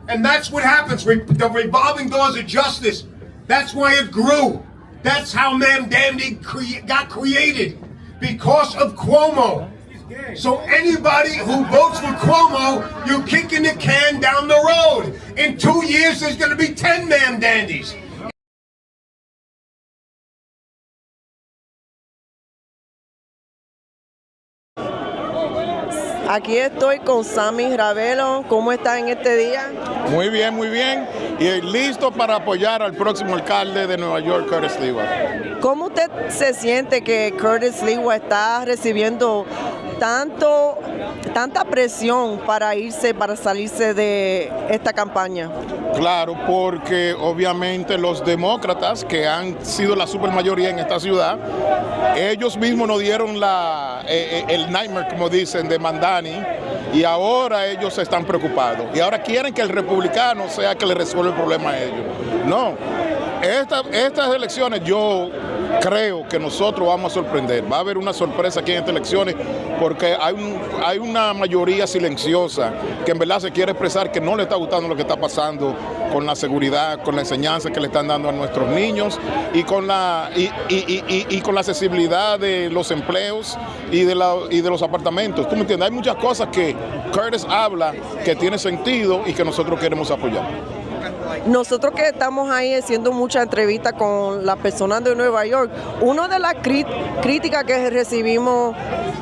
And that's what happens. The revolving doors of justice. That's why it grew. That's how Ma'am Dandy got created. Because of Cuomo. So anybody who votes for Cuomo, you're kicking the can down the road. In 2 years, there's going to be 10 Ma'am Dandies. Aquí estoy con Sammy Ravelo. ¿Cómo está en este día? Muy bien, muy bien. Y listo para apoyar al próximo alcalde de Nueva York, Curtis Sliwa. ¿Cómo usted se siente que Curtis Sliwa está recibiendo tanta presión para salirse de esta campaña? Claro, porque obviamente los demócratas, que han sido la supermayoría en esta ciudad, ellos mismos nos dieron el nightmare, como dicen, de Mandani, y ahora ellos están preocupados. Y ahora quieren que el republicano sea que le resuelva el problema a ellos. No, estas elecciones yo creo que nosotros vamos a sorprender. Va a haber una sorpresa aquí en estas elecciones porque hay una mayoría silenciosa que en verdad se quiere expresar que no le está gustando lo que está pasando con la seguridad, con la enseñanza que le están dando a nuestros niños y con la accesibilidad de los empleos y de los apartamentos. ¿Tú me entiendes? Hay muchas cosas que Curtis habla que tiene sentido y que nosotros queremos apoyar. nosotros que estamos ahí haciendo muchas entrevistas con las personas de Nueva York, una de las críticas que recibimos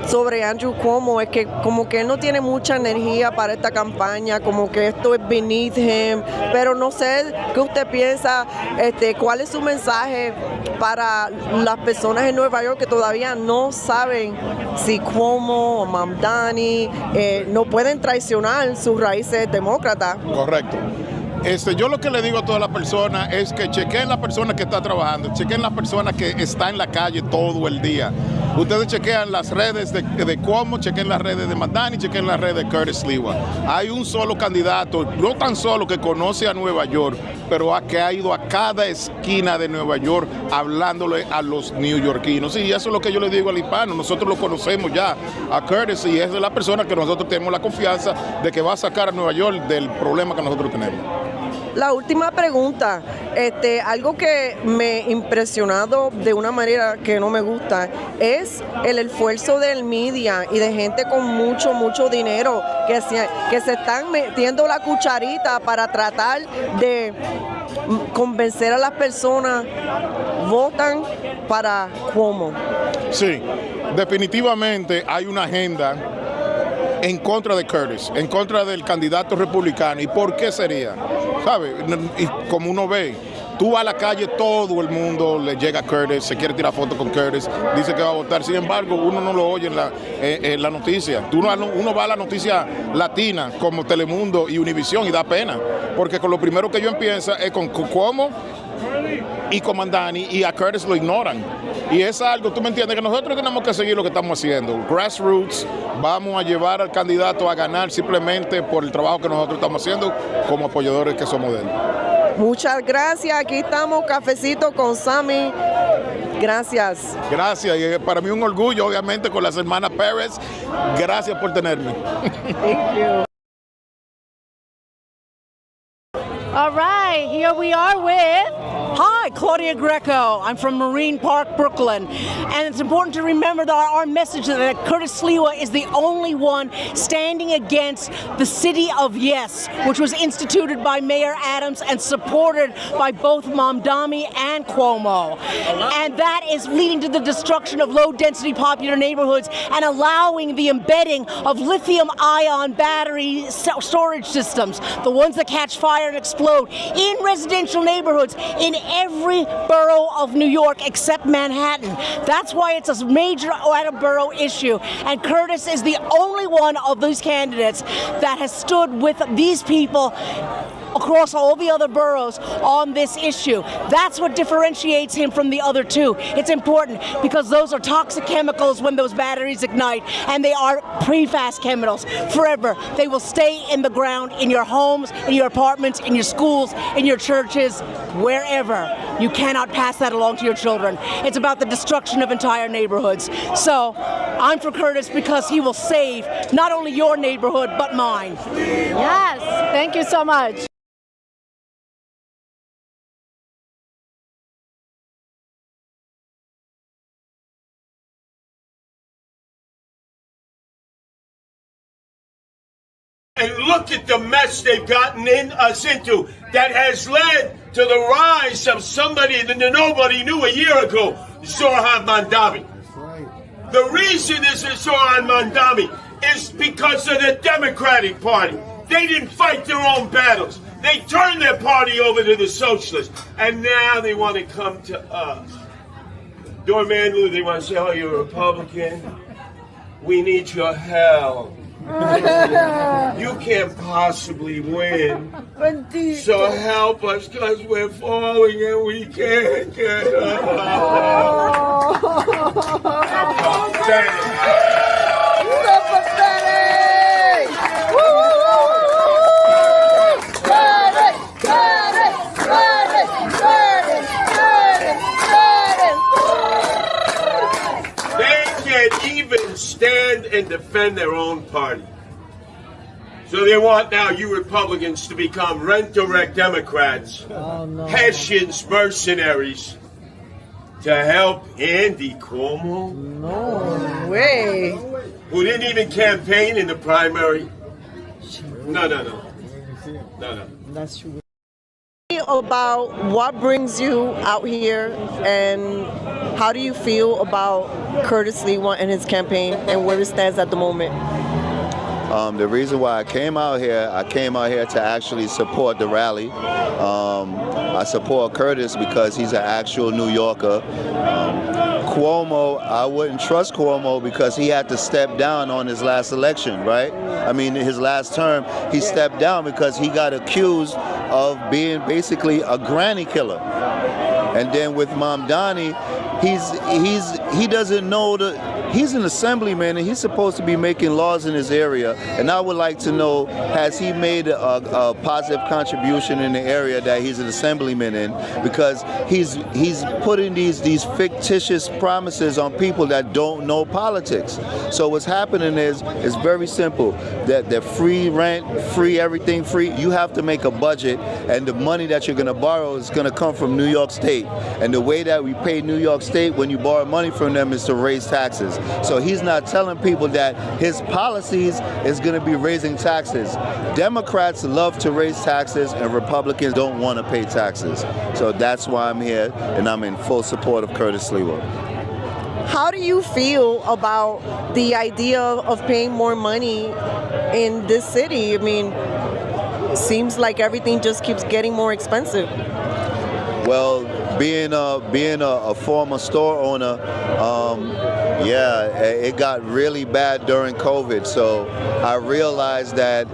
sobre Andrew Cuomo es que como que él no tiene mucha energía para esta campaña, como que esto es beneath him, pero no sé qué usted piensa, cuál es su mensaje para las personas en Nueva York que todavía no saben si Cuomo o Mamdani no pueden traicionar sus raíces demócratas. Correcto. Yo lo que le digo a todas las personas es que chequen la persona que está trabajando, chequen la persona que está en la calle todo el día. Ustedes chequean las redes de Cuomo, chequen las redes de Mamdani, chequen las redes de Curtis Sliwa. Hay un solo candidato, no tan solo que conoce a Nueva York, pero que ha ido a cada esquina de Nueva York hablándole a los neoyorquinos. Y eso es lo que yo le digo al hispano, nosotros lo conocemos ya a Curtis y es la persona que nosotros tenemos la confianza de que va a sacar a Nueva York del problema que nosotros tenemos. La última pregunta, algo que me ha impresionado de una manera que no me gusta es el esfuerzo del media y de gente con mucho dinero que se están metiendo la cucharita para tratar de convencer a las personas, votan para Cuomo. Sí, definitivamente hay una agenda en contra de Curtis, en contra del candidato republicano. ¿Y por qué sería? ¿Sabe? Y como uno ve, tú vas a la calle, todo el mundo le llega a Curtis, se quiere tirar fotos con Curtis, dice que va a votar. Sin embargo, uno no lo oye en la noticia. Uno va a la noticia latina como Telemundo y Univisión y da pena. Porque con lo primero que yo empiezo es con Cuomo y con Mamdani y a Curtis lo ignoran. Y es algo, tú me entiendes, que nosotros tenemos que seguir lo que estamos haciendo. Grassroots, vamos a llevar al candidato a ganar simplemente por el trabajo que nosotros estamos haciendo como apoyadores que somos de él. Muchas gracias, aquí estamos, cafecito con Sammy. Gracias. Gracias, y para mí un orgullo, obviamente, con las hermanas Pérez. Gracias por tenerme. Thank you. All right, here we are with... Hi, Claudia Greco. I'm from Marine Park, Brooklyn. And it's important to remember that our message that Curtis Sliwa is the only one standing against the City of Yes, which was instituted by Mayor Adams and supported by both Mamdani and Cuomo. And that is leading to the destruction of low-density popular neighborhoods and allowing the embedding of lithium-ion battery storage systems, the ones that catch fire and explode, in residential neighborhoods in every borough of New York except Manhattan. That's why it's a major out-of-borough issue. And Curtis is the only one of these candidates that has stood with these people across all the other boroughs on this issue. That's what differentiates him from the other two. It's important because those are toxic chemicals when those batteries ignite, and they are PFAS chemicals forever. They will stay in the ground, in your homes, in your apartments, in your schools, in your churches, wherever. You cannot pass that along to your children. It's about the destruction of entire neighborhoods. So I'm for Curtis because he will save not only your neighborhood, but mine. Yes, thank you so much. And look at the mess they've gotten us into that has led to the rise of somebody that nobody knew a year ago, Zoran Mamdani. The reason this is Zoran Mamdani is because of the Democratic Party. They didn't fight their own battles. They turned their party over to the socialists, and now they want to come to us. Dormanu, they want to say, oh, you're a Republican? We need your help. You can't possibly win. So help us because we're falling and we can't get up. They can't even stand and defend their own party. So they want now you Republicans to become rent-a-wreck Democrats, Hessians, mercenaries, to help Andy Cuomo. No way. Who didn't even campaign in the primary. No. That's true. about what brings you out here, and how do you feel about Curtis Lewa and his campaign and where it stands at the moment? The reason why I came out here to actually support the rally. I support Curtis because he's an actual New Yorker. Cuomo, I wouldn't trust Cuomo because he had to step down on his last election, right? I mean, his last term, he stepped down because he got accused of being basically a granny killer. And then with Mamdani, he doesn't know he's an assemblyman and he's supposed to be making laws in his area. And I would like to know, has he made a positive contribution in the area that he's an assemblyman in? Because he's putting these fictitious promises on people that don't know politics. So what's happening is very simple. That free rent, free everything, free. You have to make a budget, and the money that you're going to borrow is going to come from New York State. And the way that we pay New York State when you borrow money from them is to raise taxes. So he's not telling people that his policies is going to be raising taxes. Democrats love to raise taxes and Republicans don't want to pay taxes. So that's why I'm here, and I'm in full support of Curtis Lewa. How do you feel about the idea of paying more money in this city? I mean, it seems like everything just keeps getting more expensive. Well, being a former store owner, yeah, it got really bad during COVID. So I realized that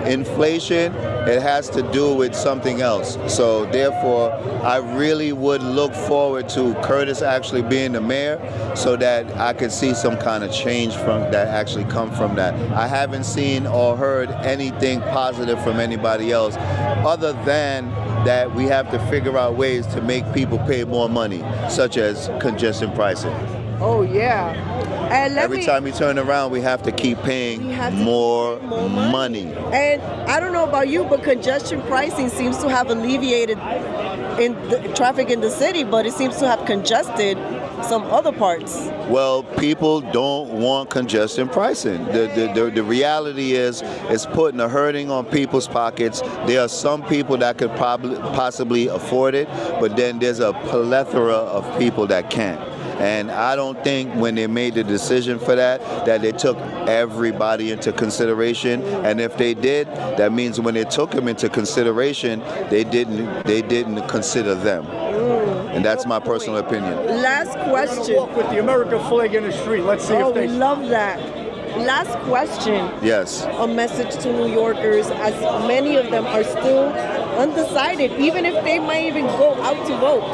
inflation, it has to do with something else. So therefore, I really would look forward to Curtis actually being the mayor so that I could see some kind of change from that actually come from that. I haven't seen or heard anything positive from anybody else other than that we have to figure out ways to make people pay more money, such as congestion pricing. Oh, yeah. And every time we turn around, we have to keep paying more money. And I don't know about you, but congestion pricing seems to have alleviated in the traffic in the city, but it seems to have congested some other parts. Well, people don't want congestion pricing. The reality is it's putting a hurting on people's pockets. There are some people that could possibly afford it, but then there's a plethora of people that can't. And I don't think when they made the decision for that they took everybody into consideration. And if they did, that means when they took them into consideration, they didn't consider them. And that's my personal opinion. Last question. Walk with the American flag in the street. Let's see if they. We love that. Last question. Yes. A message to New Yorkers, as many of them are still undecided, even if they might even go out to vote.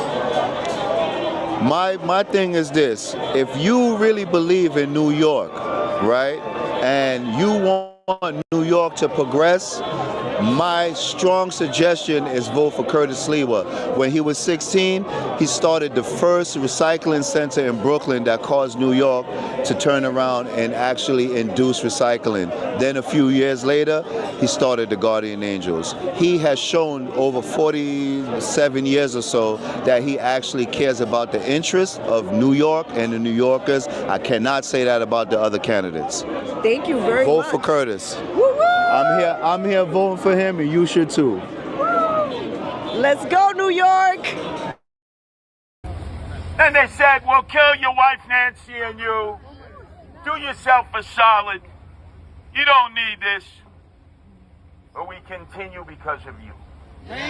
My thing is this: if you really believe in New York, right, and you want New York to progress, my strong suggestion is vote for Curtis Lewa. When he was 16, he started the first recycling center in Brooklyn that caused New York to turn around and actually induce recycling. Then a few years later, he started the Guardian Angels. He has shown over 47 years or so that he actually cares about the interests of New York and the New Yorkers. I cannot say that about the other candidates. Thank you very much. Vote for Curtis. I'm here voting for him, and you should too. Let's go, New York! And they said, we'll kill your wife, Nancy, and you. Do yourself a solid. You don't need this. But we continue because of you. This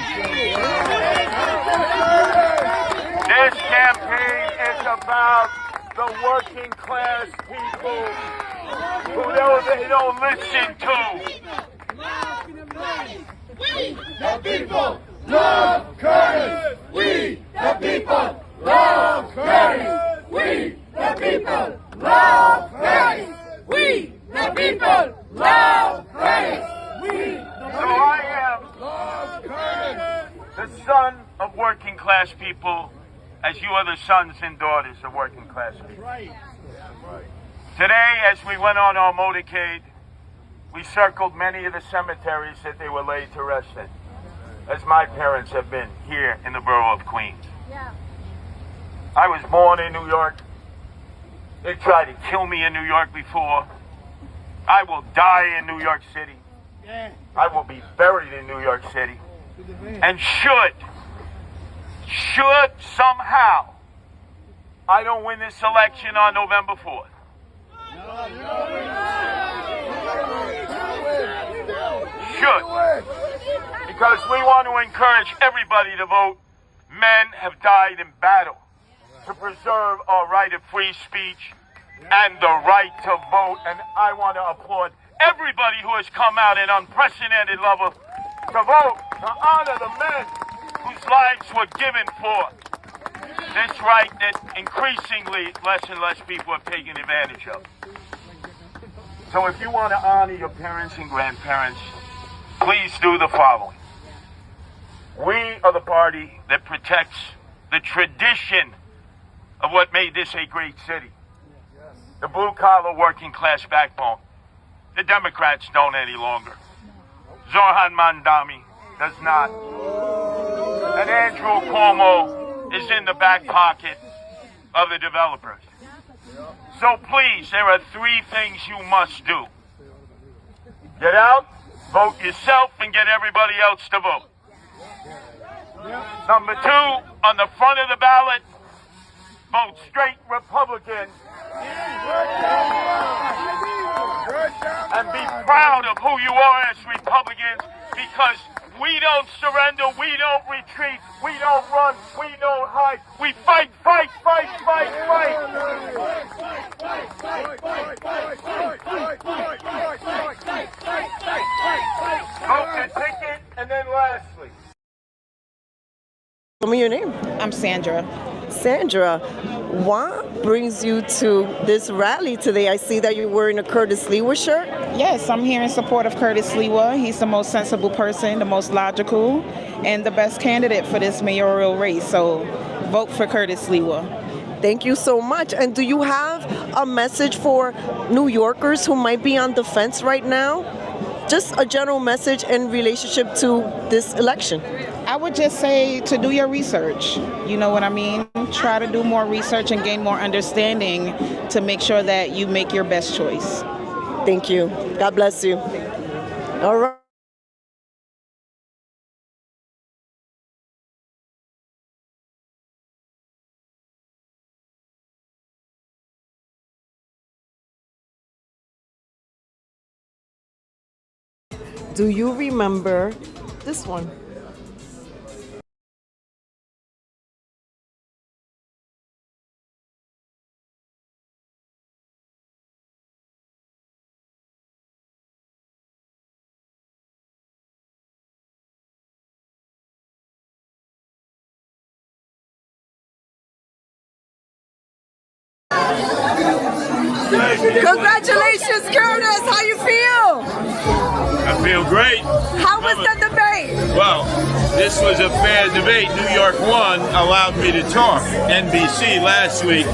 campaign is about the working class people who they don't listen to. We, the people, love Curtis. We, the people, love Curtis. We, the people, love Curtis. We, the people, love Curtis. We, So I am the son of working class people, as you are the sons and daughters of working class people. Today, as we went on our motorcade, we circled many of the cemeteries that they were laid to rest in, as my parents have been here in the borough of Queens. I was born in New York. They tried to kill me in New York before. I will die in New York City. I will be buried in New York City. And should somehow I don't win this election on November 4th, because we want to encourage everybody to vote. Men have died in battle to preserve our right of free speech and the right to vote, and I want to applaud everybody who has come out in unprecedented level to vote, to honor the men whose lives were given for this right that increasingly less and less people have taken advantage of. So if you want to honor your parents and grandparents, please do the following. We are the party that protects the tradition of what made this a great city. The blue-collar working class backbone. The Democrats don't any longer. Zoran Mandami does not. And Andrew Cuomo is in the back pocket of the developers. So please, there are 3 things you must do. Get out, vote yourself, and get everybody else to vote. Number 2, on the front of the ballot, vote straight Republican. And be proud of who you are as Republicans, because we don't surrender, we don't retreat, we don't run, we don't hide. We fight, fight, fight, fight, fight. Vote the ticket, and then lastly. Tell me your name. I'm Sandra. Sandra, what brings you to this rally today? I see that you're wearing a Curtis Sliwa shirt. Yes, I'm here in support of Curtis Sliwa. He's the most sensible person, the most logical, and the best candidate for this mayoral race. So vote for Curtis Sliwa. Thank you so much. And do you have a message for New Yorkers who might be on the fence right now? Just a general message in relationship to this election. I would just say to do your research. You know what I mean? Try to do more research and gain more understanding to make sure that you make your best choice. Thank you. God bless you. All right. Do you remember this one? Congratulations, Curtis. How you feel? I feel great. How was the debate? Well, this was a fair debate. New York 1 allowed me to talk. NBC last week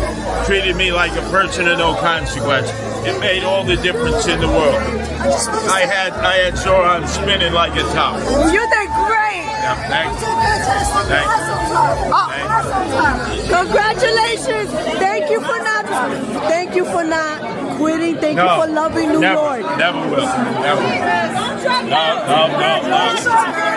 treated me like a person of no consequence. It made all the difference in the world. I had Zoran spinning like a top. You did great. Yeah, thanks. Congratulations. Thank you for not quitting. Thank you for loving New York. Never will. Never will. No.